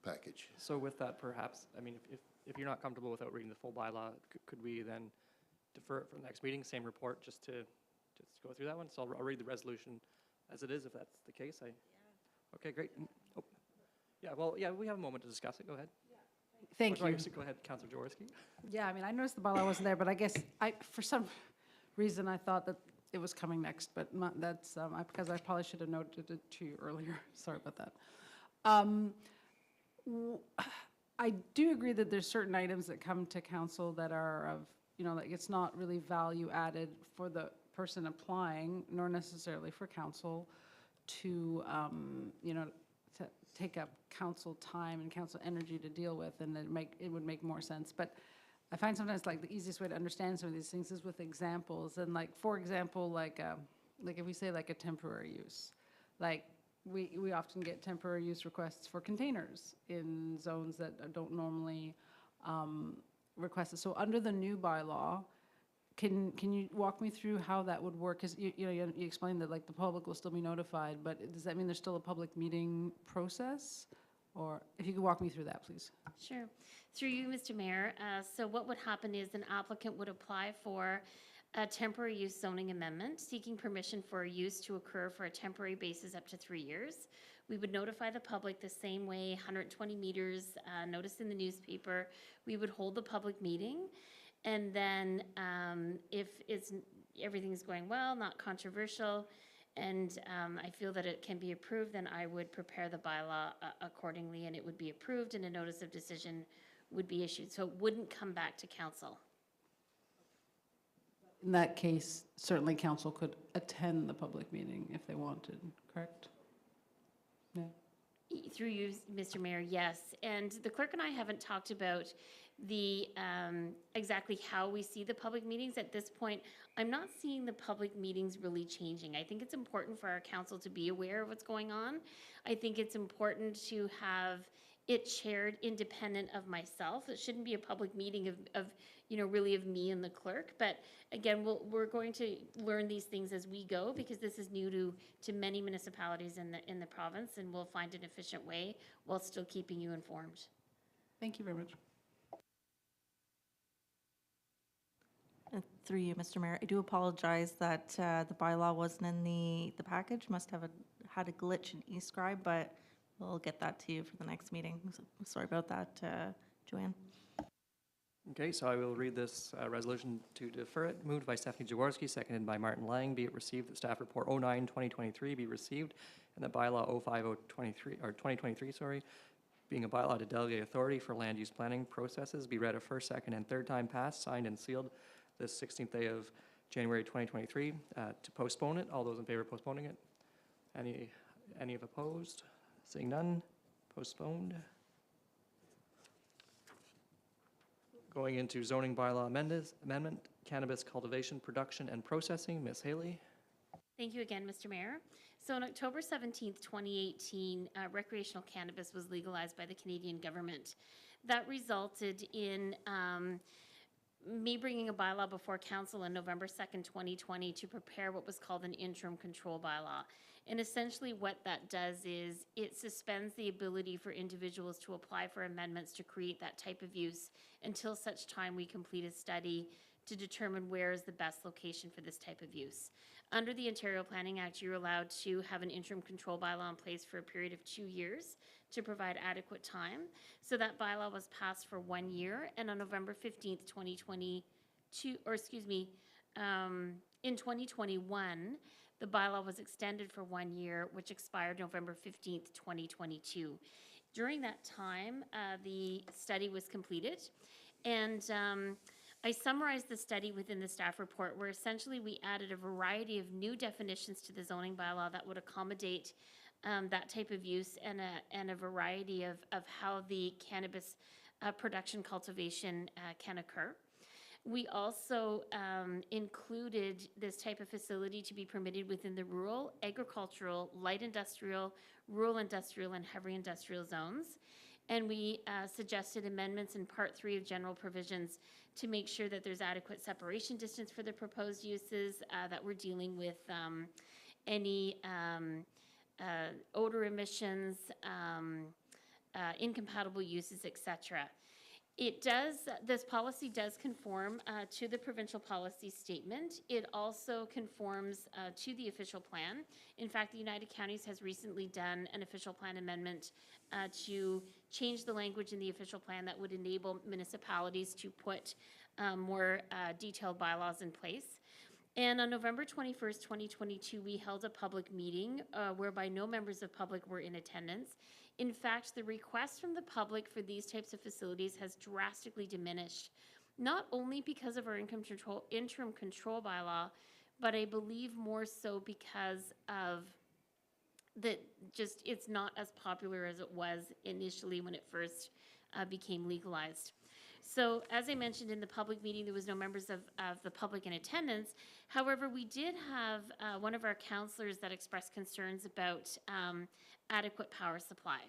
package. So with that, perhaps, I mean, if you're not comfortable without reading the full bylaw, could we then defer it for the next meeting, same report, just to go through that one? So I'll read the resolution as it is, if that's the case. Okay, great. Oh, yeah, well, yeah, we have a moment to discuss it. Go ahead. Thank you. Go ahead, Councillor Jaworski. Yeah, I mean, I noticed the bylaw wasn't there, but I guess for some reason, I thought that it was coming next, but that's because I probably should have noted it to you earlier. Sorry about that. I do agree that there's certain items that come to council that are of, like it's not really value added for the person applying, nor necessarily for council to, to take up council time and council energy to deal with, and it would make more sense. But I find sometimes like the easiest way to understand some of these things is with examples. And like, for example, like if we say like a temporary use, like we often get temporary use requests for containers in zones that don't normally request it. So under the new bylaw, can you walk me through how that would work? Because you explained that like the public will still be notified, but does that mean there's still a public meeting process? Or if you could walk me through that, please. Sure. Through you, Mr. Mayor. So what would happen is an applicant would apply for a temporary use zoning amendment, seeking permission for a use to occur for a temporary basis up to 3 years. We would notify the public the same way, 120 meters, notice in the newspaper. We would hold the public meeting. And then if everything's going well, not controversial, and I feel that it can be approved, then I would prepare the bylaw accordingly, and it would be approved, and a notice of decision would be issued. So it wouldn't come back to council. In that case, certainly council could attend the public meeting if they wanted, correct? Yeah. Through you, Mr. Mayor, yes. And the clerk and I haven't talked about the exactly how we see the public meetings at this point. I'm not seeing the public meetings really changing. I think it's important for our council to be aware of what's going on. I think it's important to have it chaired independent of myself. It shouldn't be a public meeting of really of me and the clerk. But again, we're going to learn these things as we go, because this is new to many municipalities in the province, and we'll find an efficient way while still keeping you informed. Thank you very much. Through you, Mr. Mayor, I do apologize that the bylaw wasn't in the package. Must have had a glitch in eScribe, but we'll get that to you for the next meeting. So, sorry about that, Joanne. Okay, so I will read this resolution to defer it. Moved by Stephanie Jaworski, seconded by Martin Lang. Be it received that staff report 09-2023 be received, and the bylaw 2023, being a bylaw to delegate authority for land use planning processes, be read a first, second, and third time passed, signed, and sealed this 16th day of January 2023. To postpone it, all those in favor of postponing it? Any of opposed? Seeing none, postponed. Going into zoning bylaw amendment, cannabis cultivation, production, and processing. Ms. Haley. Thank you again, Mr. Mayor. So on October 17th, 2018, recreational cannabis was legalized by the Canadian government. That resulted in me bringing a bylaw before council on November 2nd, 2020 to prepare what was called an interim control bylaw. And essentially what that does is it suspends the ability for individuals to apply for amendments to create that type of use until such time we complete a study to determine where is the best location for this type of use. Under the Ontario Planning Act, you're allowed to have an interim control bylaw in place for a period of 2 years to provide adequate time. So that bylaw was passed for 1 year, and on November 15th, 2022, or excuse me, in 2021, the bylaw was extended for 1 year, which expired November 15th, 2022. During that time, the study was completed, and I summarized the study within the staff report, where essentially we added a variety of new definitions to the zoning bylaw that would accommodate that type of use, and a variety of how the cannabis production cultivation can occur. We also included this type of facility to be permitted within the rural, agricultural, light industrial, rural industrial, and heavy industrial zones. And we suggested amendments in Part 3 of general provisions to make sure that there's adequate separation distance for the proposed uses, that we're dealing with any odor emissions, incompatible uses, etc. This policy does conform to the provincial policy statement. It also conforms to the official plan. In fact, the United Counties has recently done an official plan amendment to change the language in the official plan that would enable municipalities to put more detailed bylaws in place. And on November 21st, 2022, we held a public meeting whereby no members of public were in attendance. In fact, the request from the public for these types of facilities has drastically diminished, not only because of our interim control bylaw, but I believe more so because of it's not as popular as it was initially when it first became legalized. So as I mentioned in the public meeting, there was no members of the public in attendance. However, we did have one of our councillors that expressed concerns about adequate power supply.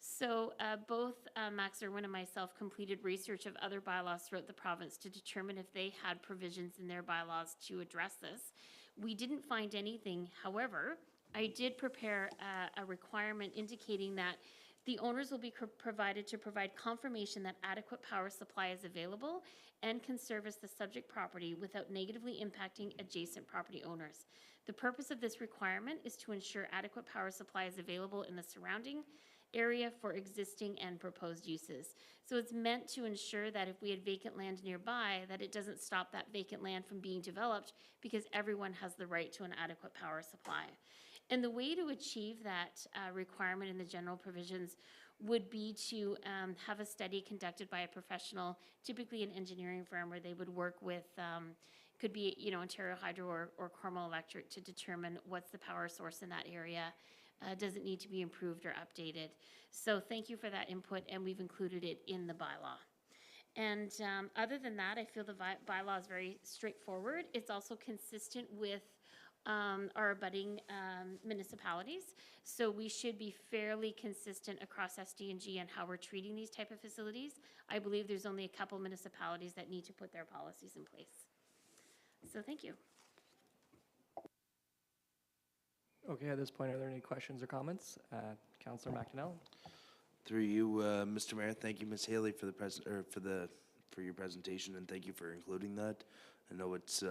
So both Max Irwin and myself completed research of other bylaws throughout the province to determine if they had provisions in their bylaws to address this. We didn't find anything. However, I did prepare a requirement indicating that the owners will be provided to provide confirmation that adequate power supply is available and can service the subject property without negatively impacting adjacent property owners. The purpose of this requirement is to ensure adequate power supply is available in the surrounding area for existing and proposed uses. So it's meant to ensure that if we had vacant land nearby, that it doesn't stop that vacant land from being developed, because everyone has the right to an adequate power supply. And the way to achieve that requirement in the general provisions would be to have a study conducted by a professional, typically an engineering firm, where they would work with, could be, Ontario Hydro or Cornwall Electric, to determine what's the power source in that area. Does it need to be improved or updated? So thank you for that input, and we've included it in the bylaw. And other than that, I feel the bylaw is very straightforward. It's also consistent with our abutting municipalities. So we should be fairly consistent across SD&G and how we're treating these type of facilities. I believe there's only a couple municipalities that need to put their policies in place. So thank you. Okay, at this point, are there any questions or comments? Councillor McDonnell? Through you, Mr. Mayor, thank you, Ms. Haley, for the for your presentation, and thank you for including that. I know it's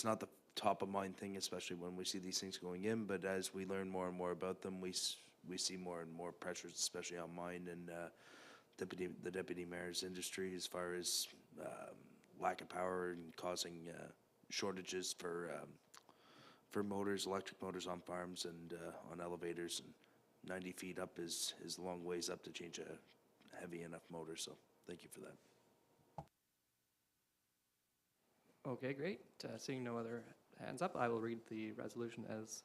not the top of mind thing, especially when we see these things going in, but as we learn more and more about them, we see more and more pressures, especially on mine and the deputy mayor's industry, as far as lack of power and causing shortages for motors, electric motors on farms and on elevators. And 90 feet up is a long ways up to change a heavy enough motor, so thank you for that. Okay, great. Seeing no other hands up, I will read the resolution as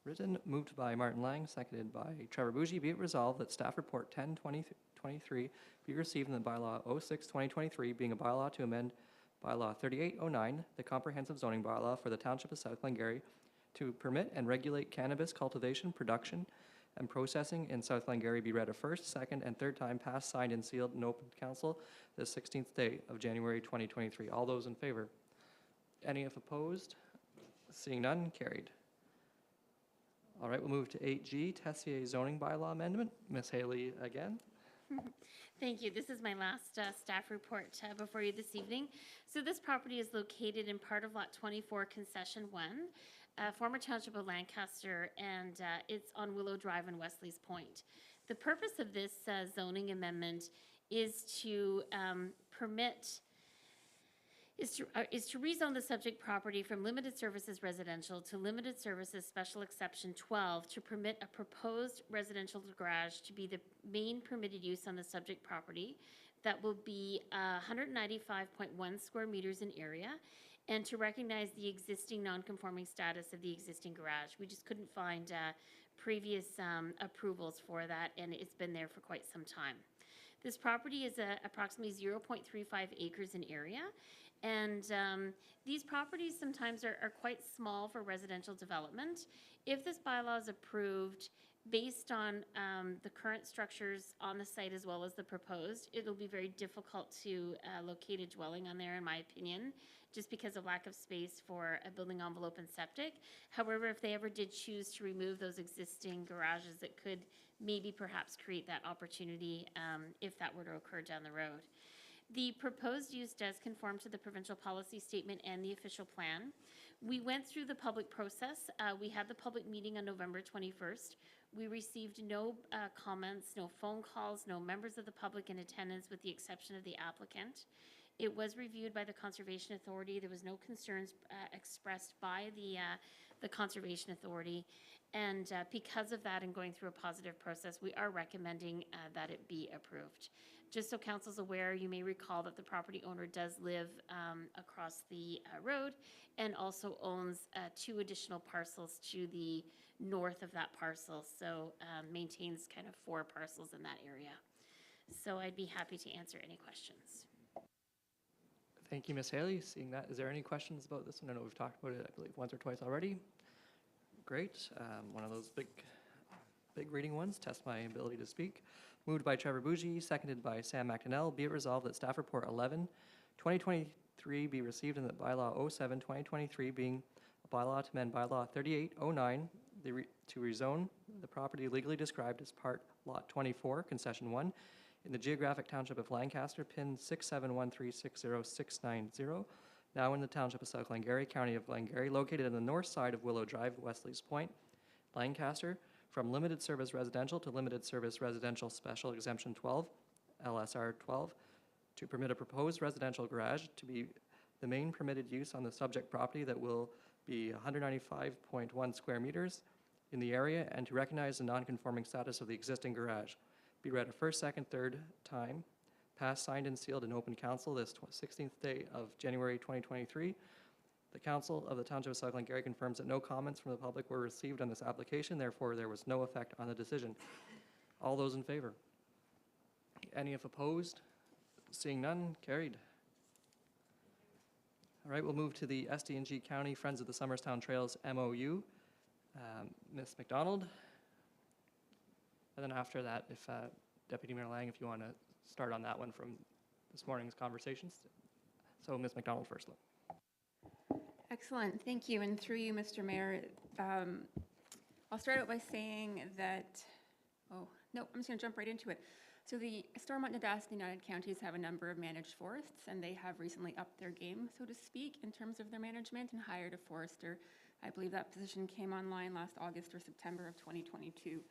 written. Moved by Martin Lang, seconded by Trevor Bougie. Be it resolved that staff report 10/2023 be received in the bylaw 06/2023, being a bylaw to amend bylaw 3809, the comprehensive zoning bylaw for the Township of South Glengarry, to permit and regulate cannabis cultivation, production, and processing in South Glengarry, be read a first, second, and third time, passed, signed, and sealed, and open to council the 16th day of January 2023. All those in favor? Any if opposed? Seeing none, carried. All right, we'll move to 8G, Tessier zoning bylaw amendment. Ms. Haley again. Thank you. This is my last staff report before you this evening. So this property is located in part of Lot 24, Concession 1, former Township of Lancaster, and it's on Willow Drive in Wesley's Point. The purpose of this zoning amendment is to is to rezone the subject property from limited services residential to limited services special exception 12 to permit a proposed residential garage to be the main permitted use on the subject property that will be 195.1 square meters in area, and to recognize the existing non-conforming status of the existing garage. We just couldn't find previous approvals for that, and it's been there for quite some time. This property is approximately 0.35 acres in area, and these properties sometimes are quite small for residential development. If this bylaw is approved, based on the current structures on the site as well as the proposed, it'll be very difficult to locate a dwelling on there, in my opinion, just because of lack of space for a building envelope and septic. However, if they ever did choose to remove those existing garages, it could maybe perhaps create that opportunity if that were to occur down the road. The proposed use does conform to the provincial policy statement and the official plan. We went through the public process. We had the public meeting on November 21st. We received no comments, no phone calls, no members of the public in attendance with the exception of the applicant. It was reviewed by the Conservation Authority. There was no concerns expressed by the Conservation Authority. And because of that and going through a positive process, we are recommending that it be approved. Just so council's aware, you may recall that the property owner does live across the road and also owns 2 additional parcels to the north of that parcel. So maintains kind of 4 parcels in that area. So I'd be happy to answer any questions. Thank you, Ms. Haley. Seeing that, is there any questions about this one? I know we've talked about it, I believe, once or twice already. Great. One of those big reading ones, test my ability to speak. Moved by Trevor Bougie, seconded by Sam McDonnell. Be it resolved that staff report 11, 2023 be received and that bylaw 07, 2023 being a bylaw to amend bylaw 3809 to rezone the property legally described as part lot 24, concession 1, in the geographic township of Lancaster, pin 6713606990, now in the township of South Glengarry, county of Glengarry, located on the north side of Willow Drive, Wesley's Point, Lancaster, from limited service residential to limited service residential special exemption 12, LSR 12, to permit a proposed residential garage to be the main permitted use on the subject property that will be 195.1 square meters in the area, and to recognize the non-conforming status of the existing garage. Be read a first, second, third time, passed, signed, and sealed in open council this 16th day of January 2023. The Council of the Township of South Glengarry confirms that no comments from the public were received on this application, therefore there was no effect on the decision. All those in favor? Any if opposed? Seeing none, carried. All right, we'll move to the SDNG County Friends of the Summerstown Trails MOU. Ms. McDonald. And then after that, if Deputy Mayor Lang, if you want to start on that one from this morning's conversations. So Ms. McDonald first. Excellent, thank you. And through you, Mr. Mayor, I'll start out by saying that, I'm just going to jump right into it. So the Stormont, Nedaston United Counties have a number of managed forests, and they have recently upped their game, so to speak, in terms of their management and hired a forester. I believe that position came online last August or September of 2022.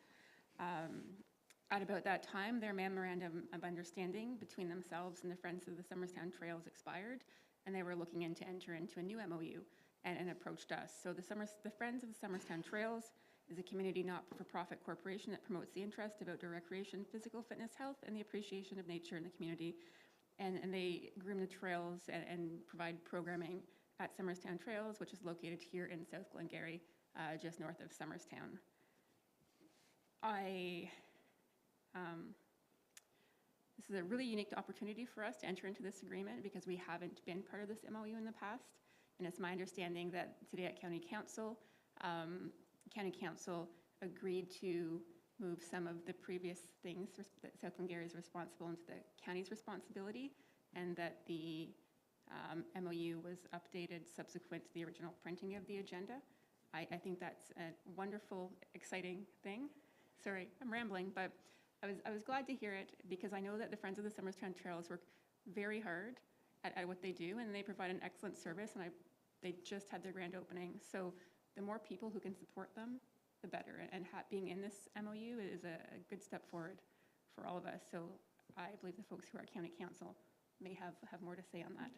At about that time, their memorandum of understanding between themselves and the Friends of the Summerstown Trails expired, and they were looking to enter into a new MOU and approached us. So the Friends of the Summerstown Trails is a community not-for-profit corporation that promotes the interest of outdoor recreation, physical fitness, health, and the appreciation of nature in the community. And they groom the trails and provide programming at Summerstown Trails, which is located here in South Glengarry, just north of Summerstown. This is a really unique opportunity for us to enter into this agreement because we haven't been part of this MOU in the past. And it's my understanding that today at County Council agreed to move some of the previous things that South Glengarry is responsible into the county's responsibility, and that the MOU was updated subsequent to the original printing of the agenda. I think that's a wonderful, exciting thing. Sorry, I'm rambling, but I was glad to hear it because I know that the Friends of the Summerstown Trails work very hard at what they do, and they provide an excellent service, and they just had their grand opening. So the more people who can support them, the better. And being in this MOU is a good step forward for all of us. So I believe the folks who are at County Council may have more to say on that.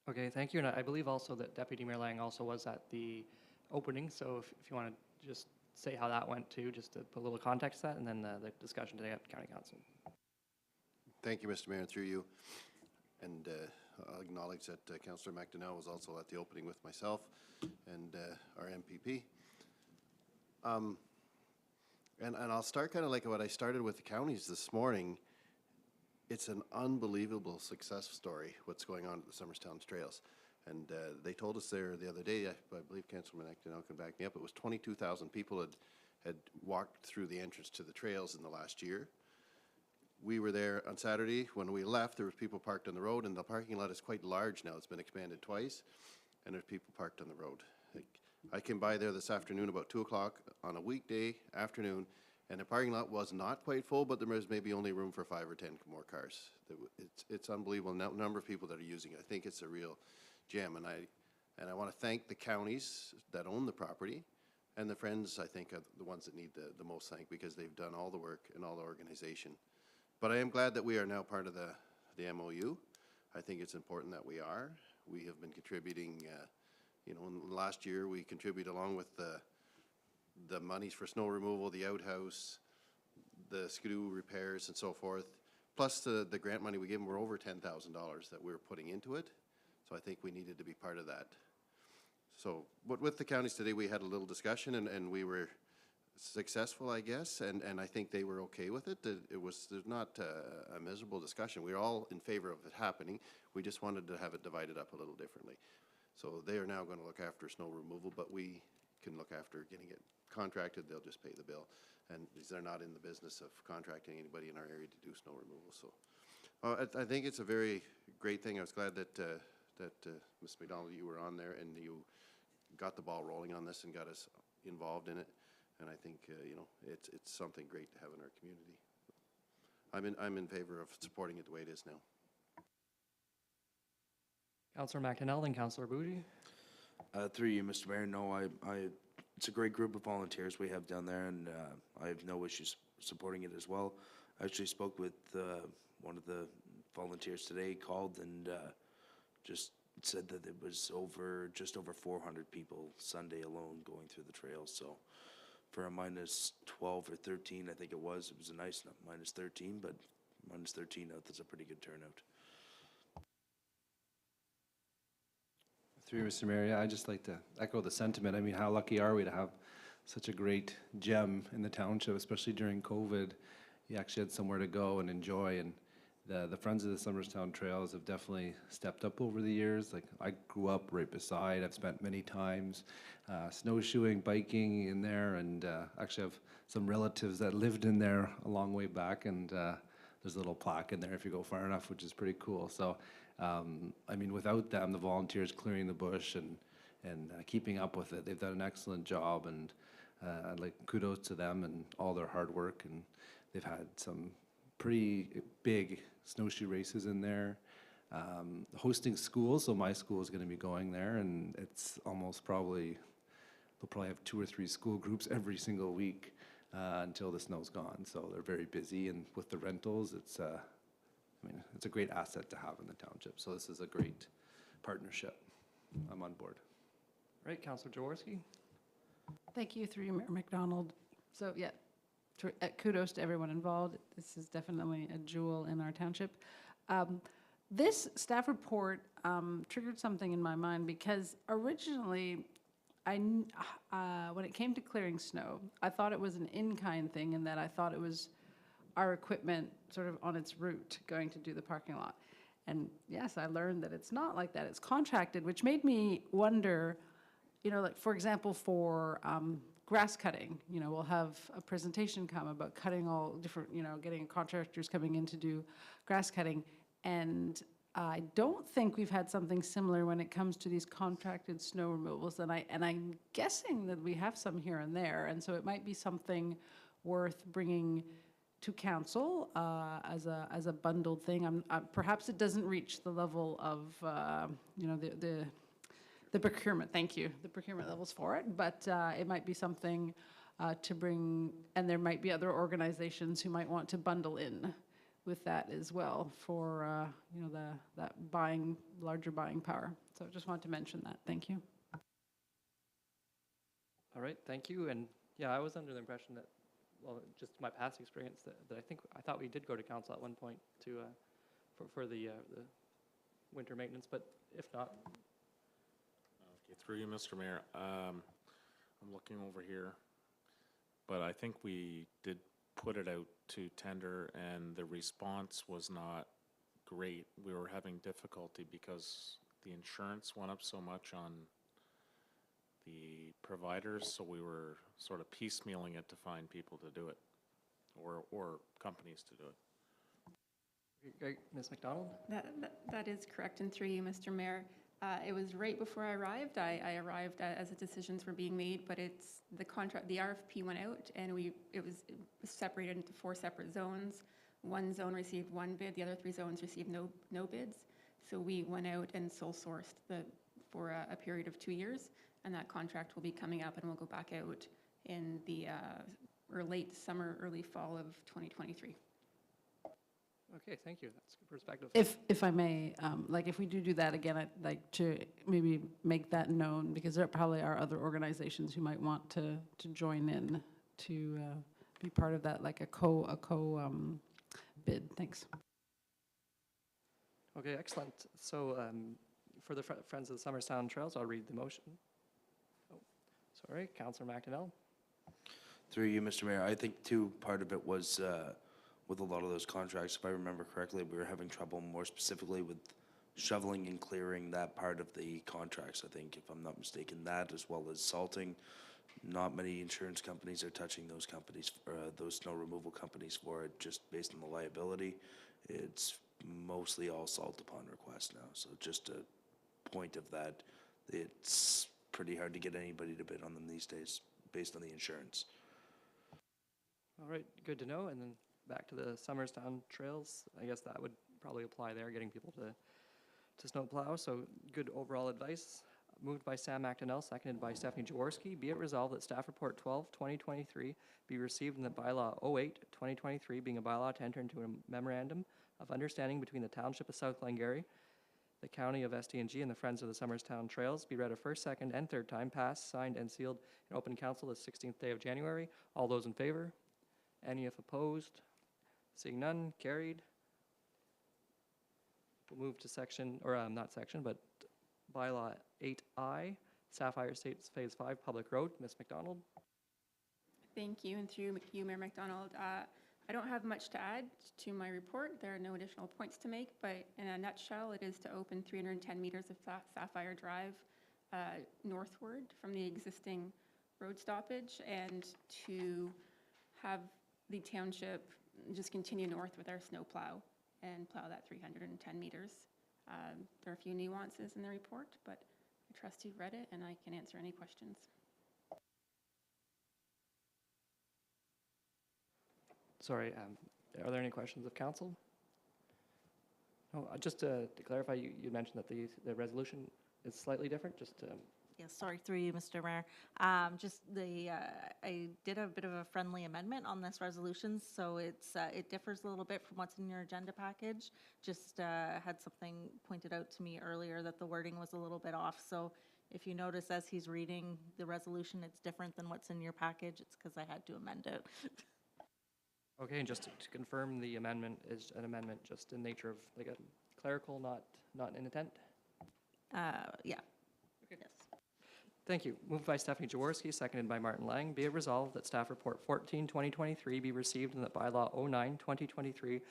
Okay, thank you. And I believe also that Deputy Mayor Lang also was at the opening. So if you want to just say how that went too, just to put a little context to that, and then the discussion today at County Council. Thank you, Mr. Mayor, through you. And I'll acknowledge that Councillor McDonnell was also at the opening with myself and our MPP. And I'll start kind of like what I started with the counties this morning. It's an unbelievable success story, what's going on at the Summerstown Trails. And they told us there the other day, I believe Councillor McDonnell can back me up, it was 22,000 people had walked through the entrance to the trails in the last year. We were there on Saturday. When we left, there was people parked on the road, and the parking lot is quite large now. It's been expanded twice, and there's people parked on the road. I came by there this afternoon about 2 o'clock on a weekday afternoon, and the parking lot was not quite full, but there was maybe only room for 5 or 10 more cars. It's unbelievable number of people that are using it. I think it's a real gem, and I want to thank the counties that own the property, and the Friends, I think, are the ones that need the most thank, because they've done all the work and all the organization. But I am glad that we are now part of the MOU. I think it's important that we are. We have been contributing, in the last year we contributed along with the monies for snow removal, the outhouse, the skidoo repairs and so forth, plus the grant money we gave them were over $10,000 that we were putting into it. So I think we needed to be part of that. So with the counties today, we had a little discussion and we were successful, I guess, and I think they were okay with it. There's not a miserable discussion. We were all in favor of it happening. We just wanted to have it divided up a little differently. So they are now going to look after snow removal, but we can look after getting it contracted. They'll just pay the bill, and they're not in the business of contracting anybody in our area to do snow removal. So I think it's a very great thing. I was glad that Ms. McDonald, you were on there and you got the ball rolling on this and got us involved in it. And I think, it's something great to have in our community. I'm in favor of supporting it the way it is now. Councillor McDonnell, then Councillor Bougie. Through you, Mr. Mayor, no, it's a great group of volunteers we have down there, and I have no issues supporting it as well. I actually spoke with one of the volunteers today, called and just said that it was just over 400 people Sunday alone going through the trails. So for a minus 12 or 13, I think it was a nice minus 13, but minus 13 out, that's a pretty good turnout. Through you, Mr. Mayor, yeah, I'd just like to echo the sentiment. I mean, how lucky are we to have such a great gem in the township, especially during COVID. You actually had somewhere to go and enjoy, and the Friends of the Summerstown Trails have definitely stepped up over the years. Like, I grew up right beside. I've spent many times snowshoeing, biking in there, and actually have some relatives that lived in there a long way back, and there's a little plaque in there if you go far enough, which is pretty cool. So, I mean, without them, the volunteers clearing the bush and keeping up with it, they've done an excellent job, and I'd like kudos to them and all their hard work. And they've had some pretty big snowshoe races in there, hosting schools. So my school is going to be going there, and it's almost they'll probably have 2 or 3 school groups every single week until the snow's gone. So they're very busy, and with the rentals, it's a great asset to have in the township. So this is a great partnership. I'm on board. Right, Councillor Jaworski. Thank you, through you, Mayor McDonald. So yeah, kudos to everyone involved. This is definitely a jewel in our township. This staff report triggered something in my mind, because originally, when it came to clearing snow, I thought it was an in-kind thing, in that I thought it was our equipment sort of on its route going to do the parking lot. And yes, I learned that it's not like that. It's contracted, which made me wonder, like, for example, for grass cutting, we'll have a presentation come about cutting all different, getting contractors coming in to do grass cutting. And I don't think we've had something similar when it comes to these contracted snow removals. And I'm guessing that we have some here and there. And so it might be something worth bringing to council as a bundled thing. Perhaps it doesn't reach the level of, the procurement, thank you, the procurement levels for it, but it might be something to bring, and there might be other organizations who might want to bundle in with that as well for, that larger buying power. So I just wanted to mention that. Thank you. All right, thank you. And yeah, I was under the impression that, well, just my past experience, that I thought we did go to council at one point to, for the winter maintenance, but if not. Okay, through you, Mr. Mayor. I'm looking over here, but I think we did put it out to tender, and the response was not great. We were having difficulty because the insurance went up so much on the providers, so we were sort of piecemealing it to find people to do it, or companies to do it. Great, Ms. McDonald? That is correct, and through you, Mr. Mayor. It was right before I arrived. I arrived as the decisions were being made, but it's the contract. The RFP went out, and it was separated into 4 separate zones. One zone received 1 bid. The other 3 zones received no bids. So we went out and sole sourced for a period of 2 years, and that contract will be coming up, and will go back out in the late summer, early fall of 2023. Okay, thank you. That's good perspective. If I may, if we do that again, I'd like to maybe make that known, because there probably are other organizations who might want to join in to be part of that, like a co bid. Thanks. Okay, excellent. So for the Friends of the Summerstown Trails, I'll read the motion. Oh, sorry, Councillor McDonnell. Through you, Mr. Mayor, I think too, part of it was with a lot of those contracts, if I remember correctly, we were having trouble more specifically with shoveling and clearing that part of the contracts. I think, if I'm not mistaken, that as well as salting. Not many insurance companies are touching those companies, those snow removal companies for it, just based on the liability. It's mostly all salt upon request now. So just a point of that, it's pretty hard to get anybody to bid on them these days based on the insurance. All right, good to know. And then back to the Summerstown Trails. I guess that would probably apply there, getting people to snowplow. So good overall advice. Moved by Sam McDonnell, seconded by Stephanie Jaworski. Be it resolved that Staff Report 12/2023 be received in the bylaw 08/2023, being a bylaw to enter into a memorandum of understanding between the Township of South Glengarry, the County of SDNG, and the Friends of the Summerstown Trails. Be read a first, second, and third time. Passed, signed, and sealed in open council the 16th day of January. All those in favor? Any if opposed? Seeing none, carried. We'll move to section, or not section, but bylaw 8I, Sapphire Estates Phase 5 Public Road. Ms. McDonald. Thank you, and through you, Mayor McDonald. I don't have much to add to my report. There are no additional points to make, but in a nutshell, it is to open 310 meters of Sapphire Drive northward from the existing road stoppage, and to have the township just continue north with our snow plow and plow that 310 meters. There are a few nuances in the report, but I trust you've read it and I can answer any questions. Sorry, are there any questions of council? No, just to clarify, you mentioned that the resolution is slightly different, just to... Yes, sorry, through you, Mr. Mayor. I did a bit of a friendly amendment on this resolution, so it differs a little bit from what's in your agenda package. Just had something pointed out to me earlier that the wording was a little bit off. So if you notice as he's reading the resolution, it's different than what's in your package. It's because I had to amend it. Okay, and just to confirm, the amendment is an amendment just in nature of like a clerical, not in intent? Yeah. Okay. Yes. Thank you. Moved by Stephanie Jaworski, seconded by Martin Lang. Be it resolved that Staff Report 14/2023 be received and that Bylaw 09/2023,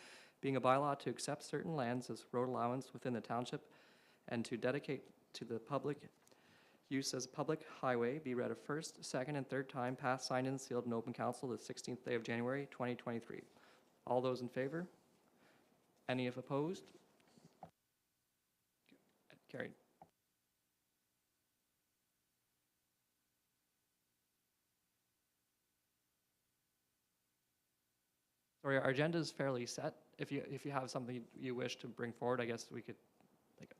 being a bylaw to accept certain lands as road allowance within the township and to dedicate to the public use as a public highway, be read a first, second, and third time, passed, signed, and sealed in open council the 16th day of January 2023. All those in favor? Any if opposed? Carried. So our agenda is fairly set. If you have something you wish to bring forward, I guess we could, like,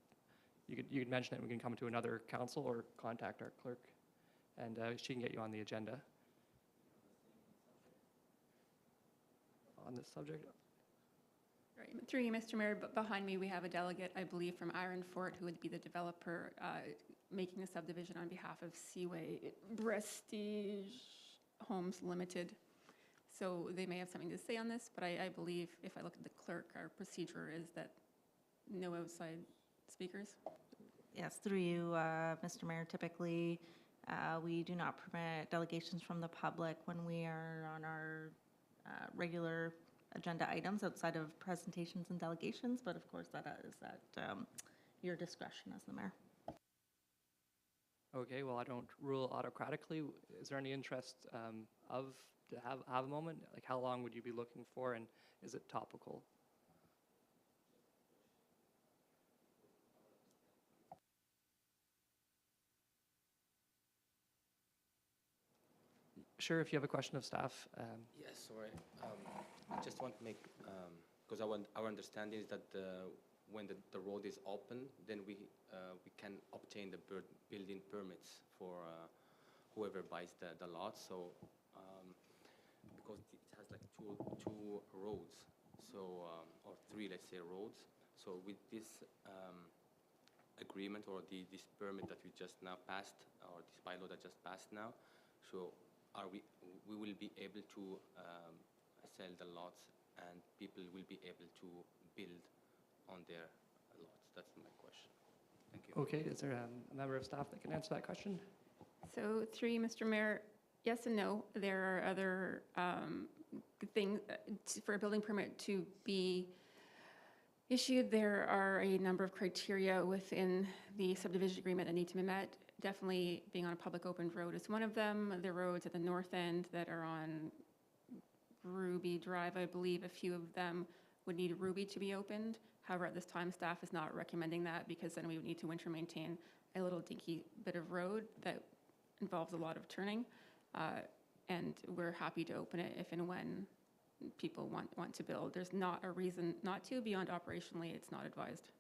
you could mention it, we can come to another council or contact our clerk, and she can get you on the agenda on this subject. Right. Through you, Mr. Mayor, but behind me, we have a delegate, I believe, from Iron Fort, who would be the developer making the subdivision on behalf of Seaway Prestige Homes Limited. So they may have something to say on this, but I believe, if I look at the clerk, our procedure is that no outside speakers. Yes, through you, Mr. Mayor, typically, we do not permit delegations from the public when we are on our regular agenda items outside of presentations and delegations, but of course, that is at your discretion as the mayor. Okay, well, I don't rule autocratically. Is there any interest to have a moment? Like, how long would you be looking for, and is it topical? Sure, if you have a question of staff. Yes, sorry. I just want to make, because our understanding is that when the road is open, then we can obtain the building permits for whoever buys the lot. So because it has like two roads, so or three, let's say, roads. So with this agreement or this permit that we just now passed, or this bylaw that just passed now, so we will be able to sell the lots, and people will be able to build on their lots. That's my question. Thank you. Okay, is there a member of staff that can answer that question? So through you, Mr. Mayor, yes and no. There are other things for a building permit to be issued. There are a number of criteria within the subdivision agreement that need to be met. Definitely being on a public open road is one of them. The roads at the north end that are on Ruby Drive, I believe a few of them would need Ruby to be opened. However, at this time, staff is not recommending that, because then we would need to winter maintain a little dinky bit of road that involves a lot of turning. And we're happy to open it if and when people want to build. There's not a reason not to, beyond operationally, it's not advised.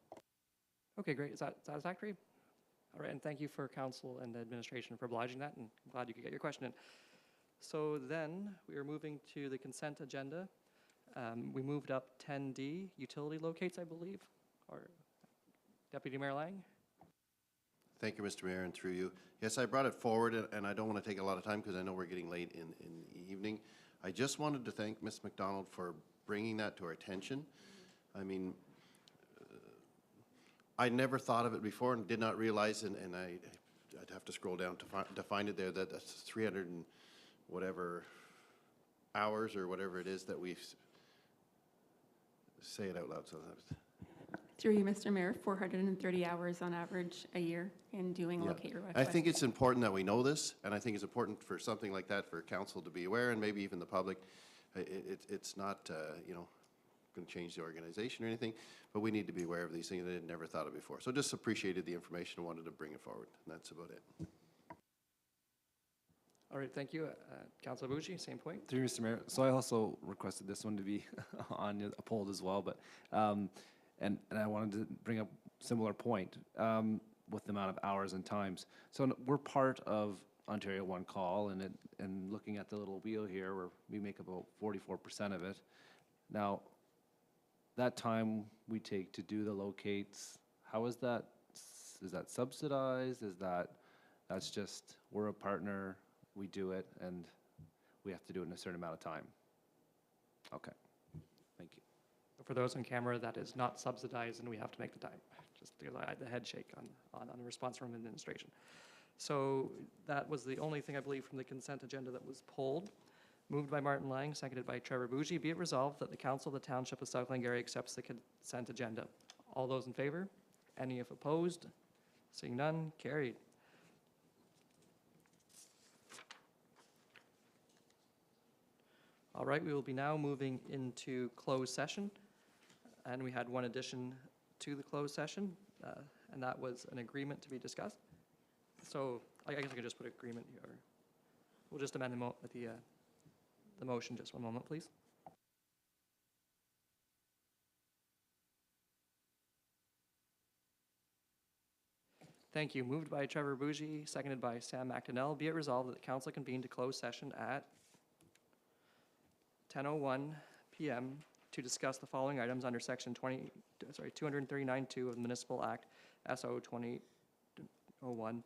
Okay, great. Is that satisfactory? All right, and thank you for council and the administration for obliging that, and I'm glad you could get your question in. So then, we are moving to the consent agenda. We moved up 10D, utility locates, I believe, or Deputy Mayor Lang? Thank you, Mr. Mayor, and through you. Yes, I brought it forward, and I don't want to take a lot of time because I know we're getting late in the evening. I just wanted to thank Ms. McDonald for bringing that to our attention. I mean, I never thought of it before and did not realize, and I'd have to scroll down to find it there, that that's 300 and whatever hours or whatever it is that we say it out loud. So Through you, Mr. Mayor, 430 hours on average a year in doing Locate Your Wi-Fi. I think it's important that we know this, and I think it's important for something like that for council to be aware, and maybe even the public. It's not, you know, going to change the organization or anything, but we need to be aware of these things that I had never thought of before. So just appreciated the information and wanted to bring it forward, and that's about it. All right, thank you. Councilor Bucci, same point. Through you, Mr. Mayor. So I also requested this one to be on a poll as well, but and I wanted to bring up similar point with the amount of hours and times. So we're part of Ontario One Call, and looking at the little wheel here, where we make about 44% of it. Now, that time we take to do the locates, how is that? Is that subsidized? That's just, we're a partner, we do it, and we have to do it in a certain amount of time? Okay, thank you. For those on camera, that is not subsidized, and we have to make the time, just because I had the head shake on the response from administration. So that was the only thing, I believe, from the consent agenda that was pulled. Moved by Martin Lang, seconded by Trevor Bucci. Be it resolved that the Council of the Township of South Glengarry accepts the consent agenda. All those in favor? Any if opposed? Seeing none, carried. All right, we will be now moving into closed session. And we had one addition to the closed session, and that was an agreement to be discussed. So I guess I could just put agreement here. We'll just amend the motion. Just one moment, please. Thank you. Moved by Trevor Bougie, seconded by Sam McDonnell. Be it resolved that the council convene to close session at 10:01 PM to discuss the following items under section 239(2) of the Municipal Act, SO 2001.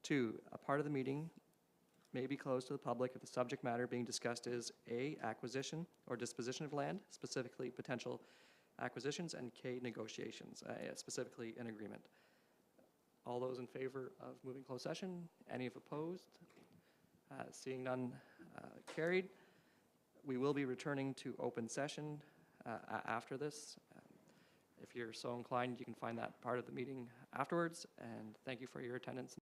2, a part of the meeting may be closed to the public if the subject matter being discussed is A, acquisition or disposition of land, specifically potential acquisitions, and K, negotiations, specifically an agreement. All those in favor of moving closed session? Any opposed? Seeing none, carried. We will be returning to open session after this. If you're so inclined, you can find that part of the meeting afterwards, and thank you for your attendance.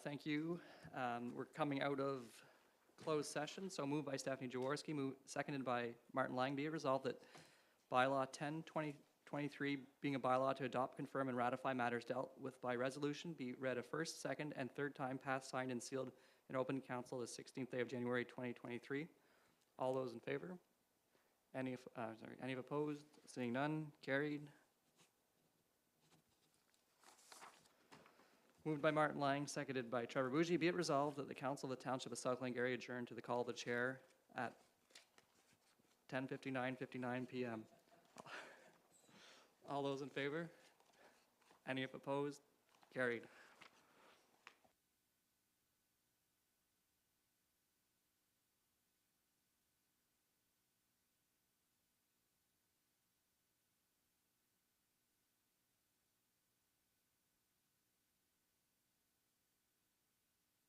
Thank you. We're coming out of closed session, so moved by Stephanie Jaworski, seconded by Martin Lang. Be it resolved that bylaw 10/2023, being a bylaw to adopt, confirm, and ratify matters dealt with by resolution, be read a first, second, and third time, passed, signed, and sealed in open council the 16th day of January 2023. All those in favor? Any opposed? Seeing none, carried. Moved by Martin Lang, seconded by Trevor Bougie. Be it resolved that the Council of the Township of South Glengarry adjourn to the call of the chair at 10:59 p.m. All those in favor? Any opposed? Carried.